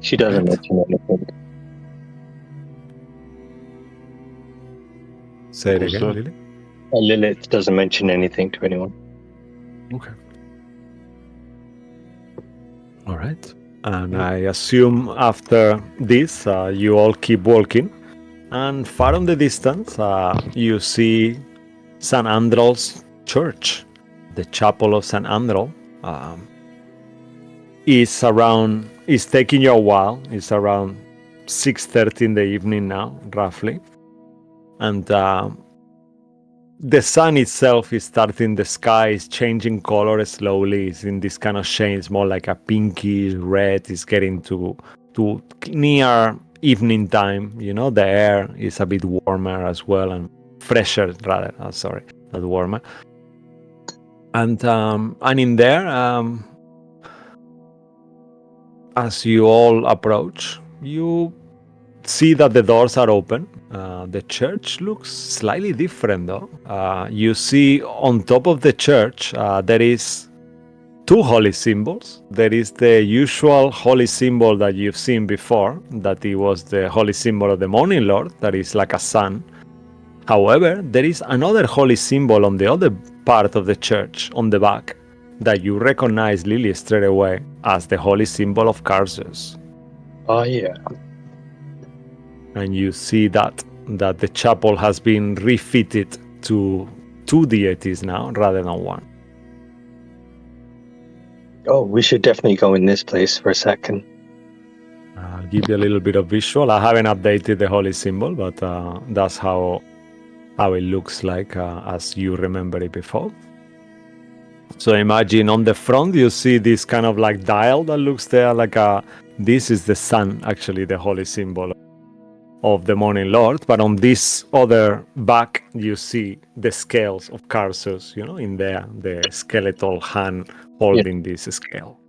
She doesn't mention anything. Say it again, Lily. Lilith doesn't mention anything to anyone. Okay. All right. And I assume after this, you all keep walking. And far in the distance, you see St. Andrew's Church, the Chapel of St. Andrew. It's taking you a while. It's around 6:30 in the evening now, roughly. And the sun itself is starting, the sky is changing color slowly. It's in this kind of shade. It's more like a pinkish red. It's getting to near evening time. You know, the air is a bit warmer as well, and fresher rather. Sorry, not warmer. And in there, as you all approach, you see that the doors are open. The church looks slightly different, though. You see on top of the church, there is two holy symbols. There is the usual holy symbol that you've seen before, that it was the holy symbol of the Morning Lord, that is like a sun. However, there is another holy symbol on the other part of the church, on the back, that you recognize, Lily, straight away as the holy symbol of Carsus. Oh, yeah. And you see that the chapel has been refitted to two deities now rather than one. Oh, we should definitely go in this place for a second. I'll give you a little bit of visual. I haven't updated the holy symbol, but that's how it looks like as you remember it before. So imagine on the front you see this kind of like dial that looks there like this is the sun, actually, the holy symbol of the Morning Lord, but on this other back you see the scales of Carsus, you know, in there, the skeletal hand holding this scale.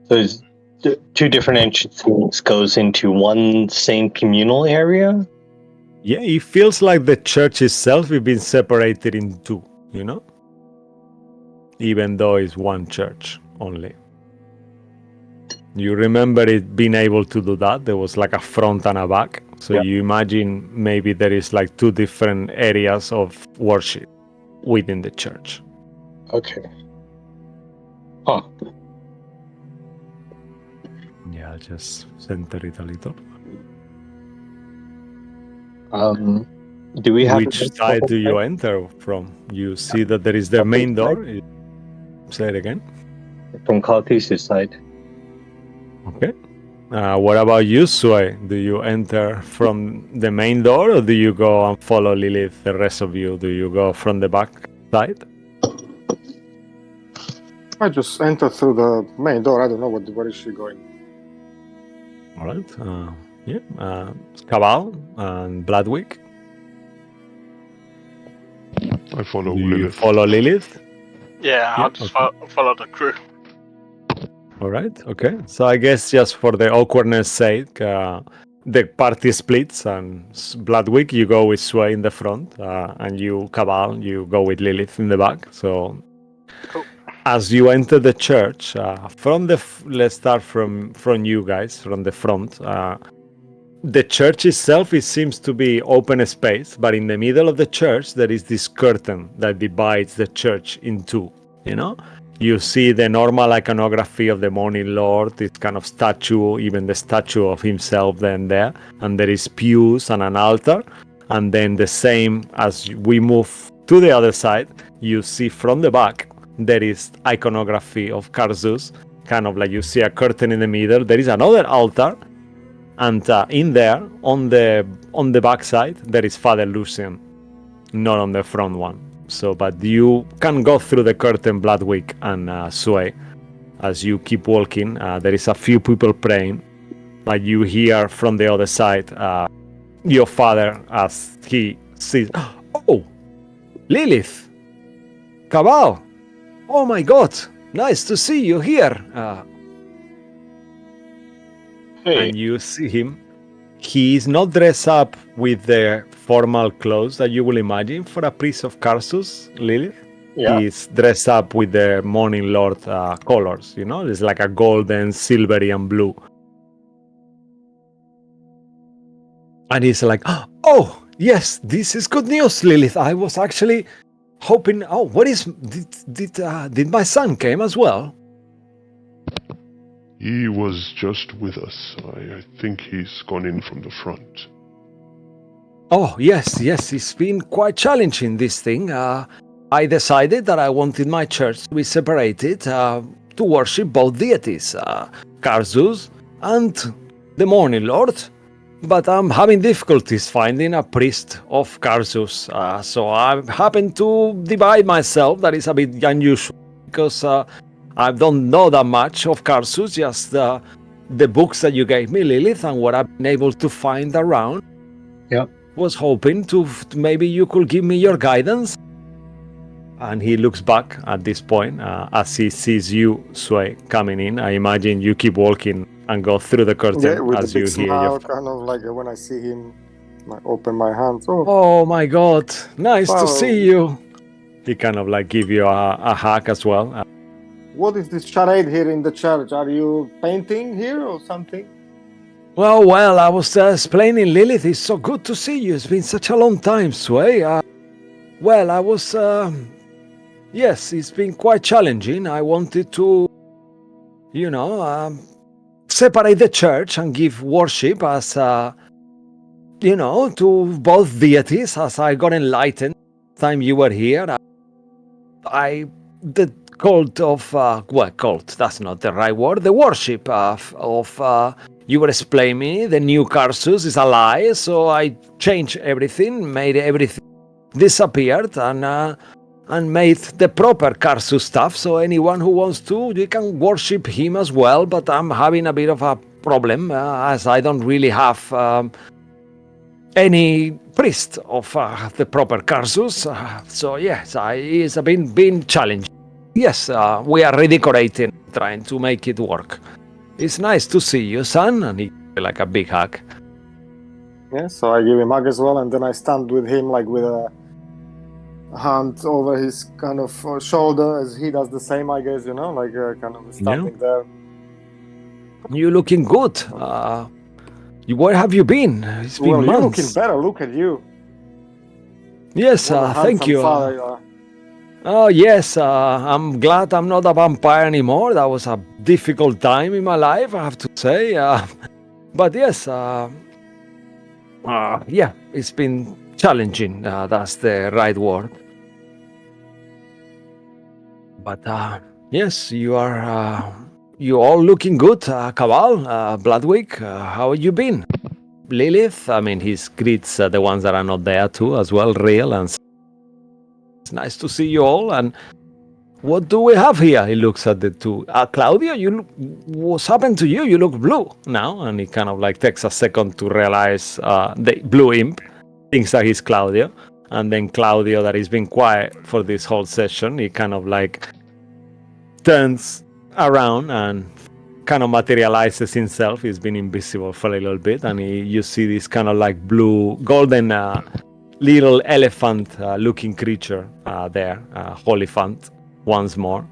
So two different entrances goes into one same communal area? Yeah, it feels like the church itself has been separated in two, you know? Even though it's one church only. You remember it being able to do that? There was like a front and a back. So you imagine maybe there is like two different areas of worship within the church. Okay. Huh. Yeah, I'll just center it a little. Do we have... Which side do you enter from? You see that there is the main door. Say it again. From Carthus' side. Okay. What about you, Sway? Do you enter from the main door, or do you go and follow Lilith? The rest of you, do you go from the back side? I just enter through the main door. I don't know where is she going. All right. Cabal and Bloodwick. I follow Do you Lilith. follow Lilith? Yeah, I'll just follow the crew. All right. Okay. So I guess just for the awkwardness sake, the party splits, and Bloodwick, you go with Sway in the front, and you, Cabal, you go with Lilith in the back. So Cool. as you enter the church, let's start from you guys, from the front. The church itself, it seems to be open space, but in the middle of the church, there is this curtain that divides the church in two, you know? You see the normal iconography of the Morning Lord, this kind of statue, even the statue of himself then there, and there is pews and an altar, and then the same as we move to the other side, you see from the back, there is iconography of Carsus, kind of like you see a curtain in the middle, there is another altar, and in there, on the back side, there is Father Lucian, not on the front one. So, but you can go through the curtain, Bloodwick and Sway. As you keep walking, there is a few people praying, but you hear from the other side your father as he sees, oh, Lilith, Cabal, oh my God, nice to see you here. Hey. And you see him. He is not dressed up with the formal clothes that you will imagine for a priest of Carsus, Lilith. Yeah. He's dressed up with the Morning Lord colors, you know? It's like a golden, silvery, and blue. And he's like, oh, yes, this is good news, Lilith. I was actually hoping, did my son came as well? He was just with us. I think he's gone in from the front. Oh, yes, it's been quite challenging, this thing. I decided that I wanted my church to be separated to worship both deities, Karzus and the Morning Lord. But I'm having difficulties finding a priest of Karzus, so I happen to divide myself. That is a bit unusual, because I don't know that much of Karzus, just the books that you gave me, Lilith, and what I've been able to find around. Yep. Was hoping to maybe you could give me your guidance. And he looks back at this point as he sees you, Sway, coming in. I imagine you keep walking and go through the curtain Yeah, with a as you big hear smile, your... kind of like when I see him, I open my hands. Oh, Oh my God, nice to wow. see you. He kind of like give you a hug as well. What is this charade here in the church? Are you painting here or something? Well, I was explaining, Lilith, it's so good to see you. It's been such a long time, Sway. Well, I was... yes, it's been quite challenging. I wanted to, separate the church and give worship as, to both deities, as I got enlightened time you were here. The cult of, cult, that's not the right word, the worship of you were explaining me, the new Karsus is a lie, so I changed everything, made everything disappeared, and made the proper Karsus stuff, so anyone who wants to, you can worship him as well, but I'm having a bit of a problem, as I don't really have any priest of the proper Karsus, so yes, it's been challenging. Yes, we are redecorating, trying to make it work. It's nice to see you, son, and he gives you like a big hug. Yeah, so I give him a hug as well, and then I stand with him like with a hand over his kind of shoulder as he does the same, I guess, like kind of standing there. You're looking good. Where have you been? It's been Well, months. you're looking better. Look at you. Yes, What a thank handsome you. father you are. Oh yes, I'm glad I'm not a vampire anymore. That was a difficult time in my life, I have to say. But yes, yeah, it's been challenging. That's the right word. But yes, you are. You all looking good, Cabal, Bloodwick. How have you been? Lilith. I mean, he greets the ones that are not there too, as well. Real, and it's nice to see you all. And what do we have here? He looks at the two. Claudio, what's happened to you? You look blue now. And he kind of like takes a second to realize the blue imp thinks that he's Claudio. And then Claudio, that has been quiet for this whole session, he kind of like turns around and kind of materializes himself. He's been invisible for a little bit. And you see this kind of like blue, golden little elephant looking creature there, Holyphant. Once more.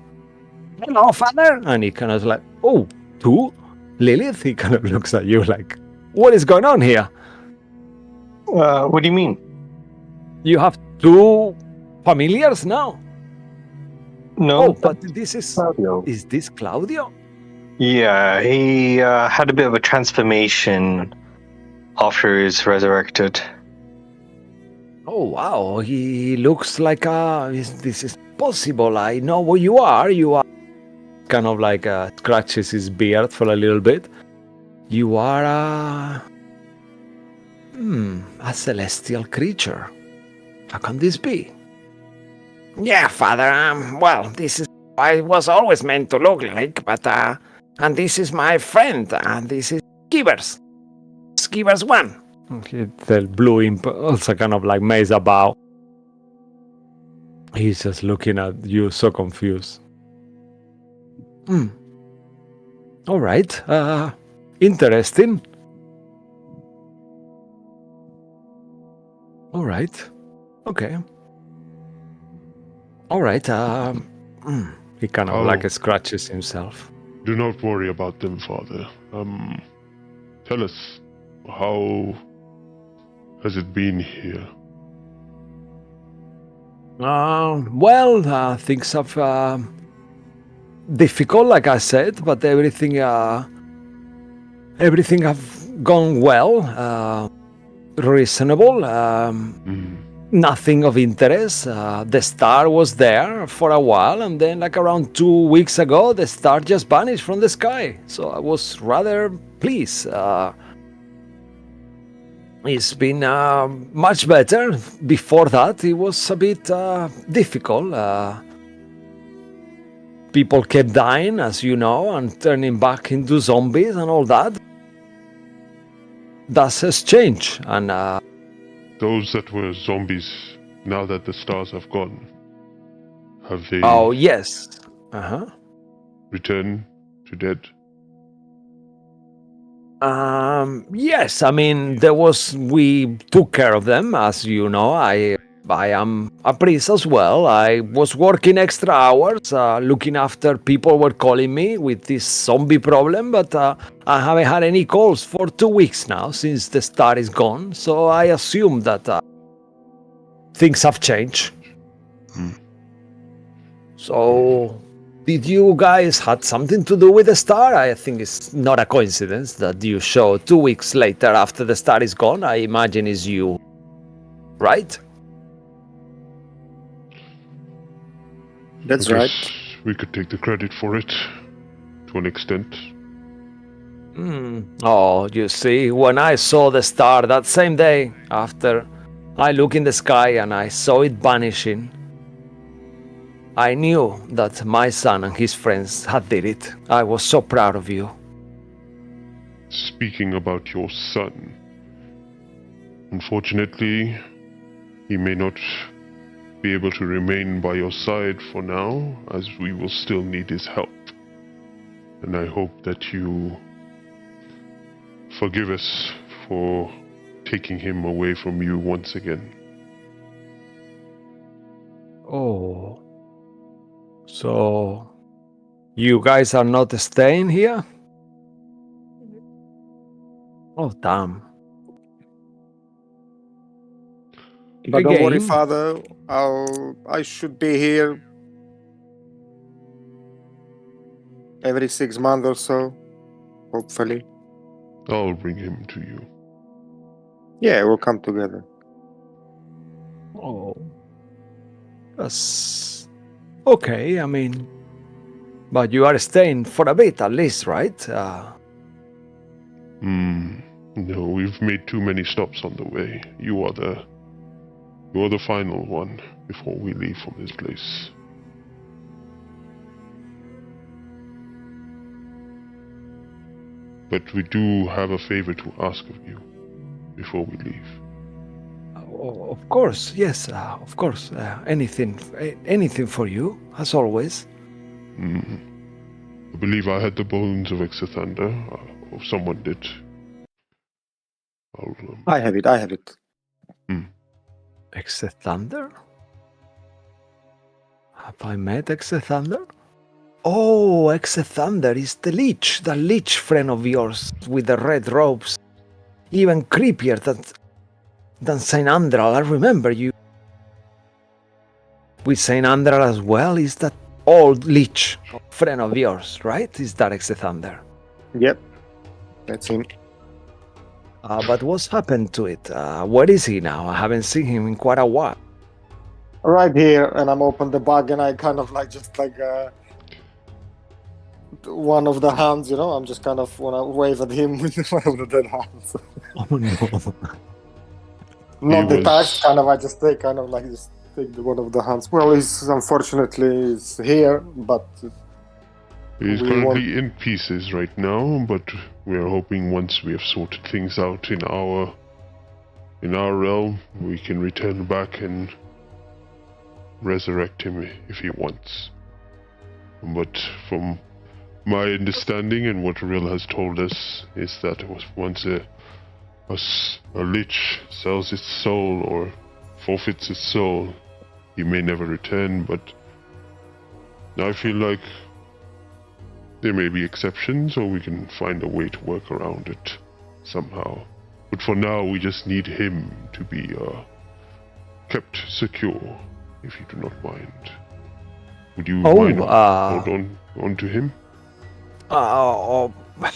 Hello, father. And he kind of like, oh, two? Lilith? He kind of looks at you like, what is going on here? What do you mean? You have two familiars now? No. Oh, but this is... Claudio. Is this Claudio? Yeah, he had a bit of a transformation after he's resurrected. Oh, wow. He looks like this is possible. I know who you are. You are kind of like scratches his beard for a little bit. You are a celestial creature. How can this be? Yeah, father, well, this is I was always meant to look like, but, and this is my friend, this is Skivers. Skivers 1. The blue imp also kind of like makes a bow. He's just looking at you so confused. All right. Interesting. All right. Okay. All right. He kind of like scratches himself. Do not worry about them, father. Tell us, how has it been here? Well, things have difficult, like I said, but everything have gone well, reasonable. Nothing of interest. The star was there for a while, and then, like around 2 weeks ago, the star just vanished from the sky. So I was rather pleased. It's been much better. Before that, it was a bit difficult. People kept dying, as you know, and turning back into zombies and all that. That has changed, and Those that were zombies, now that the stars have gone, have they oh yes, returned to dead? Yes, I mean, we took care of them, as you know. I am a priest as well. I was working extra hours, looking after people were calling me with this zombie problem, but I haven't had any calls for 2 weeks now since the star is gone. So I assume that things have changed. So, did you guys had something to do with the star? I think it's not a coincidence that you show 2 weeks later after the star is gone. I imagine it's you, right? That's I right. guess we could take the credit for it, to an extent. Oh, you see, when I saw the star that same day after I looked in the sky and I saw it vanishing, I knew that my son and his friends had did it. I was so proud of you. Speaking about your son, unfortunately, he may not be able to remain by your side for now, as we will still need his help. And I hope that you forgive us for taking him away from you once again. Oh. So, you guys are not staying here? Oh, damn. But don't worry, Again? Father. I should be here every 6 months or so, hopefully. I'll bring him to you. Yeah, we'll come together. Oh. That's okay, I mean, but you are staying for a bit at least, right? No, we've made too many stops on the way. You are the final one before we leave from this place. But we do have a favor to ask of you before we leave. Of course, yes, of course. Anything for you, as always. I believe I had the bones of Exathander, or someone did. I have it. Exathander? Have I met Exathander? Oh, Exathander is the lich friend of yours with the red robes. Even creepier than Saint Andral. I remember you. With Saint Andral as well, is that old lich friend of yours, right? Is that Exathander? Yep, that's him. But what's happened to it? Where is he now? I haven't seen him in quite a while. Right here, and I'm open the bag, and I kind of just one of the hands, I'm just kind of want to wave at him with one of the dead hands. Oh no. Not detached, I just take one of the hands. Well, unfortunately he's here, but he's currently in pieces right now, but we are hoping once we have sorted things out in our realm, we can return back and resurrect him if he wants. But from my understanding and what Rill has told us is that it was once a lich sells its soul or forfeits its soul, he may never return, but I feel like there may be exceptions, or we can find a way to work around it somehow. But for now, we just need him to be kept secure, if you do not mind. Would you mind hold Oh, on to him? oh,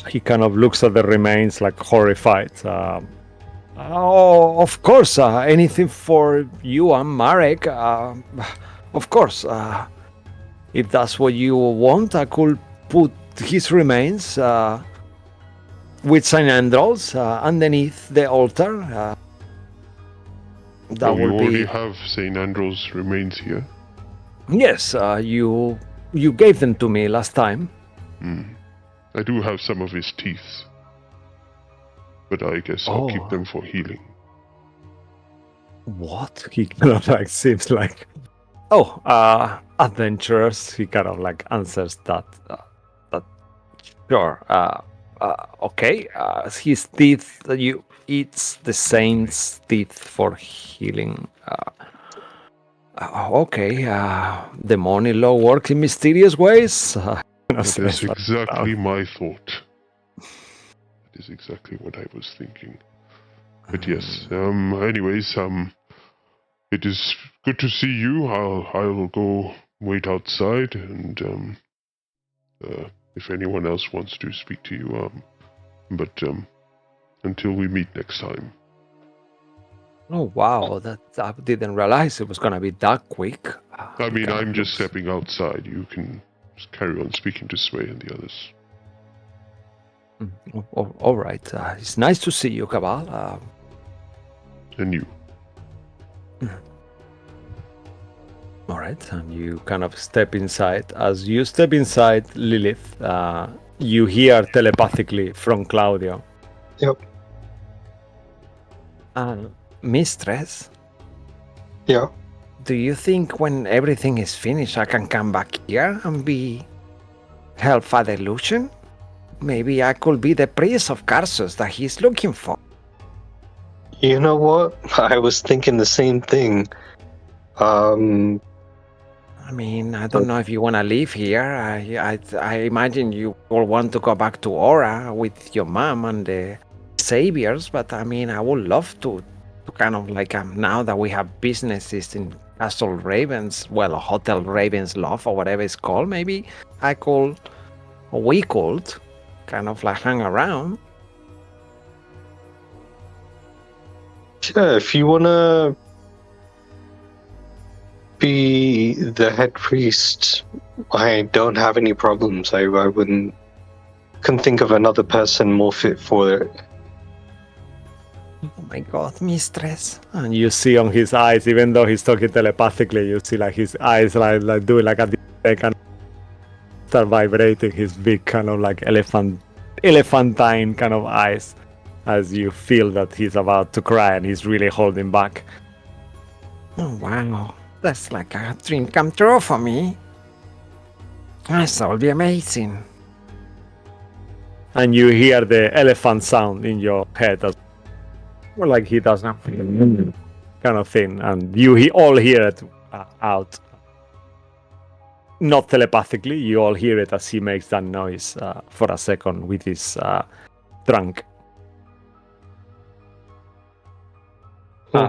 he kind of looks at the remains like horrified. Oh, of course, anything for you and Marek. Of course, if that's what you want, I could put his remains with Saint Andros underneath the altar. That You will already be. have St. Andrew's remains here. Yes, you gave them to me last time. I do have some of his teeth, but I guess I'll keep them for healing. What? He kind of like seems like, adventurers. He kind of like answers that. Sure. Okay. His teeth. It's the saint's teeth for healing. Okay. The money law works in mysterious ways. That is exactly my thought. That is exactly what I was thinking. But yes. Anyways. It is good to see you. I'll go wait outside, and if anyone else wants to speak to you, but until we meet next time. Oh wow! That I didn't realize it was gonna be that quick. I mean, I'm just stepping outside. You can just carry on speaking to Sway and the others. All right. It's nice to see you, Cabal. And you. All right, and you kind of step inside. As you step inside, Lilith, you hear telepathically from Claudio. Yep. Mistress, Yeah. do you think when everything is finished I can come back here and help Father Lucian? Maybe I could be the priest of Karsus that he's looking for. You know what? I was thinking the same thing. I mean, I don't know if you want to live here. I imagine you will want to go back to Aura with your mom and the Saviors, but I mean, I would love to kind of like now that we have businesses in Castle Ravens, well, Hotel Ravens Love or whatever it's called, maybe we could kind of like hang around. Yeah, if you wanna be the head priest, I don't have any problems. I couldn't think of another person more fit for it. Oh my god, mistress. And you see on his eyes, even though he's talking telepathically, you see like his eyes like doing like a kind of start vibrating, his big kind of like elephantine kind of eyes, as you feel that he's about to cry and he's really holding back. Oh wow, that's like a dream come true for me. That will be amazing. And you hear the elephant sound in your head as well, like he does nothing kind of thing, and you all hear it out. Not telepathically, you all hear it as he makes that noise for a second with his trunk.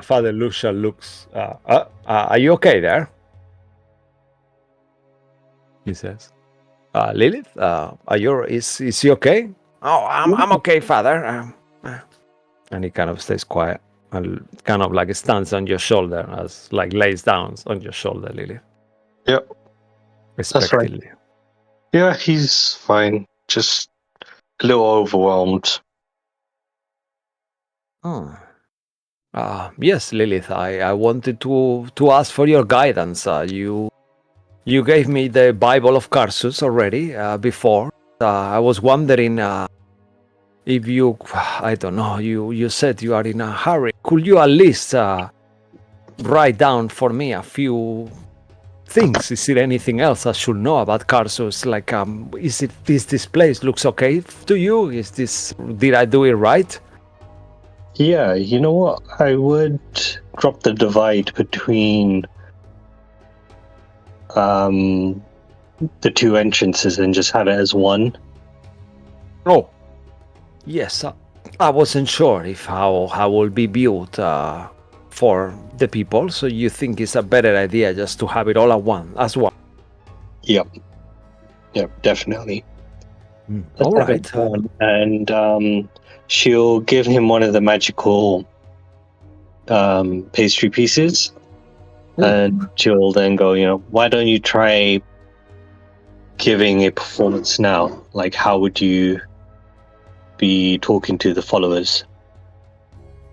Father Lucia looks. Are you okay there? He says. Lilith, is he okay? Oh, I'm okay, Father. And he kind of stays quiet and kind of like stands on your shoulder, as like lays down on your shoulder, Lilith. Yep. Respectfully. That's right. Yeah, he's fine. Just a little overwhelmed. Oh. Yes, Lilith. I wanted to ask for your guidance. You gave me the Bible of Karsus already before. I was wondering if you, I don't know. You said you are in a hurry. Could you at least write down for me a few things? Is there anything else I should know about Karsus? Like, is this place looks okay to you? Did I do it right? Yeah, you know what? I would drop the divide between the two entrances and just have it as one. Oh, yes. I wasn't sure if how will be built for the people. So you think it's a better idea just to have it all as one? Yep, definitely. All Let's have right. it done. And she'll give him one of the magical pastry pieces, and she'll then go, why don't you try giving a performance now? Like, how would you be talking to the followers?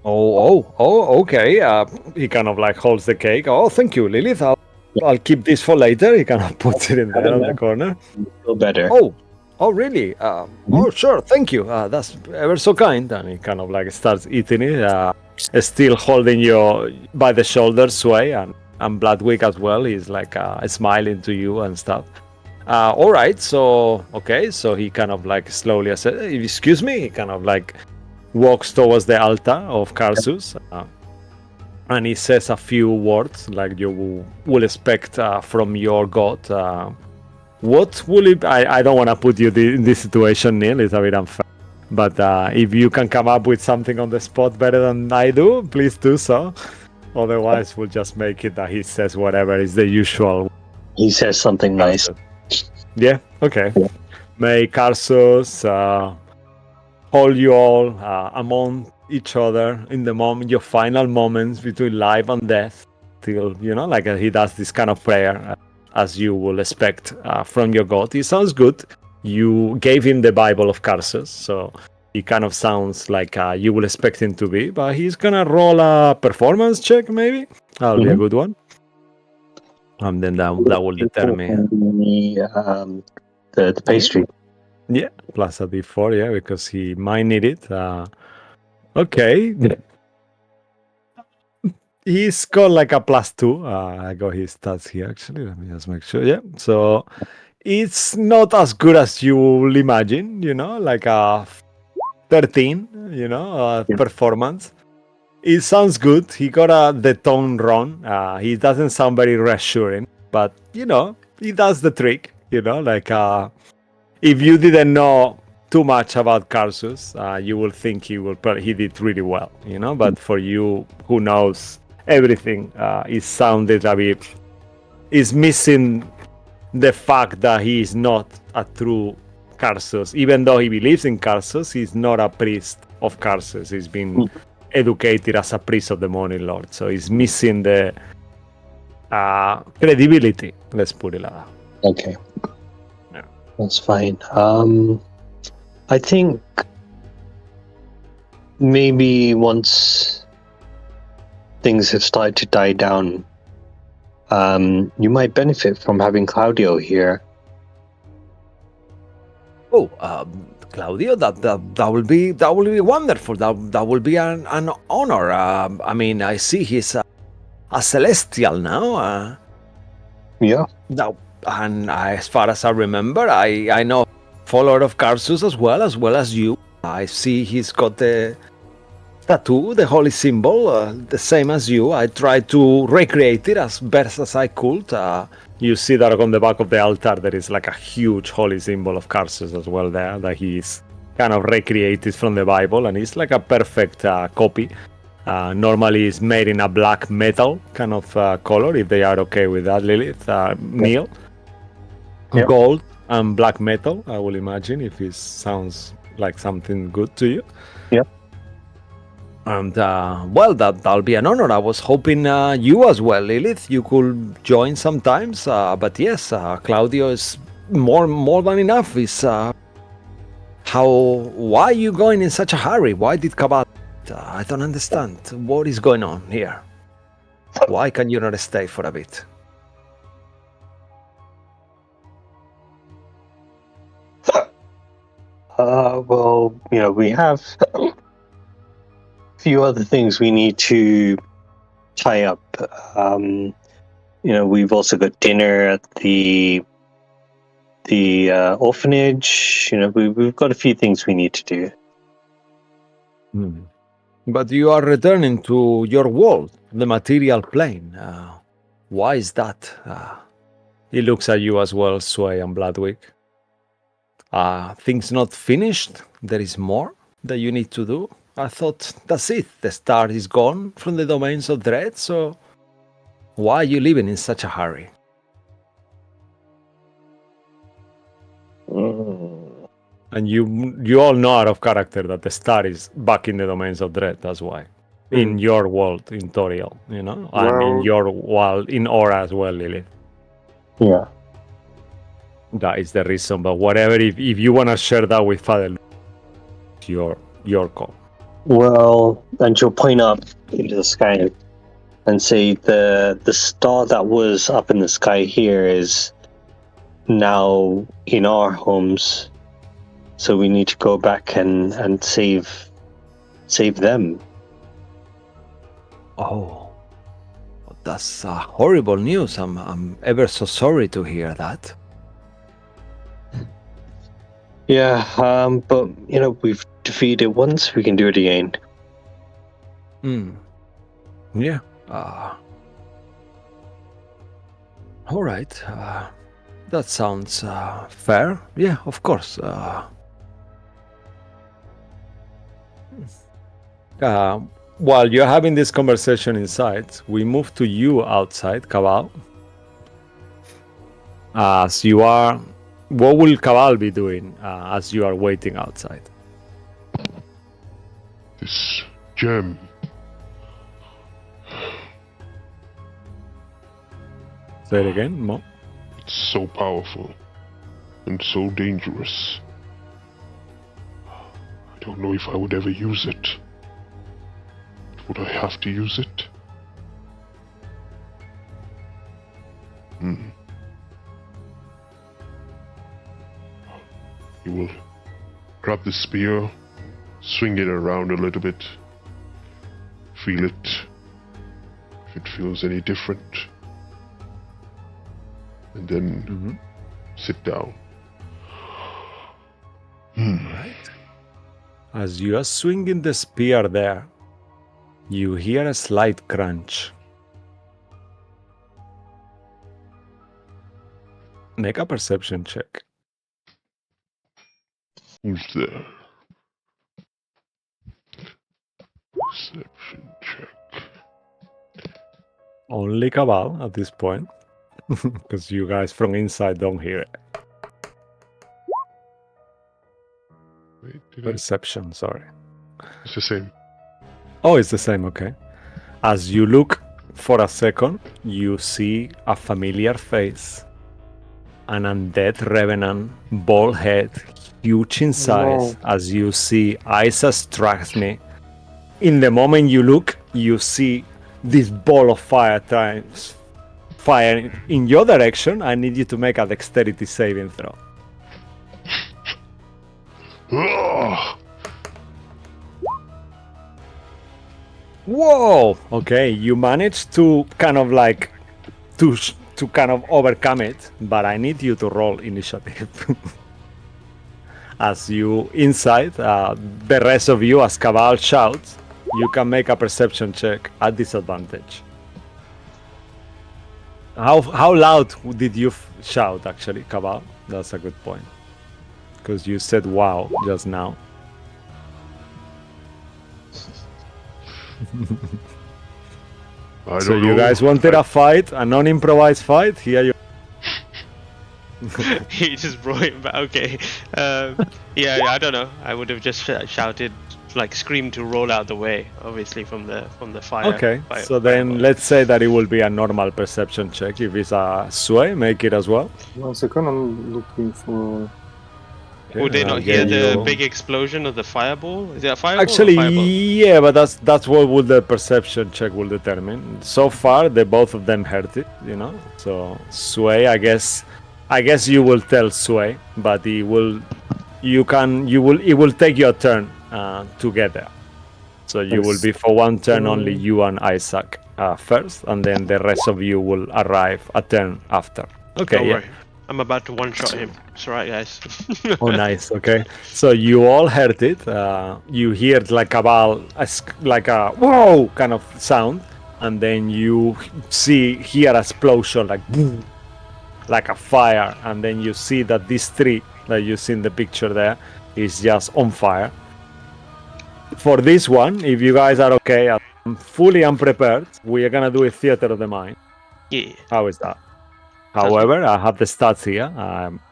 Okay. He kind of like holds the cake. Oh, thank you, Lilith. I'll keep this for later. He kind of puts it in there on the corner. Feel better. Oh, really? Oh, sure. Thank you. That's ever so kind. And he kind of like starts eating it, still holding you by the shoulders, Sway, and Bloodwick as well. He's like smiling to you and stuff. All right. So he kind of like slowly says, "Excuse me." He kind of like walks towards the altar of Karsus, and he says a few words like you will expect from your god. What will it? I don't want to put you in this situation, Neil. It's a bit unfair. But if you can come up with something on the spot better than I do, please do so. Otherwise, we'll just make it that he says whatever is the usual. He says something nice. Yeah. Okay. May Karsus hold you all among each other in the moment, your final moments between life and death, till like he does this kind of prayer. As you will expect from your god. It sounds good. You gave him the Bible of Karsus, so he kind of sounds like you will expect him to be, but he's gonna roll a performance check, maybe. That'll be a good one. And then that will determine the pastry. Yeah, plus a d4, yeah, because he might need it. Okay. He's got like a +2. I got his stats here, actually. Let me just make sure. Yeah. So it's not as good as you will imagine, like a 13, performance. It sounds good. He got the tone wrong. He doesn't sound very reassuring, but, he does the trick, like if you didn't know too much about Karsus, you will think he did really well, but for you who knows everything, it sounded a bit, is missing the fact that he is not a true Karsus. Even though he believes in Karsus, he's not a priest of Karsus. He's been educated as a priest of the Morning Lord, so he's missing the credibility, let's put it like that. Okay. Yeah. That's fine. I think maybe once things have started to die down, you might benefit from having Claudio here. Claudio, that will be wonderful. That will be an honor. I mean, I see he's a celestial now. Yeah. Now, and as far as I remember, I know follower of Karsus as well as you. I see he's got the tattoo, the holy symbol, the same as you. I tried to recreate it as best as I could. You see that on the back of the altar there is like a huge holy symbol of Karsus as well there, that he's kind of recreated from the Bible, and it's like a perfect copy. Normally it's made in a black metal kind of color, if they are okay with that, Lilith. Neil? Yep. Gold and black metal, I will imagine, if it sounds like something good to you. Yep. And that'll be an honor. I was hoping you as well, Lilith, you could join sometimes. But yes, Claudio is more than enough. Why are you going in such a hurry? Why did Cabal? I don't understand. What is going on here? Why can you not stay for a bit? Well, we have a few other things we need to tie up. We've also got dinner at the orphanage. We've got a few things we need to do. But you are returning to your world, the material plane. Why is that? He looks at you as well, Sway and Bloodwick. Things not finished? There is more that you need to do? I thought that's it. The Strahd is gone from the domains of dread, so why are you leaving in such a hurry? And you all know out of character that the star is back in the domains of dread. That's why. In your world, in Toriel, you know, and in Well- your world, in Aura as well, Lilith. Yeah. That is the reason. But whatever, if you want to share that with Father, your call. Well, and she'll point up into the sky and say the star that was up in the sky here is now in our homes, so we need to go back and save them. Oh, that's horrible news. I'm ever so sorry to hear that. Yeah, but you know, we've defeated it once, we can do it again. Yeah. All right. That sounds fair. Yeah, of course. While you're having this conversation inside, we move to you outside, Cabal. As you are, what will Cabal be doing as you are waiting outside? This gem. Say it again, Mo. It's so powerful and so dangerous. I don't know if I would ever use it. Would I have to use it? You will grab the spear, swing it around a little bit, feel it, if it feels any different, and then sit down. As you are swinging the spear there, you hear a slight crunch. Make a perception check. Who's there? Perception check. Only Cabal at this point, because you guys from inside don't hear it. Wait, did I? Perception, sorry. It's the same. Oh, it's the same, okay. As you look for a second, you see a familiar face. An undead revenant, bald head, huge in size, as you see Isa Strahd. In the moment you look, you see this ball of fire in your direction. I need you to make a dexterity saving throw. Ugh! Whoa! Okay, you managed to kind of like to kind of overcome it, but I need you to roll initiative. As you inside, the rest of you, as Cabal shouts, you can make a perception check at disadvantage. How loud did you shout, actually, Cabal? That's a good point. Because you said wow just now. I So don't you know. guys wanted a fight, a non-improvised fight? Here you. He just brought him back. Okay. Yeah, I don't know. I would have just shouted, like screamed to roll out the way, obviously from the fire. Okay, fire- so then fireball. let's say that it will be a normal perception check. If it's a sway, make it as well. 1 second, I'm looking for. Would they I'll not hear get the you- big explosion of the fireball? Is it a fireball? Actually, or fireball? yeah, but that's what will the perception check will determine. So far, they both of them heard it, you know. So sway, I guess you will tell sway, but it will take your turn to get there. So you will be for one turn only you and Isaac first, and then the rest of you will arrive a turn after. Okay, Don't yeah. worry. I'm about to one-shot him. It's alright, guys. Oh, nice. Okay, so you all heard it. You hear like like a whoa kind of sound, and then you hear a explosion like boom, like a fire, and then you see that this tree that you see in the picture there is just on fire. For this one, if you guys are okay, I'm fully unprepared. We are gonna do a theater of the mind. Yeah. How is that? However, I have the stats here.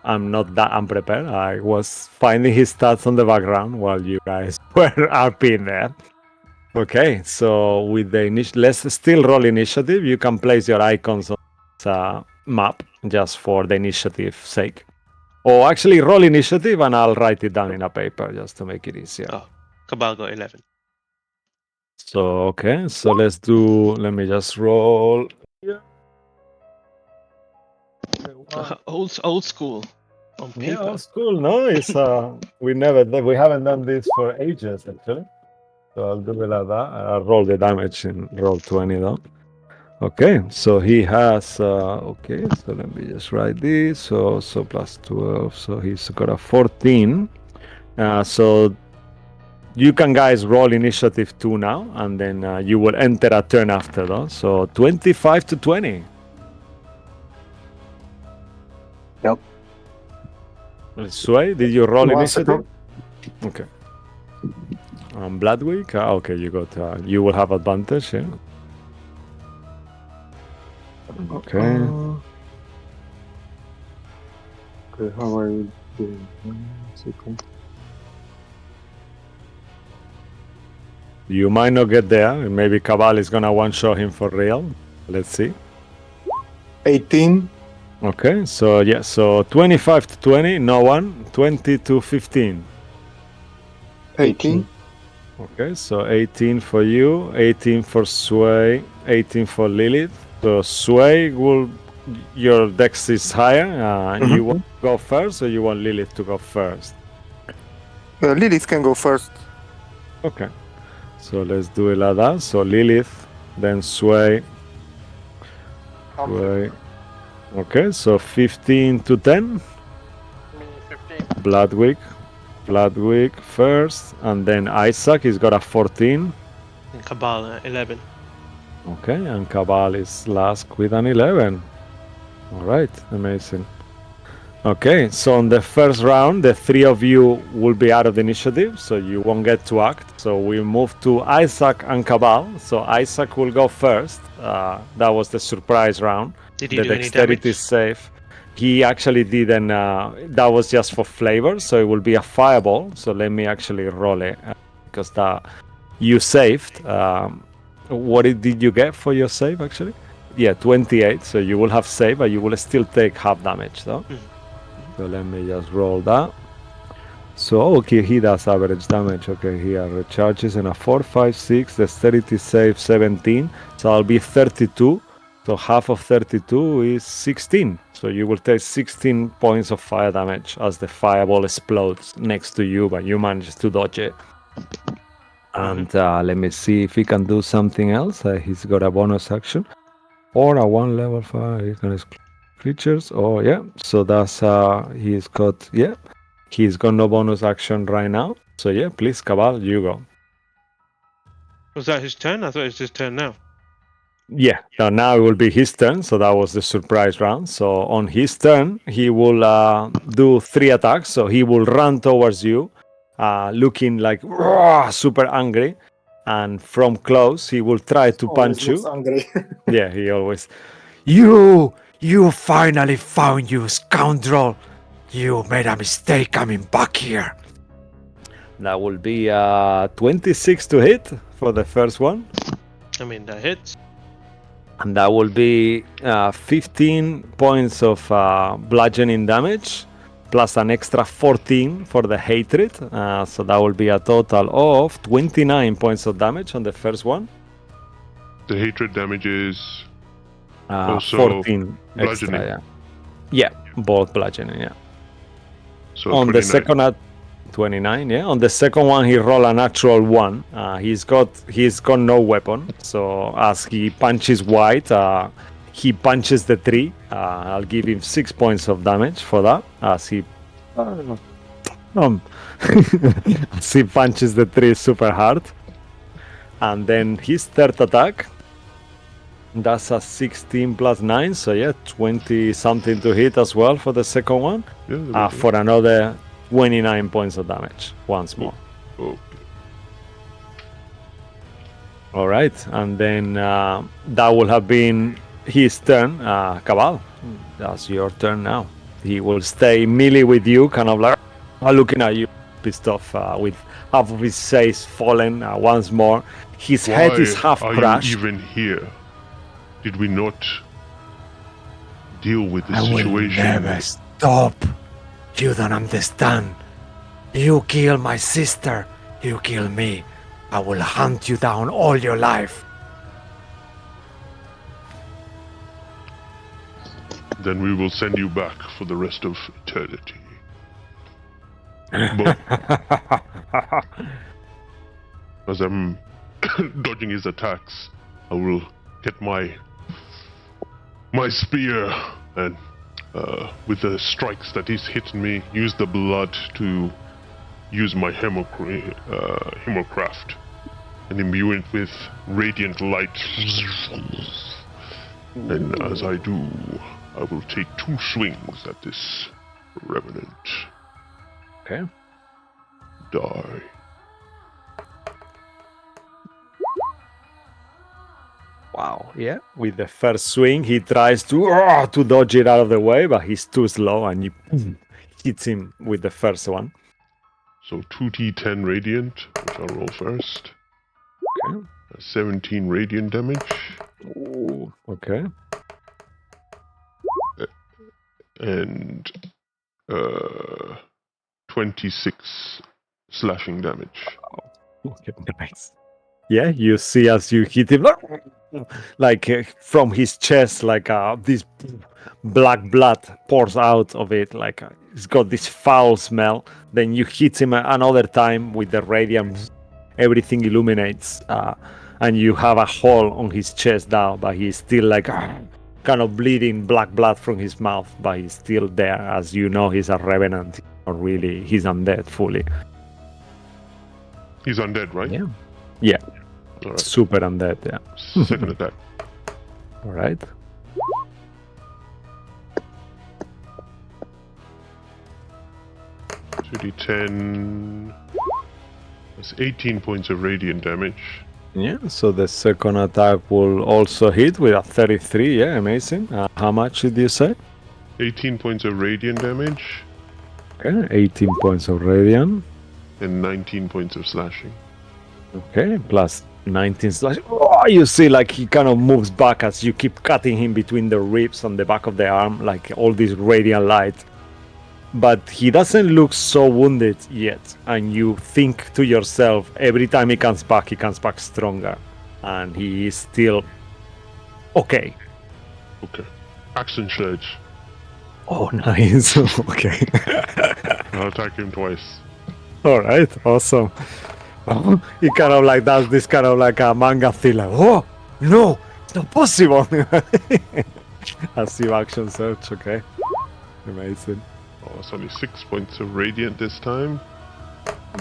I'm not that unprepared. I was finding his stats on the background while you guys were RPing there. Okay, so with the let's still roll initiative. You can place your icons on this map just for the initiative sake. Or actually roll initiative and I'll write it down in a paper just to make it easier. Oh, Cabal got 11. So, okay, so let me just roll. Yeah. Old school on paper. Yeah, old school. No, it's we haven't done this for ages actually. So I'll do it like that. I'll roll the damage in roll 20 though. Okay, so he has okay, so let me just write this. So plus 12, so he's got a 14. So you can guys roll initiative 2 now, and then you will enter a turn after though. So 25 to 20. Yep. Sway, did you roll One initiative? second. Okay. Bloodwick? Okay, you got. You will have advantage. Yeah. Okay. Okay, how are you doing? 1 second. You might not get there. Maybe Cabal is gonna one-shot him for real. Let's see. 18. Okay, so yeah, so 25 to 20, no one. 20 to 15. 18. Okay, so 18 for you, 18 for Sway, 18 for Lilith. So Sway your dex is higher. You want to go first, or you want Lilith to go first? Lilith can go first. Okay, so let's do it like that. So Lilith, then Sway. Sway. Okay, so 15 to 10. Me 15. Bloodwick first, and then Isaac, he's got a 14. And Cabal 11. Okay, and Cabal is last with an 11. All right, amazing. Okay, so on the first round, the 3 of you will be out of the initiative, so you won't get to act. So we move to Isaac and Cabal. So Isaac will go first. That was the surprise round. Did he The do any dexterity damage? is safe. He actually didn't. That was just for flavor, so it will be a fireball. So let me actually roll it because you saved. What did you get for your save actually? Yeah, 28. So you will have save, but you will still take half damage though. So let me just roll that. So okay, he does average damage. Okay, here recharges in a 4, 5, 6. Dexterity save 17. So I'll be 32. So half of 32 is 16. So you will take 16 points of fire damage as the fireball explodes next to you, but you manage to dodge it. And let me see if he can do something else. He's got a bonus action. Or a 1 level 5. He can exclude creatures. Oh, yeah. So that's, he's got no bonus action right now. So yeah, please, Cabal, you go. Was that his turn? I thought it was his turn now. Yeah, now it will be his turn. So that was the surprise round. So on his turn, he will do 3 attacks. So he will run towards you, looking like super angry. And from close, he will try to punch you. Angry. Yeah, he always. You finally found you, scoundrel. You made a mistake coming back here. That will be 26 to hit for the first one. I mean, that hits. And that will be 15 points of bludgeoning damage, plus an extra 14 for the hatred. So that will be a total of 29 points of damage on the first one. The hatred damage is also 14 extra, bludgeoning. yeah, both bludgeoning, yeah. So On 29. the second 29, yeah. On the second one, he rolled a natural 1. He's got no weapon. So as he punches white, he punches the tree. I'll give him 6 points of damage for that. As he as he punches the tree super hard. And then his third attack. That's a 16 plus 9. So yeah, 20 something to hit as well for the second one. Yeah, For another 29 points of damage once more. Oh. All right, and then that will have been his turn. Cabal, that's your turn now. He will stay melee with you, kind of like looking at you, pissed off, with half of his face fallen once more. His head is half Why are crushed. you even here? Did we not deal with the I will situation? never stop. You don't understand. You kill my sister, you kill me. I will hunt you down all your life. Then we will send you back for the rest of eternity. But as I'm dodging his attacks, I will get my spear and with the strikes that he's hitting me, use the blood to use my hemocraft and imbue it with radiant light. And as I do, I will take 2 swings at this revenant. Okay. Die. Wow. Yeah. With the first swing, he tries to dodge it out of the way, but he's too slow, and you hits him with the first one. So 2d10 radiant, which I'll roll first. Okay. 17 radiant damage. Ooh, okay. And 26 slashing damage. Okay, nice. Yeah, you see as you hit him, like from his chest, like this black blood pours out of it, like it's got this foul smell. Then you hit him another time with the radiant, everything illuminates, and you have a hole on his chest now, but he's still like kind of bleeding black blood from his mouth, but he's still there. As you know, he's a revenant, or really, he's undead fully. He's undead, right? Yeah. Yeah. All right. Super undead, yeah. Second attack. All right. D10. That's 18 points of radiant damage. Yeah, so the second attack will also hit with a 33. Yeah, amazing. How much did you say? 18 points of radiant damage. Okay, 18 points of radiant. And 19 points of slashing. Okay, plus 19 slash. Oh, you see, like he kind of moves back as you keep cutting him between the ribs on the back of the arm, like all this radiant light. But he doesn't look so wounded yet. And you think to yourself, every time he comes back stronger. And he is still okay. Okay. Action surge. Oh, nice. Okay. I'll attack him twice. All right, awesome. He kind of like does this kind of like a manga thing, like, oh no, it's not possible. As you action search, okay. Amazing. Oh, it's only 6 points of radiant this time.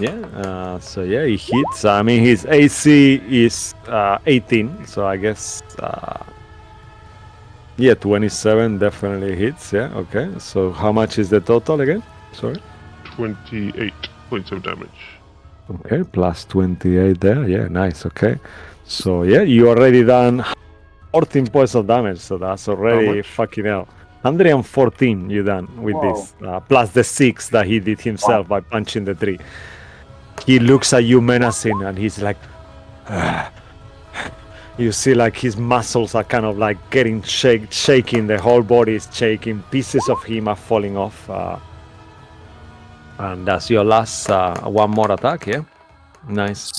Yeah, so yeah, he hits. I mean, his AC is 18, so I guess, yeah, 27 definitely hits. Yeah, okay. So how much is the total again? Sorry. 28 points of damage. Okay, plus 28 there. Yeah, nice. Okay. So, yeah, you already done 14 points of damage. So that's already fucking hell. 114 you done with this. Plus the 6 that he did himself by punching the tree. He looks at you menacing and he's like... You see like his muscles are kind of like getting shaking. The whole body is shaking. Pieces of him are falling off. And that's your last one more attack, yeah? Nice.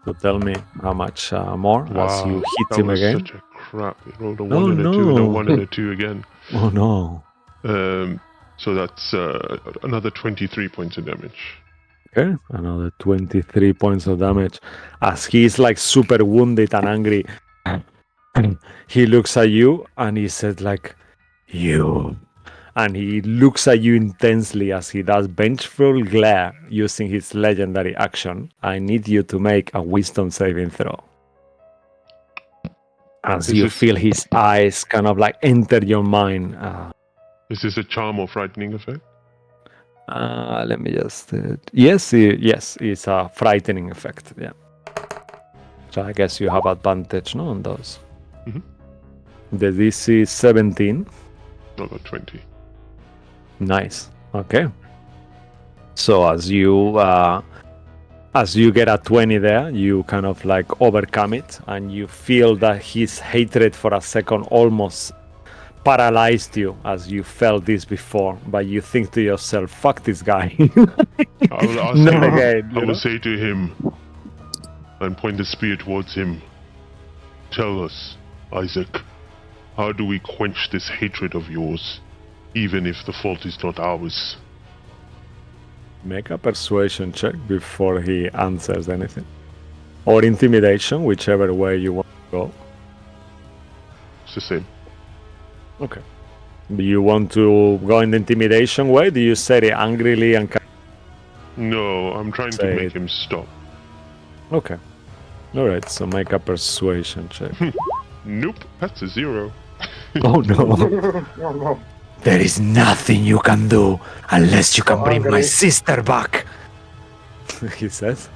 So tell me how much more as you hit him again. Such a crap. He rolled a 1 and a 2 and a 1 and a 2 again. Oh no. So that's another 23 points of damage. Okay, another 23 points of damage. As he's like super wounded and angry, he looks at you and he says like, you... And he looks at you intensely as he does vengeful glare using his legendary action. I need you to make a wisdom saving throw. As you feel his eyes kind of like enter your mind. Is this a charm or frightening effect? Let me just... yes, it's a frightening effect, yeah. So I guess you have advantage, no, on those. Mhm. The DC is 17. I got 20. Nice. Okay. So as you get a 20 there, you kind of like overcome it, and you feel that his hatred for a second almost paralyzed you as you felt this before, but you think to yourself, fuck this guy. I'll Not say, again. I will say to him and point the spear towards him. Tell us, Isaac, how do we quench this hatred of yours, even if the fault is not ours? Make a persuasion check before he answers anything. Or intimidation, whichever way you want to go. It's the same. Okay. Do you want to go in the intimidation way? Do you say it angrily and... No, I'm trying to Say make it. him stop. Okay. Alright, so make a persuasion check. Nope, that's a 0. Oh no. Oh, no. There is nothing you can do unless you can bring my Hungry. sister back. He says.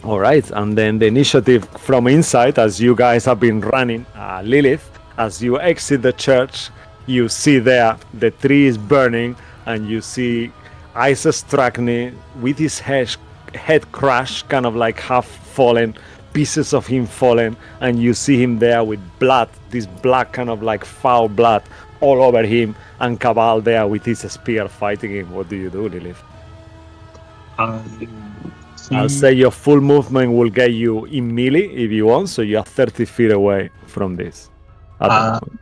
Alright, and then the initiative from inside, as you guys have been running, Lilith, as you exit the church, you see there the tree is burning, and you see Isaac Strachny with his head crushed, kind of like half fallen, pieces of him fallen, and you see him there with blood, this black kind of like foul blood all over him, and Cabal there with his spear fighting him. What do you do, Lilith? I'll say your full movement will get you in melee if you want, so you're 30 feet away from this at the moment.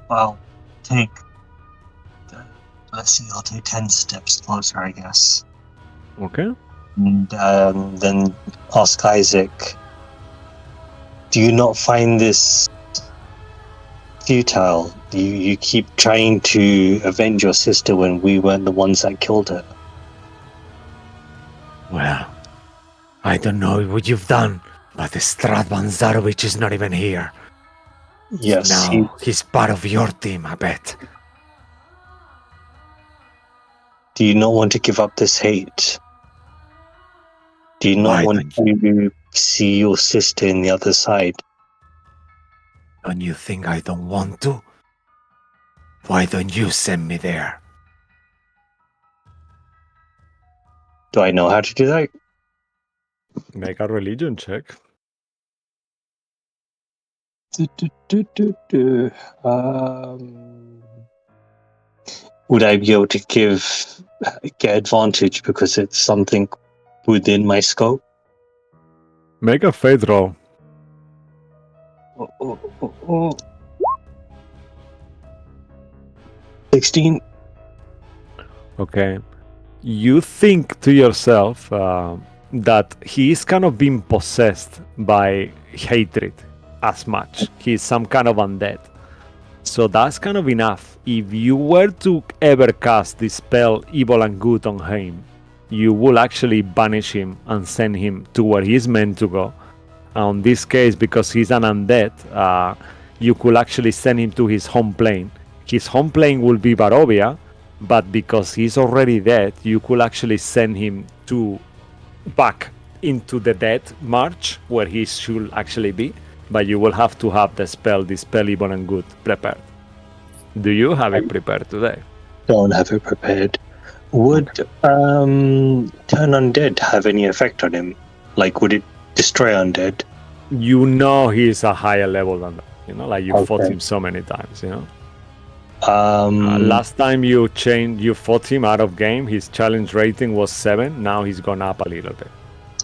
Well, let's see, I'll take 10 steps closer, I guess. Okay. And then ask Isaac, do you not find this futile? You keep trying to avenge your sister when we weren't the ones that killed her. Well, I don't know what you've done, but Strahd Banzarovich is not even here. Yes, Now he's part of your team, I bet. do you not want to give up this hate? Do you not Why want to see your sister in the other side? Don't you think I don't want to? Why don't you send me there? Do I know how to do that? Make a religion check. Would I be able to get advantage because it's something within my scope? Make a faith roll. 16. Okay. You think to yourself that he is kind of being possessed by hatred as much. He's some kind of undead. So that's kind of enough. If you were to ever cast the spell Evil and Good on him, you will actually banish him and send him to where he's meant to go. In this case, because he's an undead, you could actually send him to his home plane. His home plane will be Barovia, but because he's already dead, you could actually send him back into the dead march where he should actually be. But you will have to have the spell Evil and Good prepared. Do you have it prepared today? Don't have it prepared. Would Turn Undead have any effect on him? Like, would it destroy Undead? You know he's a higher level than that. You know, like you fought him so many times, you know? Last time you fought him out of game, his challenge rating was 7. Now he's gone up a little bit.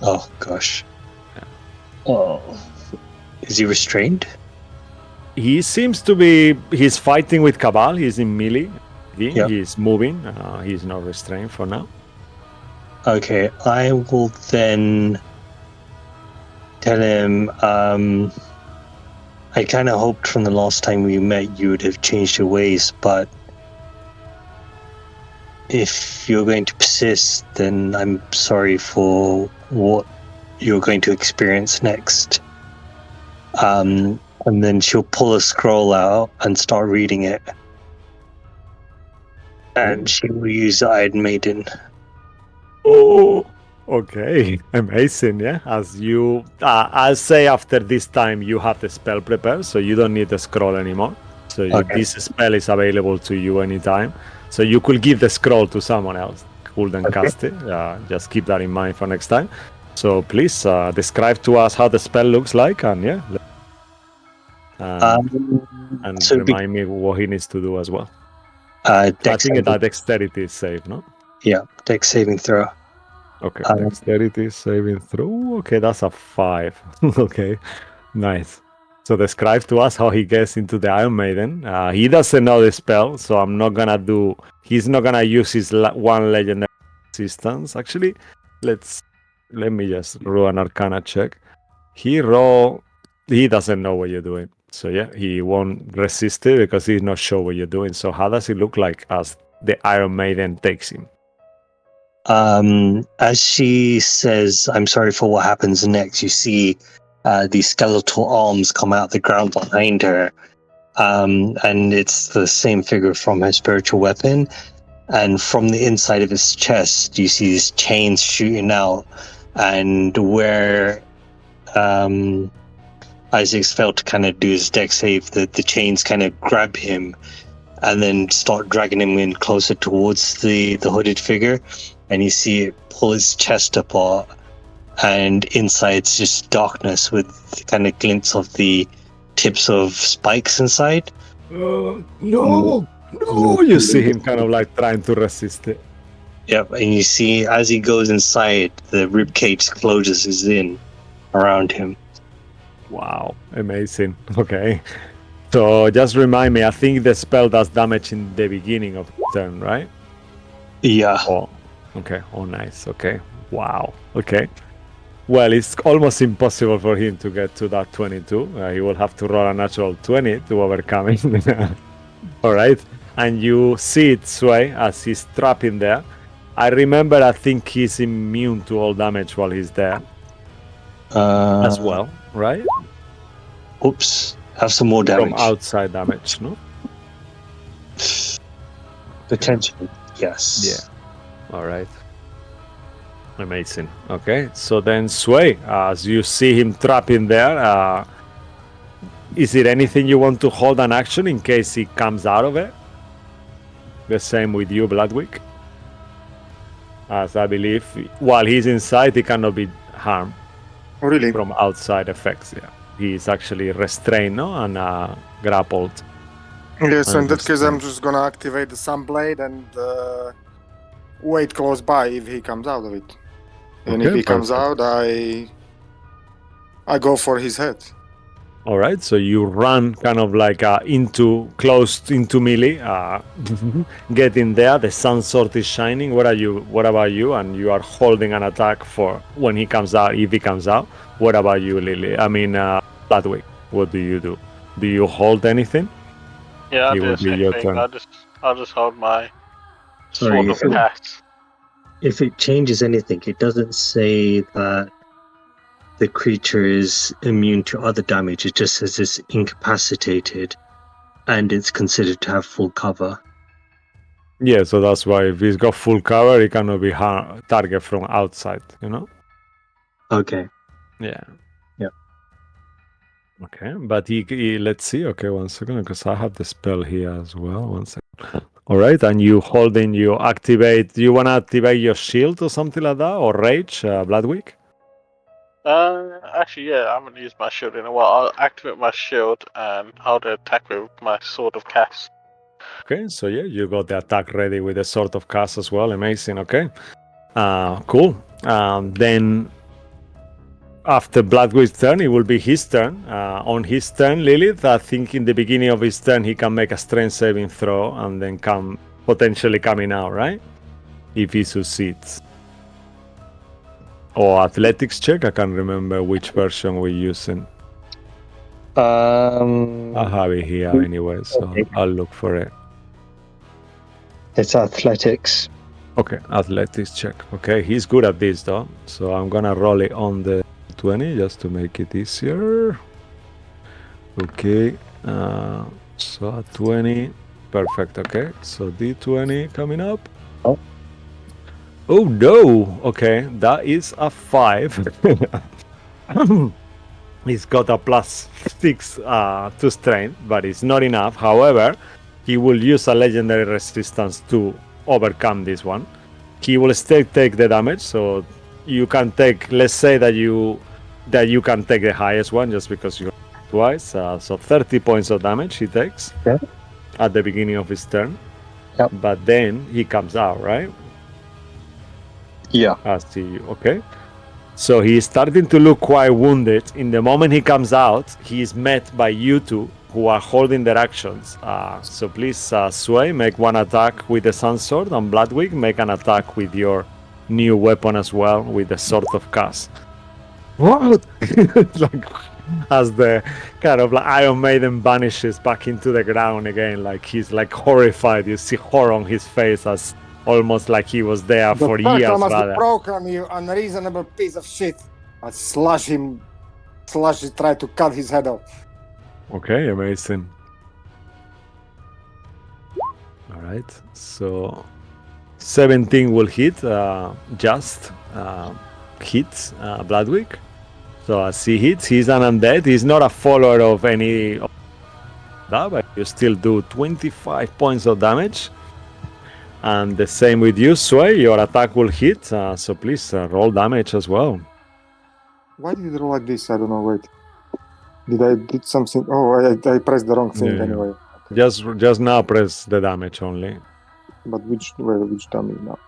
Oh, gosh. Yeah. Oh. Is he restrained? He seems to be... He's fighting with Cabal. He's in melee. He's moving. He's not restrained for now. Okay, I will then tell him, I kind of hoped from the last time we met you would have changed your ways, but if you're going to persist, then I'm sorry for what you're going to experience next. And then she'll pull a scroll out and start reading it. And she will use the Iron Maiden. Oh, Okay, amazing. Yeah, as you, I'll say after this time you have the spell prepared, so you don't need the scroll anymore. So this spell is available to you anytime. So you could give the scroll to someone else who then cast it. Just keep that in mind for next time. So please describe to us how the spell looks like, and and so remind me what he needs to do as well. Dex I think saving- that dexterity is safe, no? Yeah, Dex saving throw. Okay, dexterity saving throw. Okay, that's a 5. Okay, nice. So describe to us how he gets into the Iron Maiden. He doesn't know the spell, so I'm not gonna do. He's not gonna use his one legendary resistance. Actually, let me just roll an Arcana check. He doesn't know what you're doing, so yeah, he won't resist it because he's not sure what you're doing. So how does it look like as the Iron Maiden takes him? As she says, "I'm sorry for what happens next," you see these skeletal arms come out the ground behind her, and it's the same figure from her spiritual weapon. And from the inside of his chest, you see these chains shooting out, and where Isaac's failed to kind of do his dex save, the chains kind of grab him and then start dragging him in closer towards the hooded figure. And you see it pull his chest apart, and inside it's just darkness with kind of glints of the tips of spikes inside. No, you see him kind of like trying to resist it. Yep, and you see as he goes inside, the ribcage closes in around him. Wow, amazing. Okay. So just remind me, I think the spell does damage in the beginning of the turn, right? Yeah. Oh, okay. Oh, nice. Okay. Wow. Okay. Well, it's almost impossible for him to get to that 22. He will have to roll a natural 20 to overcome it. All right. And you see it sway as he's trapped in there. I remember, I think he's immune to all damage while he's there as well, right? Oops. Have some more damage. From outside damage, no? Potentially, yes. Yeah. All right. Amazing. Okay. So then Sway, as you see him trapped in there, is it anything you want to hold an action in case he comes out of it? The same with you, Bloodwick. As I believe, while he's inside, he cannot be harmed Really? from outside effects. Yeah. He's actually restrained, no? And grappled. Yeah, so in that Understand. case, I'm just gonna activate the Sunblade and wait close by if he comes out of it. And if Okay, he comes perfect. out, I go for his head. All right, so you run kind of like close into melee, get in there. The sun sword is shining. What about you? And you are holding an attack for when he comes out. If he comes out, what about you, Lily? I mean, Bloodwick. What do you do? Do you hold anything? Yeah, I'll It do will the be same your thing. turn. I'll just hold my Sorry, sword of cats. if it changes anything, it doesn't say that the creature is immune to other damage. It just says it's incapacitated, and it's considered to have full cover. Yeah, so that's why if he's got full cover, he cannot be target from outside. You know. Okay. Yeah. Yeah. Okay, but he let's see. Okay, one second, because I have the spell here as well. One second. All right, and you holding, you activate. Do you want to activate your shield or something like that, or rage, Bloodwick? Actually, yeah, I haven't used my shield in a while. I'll activate my shield and hold the attack with my sword of cats. Okay, so yeah, you got the attack ready with the sword of cast as well. Amazing. Okay, cool. Then after Bloodwick's turn, it will be his turn. On his turn, Lilith, I think in the beginning of his turn, he can make a strength saving throw and then potentially coming out, right? If he succeeds. Or athletics check, I can't remember which version we're using. I have it here anyway, so Okay. I'll look for it. It's athletics. Okay, athletics check. Okay, he's good at this though, so I'm gonna roll it on the 20 just to make it easier. Okay, so a 20, perfect. Okay, so D20 coming up. Oh. Oh no! Okay, that is a 5. He's got a +6 to strength, but it's not enough. However, he will use a legendary resistance to overcome this one. He will still take the damage, so you can take. Let's say that you can take the highest one just because you twice. So 30 points of damage he takes at the beginning of his turn. Yep. But then he comes out, right? Yeah. I see you. Okay. So he's starting to look quite wounded. In the moment he comes out, he is met by you two who are holding their actions. So please, Sway, make one attack with the Sun Sword, and Bloodwig, make an attack with your new weapon as well, with the Sword of Cass. What? Like, as the kind of like Iron Maiden vanishes back into the ground again, like he's like horrified. You see horror on his face, as almost like he was there The for circle years. must be Rather. broken, you unreasonable piece of shit. I try to cut his head off. Okay, amazing. All right, so 17 will hit, just hits Bloodwig. So as he hits, he's an undead. He's not a follower of any of that, but you still do 25 points of damage. And the same with you, Sway. Your attack will hit, so please roll damage as well. Why did it roll like this? I don't know. Wait. Did something? Oh, I pressed the wrong thing anyway. Okay. Just now press the damage only. But which dummy now?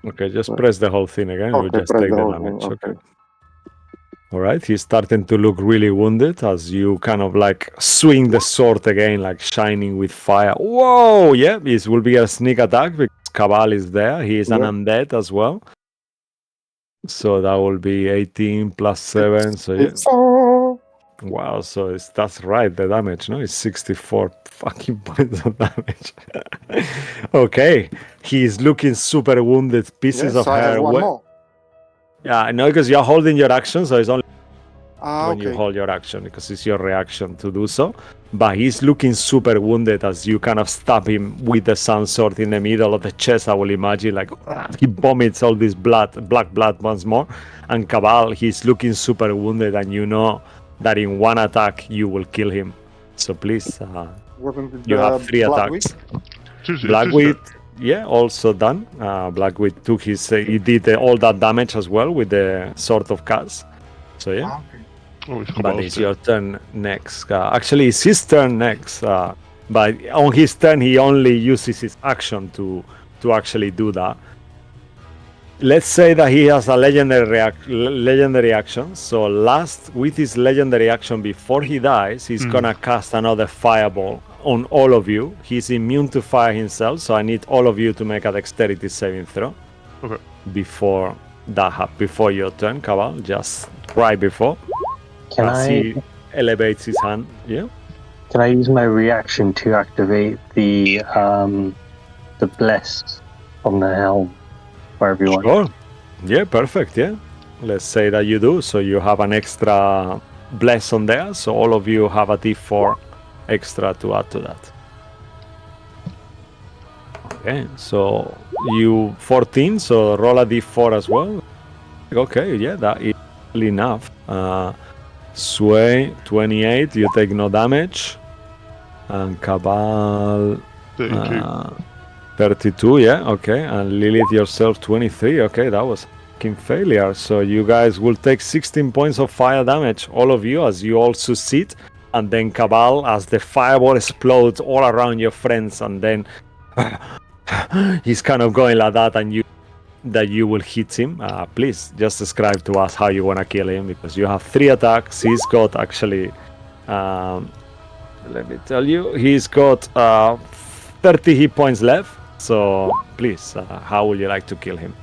Okay, just press the whole thing again. Okay, We'll just press take the the whole damage. thing. Okay. All right, he's starting to look really wounded as you kind of like swing the sword again, like shining with fire. Whoa, yeah, this will be a sneak attack because Cabal is there. He is an undead as well. So that will be 18 plus 7. So yeah. Wow, so that's right, the damage, no? It's 64 fucking points of damage. Okay, he's looking super wounded, pieces of I hair. have one more. Yeah, no, because you're holding your action, so it's only when you Okay. hold your action, because it's your reaction to do so. But he's looking super wounded as you kind of stab him with the sun sword in the middle of the chest. I will imagine, like he vomits all this black blood once more. And Cabal, he's looking super wounded, and you know that in one attack you will kill him. So please, you have 3 attacks. Blackweed, yeah, also done. Blackweed took his, he did all that damage as well with the Sword of Cass. So yeah. But it's your turn next. Actually, it's his turn next. But on his turn, he only uses his action to actually do that. Let's say that he has a legendary action. So last, with his legendary action before he dies, he's gonna cast another fireball on all of you. He's immune to fire himself, so I need all of you to make a dexterity saving throw. Okay. Before that happens, before your turn, Cabal, just right before. He elevates his hand. Yeah. Can I use my reaction to activate the bless on the helm for everyone? Sure. Yeah, perfect. Yeah. Let's say that you do. So you have an extra bless on there. So all of you have a D4 extra to add to that. Okay. So you 14. So roll a D4 as well. Okay. Yeah, that is enough. Sway 28. You take no damage. And Cabal 32, yeah, okay. And Lilith yourself 23, okay, that was fucking failure. So you guys will take 16 points of fire damage, all of you, as you all succeed. And then Cabal, as the fireball explodes all around your friends, and then he's kind of going like that, and you will hit him. Please just describe to us how you want to kill him, because you have 3 attacks. He's got actually, let me tell you, he's got 30 hit points left. So please, how would you like to kill him?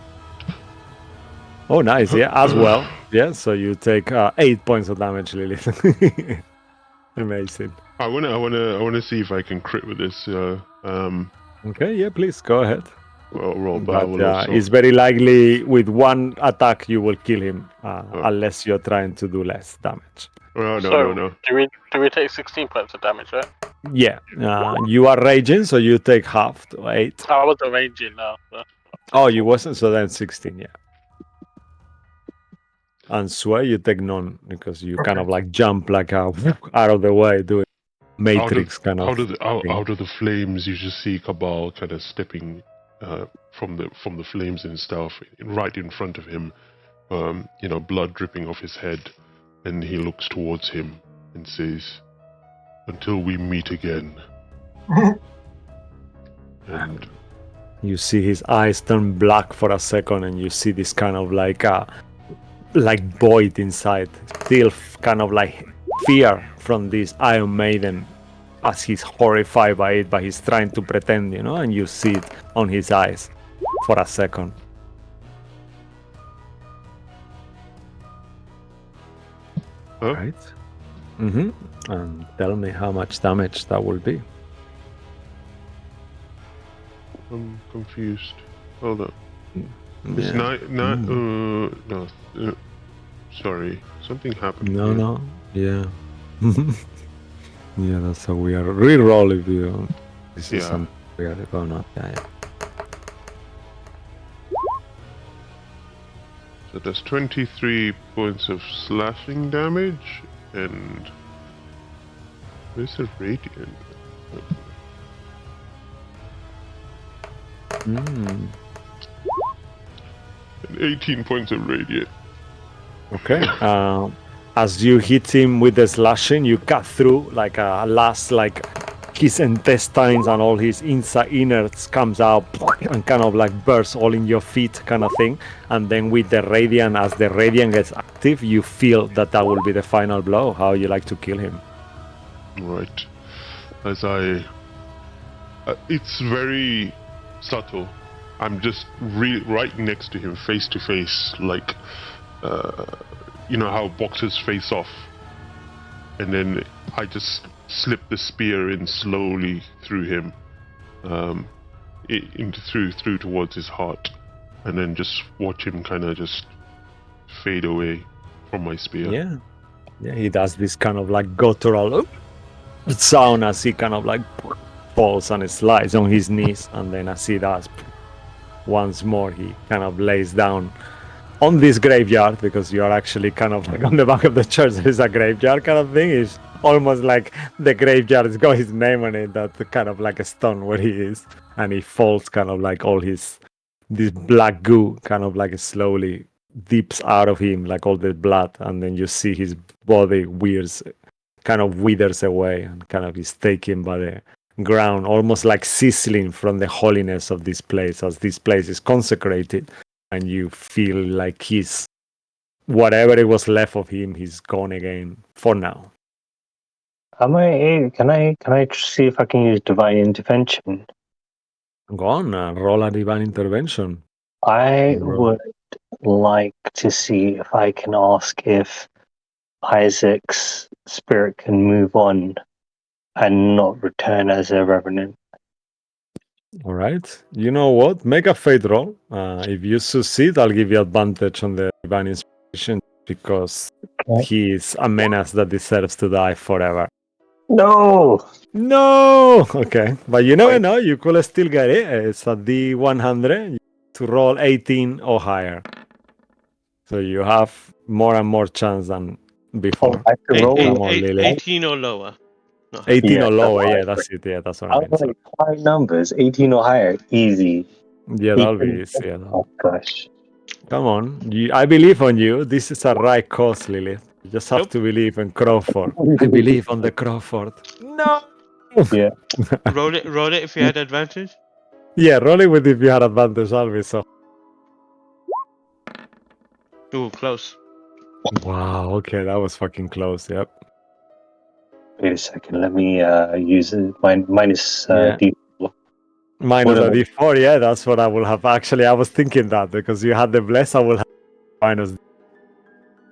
Oh, nice. Yeah, as well. Yeah, so you take 8 points of damage, Lilith. Amazing. I wanna see if I can crit with this. Okay, yeah, please go ahead. Well, roll But also. it's very likely with one attack you will kill him, unless you're trying to do less damage. Oh, no. Do we take 16 points of damage, right? Yeah, you are raging, so you take half to 8. I was raging now. Oh, you wasn't, so then 16, yeah. And Sway, you take none because you kind of like jump like a out of the way, doing Matrix kind of thing. Out of the flames, you just see Cabal kind of stepping from the flames and stuff right in front of him. Blood dripping off his head, and he looks towards him and says, "Until we meet again." And you see his eyes turn black for a second, and you see this kind of like void inside, still kind of like fear from this Iron Maiden, as he's horrified by it, but he's trying to pretend, and you see it on his eyes for a second. Huh? Right? Mm-hmm. And tell me how much damage that will be. I'm confused. Hold up. Yeah. No. Sorry, something happened. No. Yeah. Yeah, that's a weird reroll if you. This is something weird going on. Yeah. So that's 23 points of slashing damage, and where's the radiant? And 18 points of radiant. Okay. As you hit him with the slashing, you cut through like a last, like his intestines and all his inside innards comes out and kind of like bursts all in your feet, kind of thing. And then with the radiant, as the radiant gets active, you feel that will be the final blow. How you like to kill him? Right. It's very subtle. I'm just right next to him, face to face, like, how boxers face off. And then I just slip the spear in slowly through him, through towards his heart, and then just watch him kind of just fade away from my spear. Yeah. He does this kind of like guttural sound as he kind of like falls and slides on his knees, and then as he does, once more he kind of lays down on this graveyard, because you are actually kind of like on the back of the church. There is a graveyard kind of thing. It's almost like the graveyard has got his name on it. That's kind of like a stone where he is, and he falls kind of like all this black goo kind of like slowly dips out of him, like all the blood, and then you see his body kind of withers away and kind of is taken by the ground, almost like sizzling from the holiness of this place, as this place is consecrated, and you feel like whatever it was left of him, he's gone again for now. Can I see if I can use divine intervention? Go on, roll a divine intervention. I would like to see if I can ask if Isaac's spirit can move on and not return as a revenant. All right. You know what? Make a fate roll. If you succeed, I'll give you advantage on the divine inspiration, because he is a menace that deserves to die forever. No! Okay. But you never know. You could still get it. It's a D100 to roll 18 or higher. So you have more and more chance than before. I can roll 18 or lower. 18 or lower, yeah, that's it. Yeah, that's what I mean. Like 5 numbers, 18 or higher, easy. Yeah, that'll be easy. Yeah, oh gosh. Come on. I believe on you. This is a right cause, Lilith. You just have to believe in Crawford. I believe on the Crawford. No! Yeah. roll it if you had advantage? Yeah, roll it with if you had advantage, Alvi, so. Ooh, close. Wow, okay, that was fucking close, yep. Wait a second, let me use it. Minus D4. Minus a D4, yeah, that's what I will have. Actually, I was thinking that, because you had the bless, I will have minus.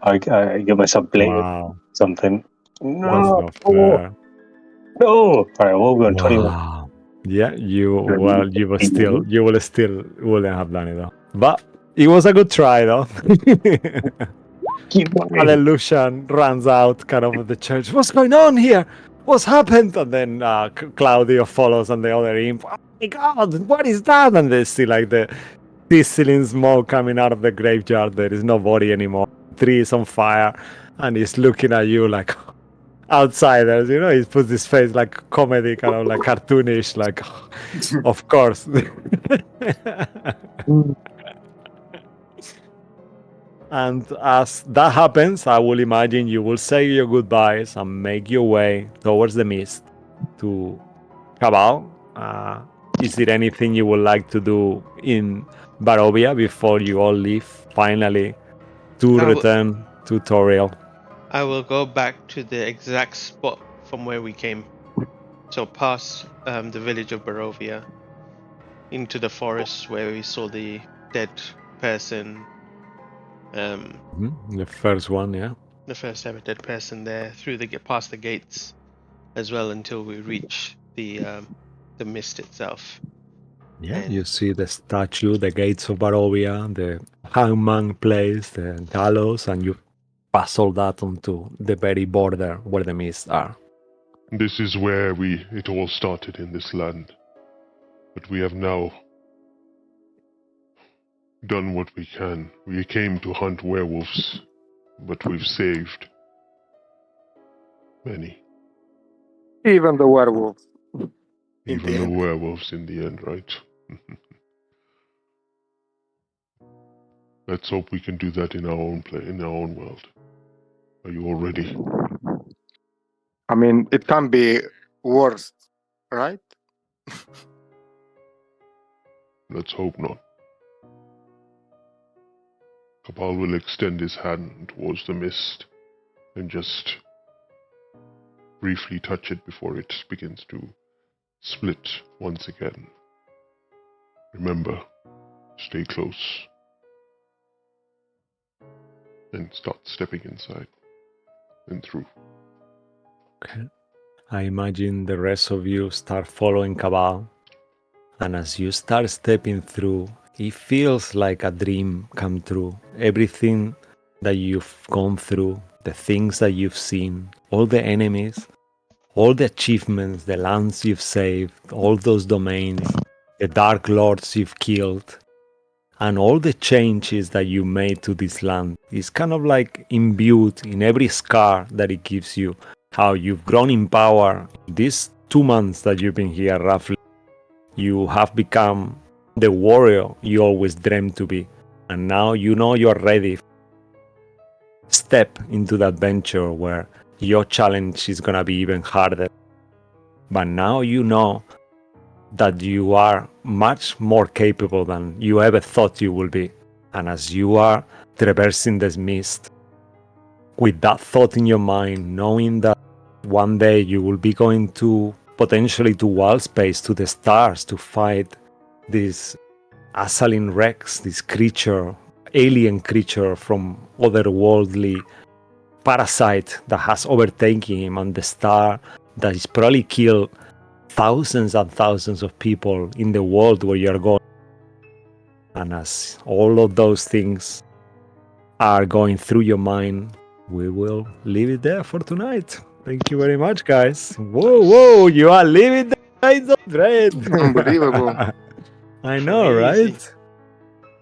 I give myself blame something. No! That's not fair. No! Alright, we'll go on 21. Yeah, you will still wouldn't have done it though. But it was a good try though. And then Lucian runs out kind of the church. What's going on here? What's happened? And then Claudio follows and the other imp. Oh my god, what is that? And they see like the sizzling smoke coming out of the graveyard. There is no body anymore. The tree is on fire, and he's looking at you like outsiders. You know, he puts his face like comedy, kind of like cartoonish, like, of course. And as that happens, I will imagine you will say your goodbyes and make your way towards the mist to Cabal. Is there anything you would like to do in Barovia before you all leave finally to return to Toriel? I will go back to the exact spot from where we came. So past the village of Barovia, into the forest where we saw the dead person. The first one, yeah. The first ever dead person there, through the past the gates, as well until we reach the mist itself. Yeah, And you see the statue, the gates of Barovia, the hangman place, the gallows, and you pass all that onto the very border where the mists are. This is where it all started in this land. But we have now done what we can. We came to hunt werewolves, but we've saved many. Even the werewolf. Even the werewolves in the end, right? Let's hope we can do that in our own world. Are you all ready? I mean, it can be worse, right? Let's hope not. Cabal will extend his hand towards the mist and just briefly touch it before it begins to split once again. Remember, stay close. And start stepping inside and through. Okay. I imagine the rest of you start following Cabal. And as you start stepping through, it feels like a dream come true. Everything that you've gone through, the things that you've seen, all the enemies, all the achievements, the lands you've saved, all those domains, the dark lords you've killed, and all the changes that you made to this land is kind of like imbued in every scar that it gives you. How you've grown in power these 2 months that you've been here, roughly. You have become the warrior you always dreamed to be. And now you know you're ready. Step into that venture where your challenge is going to be even harder. But now you know that you are much more capable than you ever thought you would be. And as you are traversing this mist, with that thought in your mind, knowing that one day you will be going to potentially to wild space, to the stars, to fight this Asalin Rex, this creature, alien creature from otherworldly parasite that has overtaken him, and the star that is probably killed thousands and thousands of people in the world where you're going. And as all of those things are going through your mind, we will leave it there for tonight. Thank you very much, guys. Whoa, you are living the nights of dread. Unbelievable. I know, Crazy. right?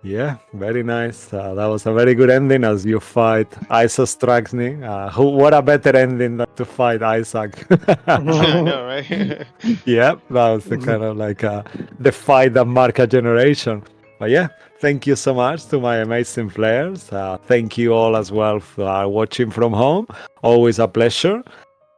Yeah, very nice. That was a very good ending as you fight Isaac Straxny. What a better ending than to fight Isaac. I know, right? Yeah, that was the kind of like the fight that marked a generation. But yeah, thank you so much to my amazing players. Thank you all as well for watching from home. Always a pleasure.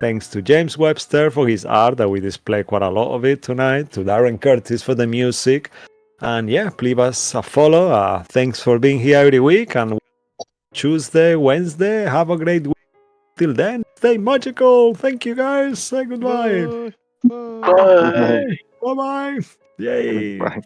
Thanks to James Webster for his art that we display quite a lot of it tonight. To Darren Curtis for the music. And yeah, leave us a follow. Thanks for being here every week. And Tuesday, Wednesday, have a great week. Till then, stay magical. Thank you guys. Say goodbye. Bye. Bye. Bye. Yay. Bye.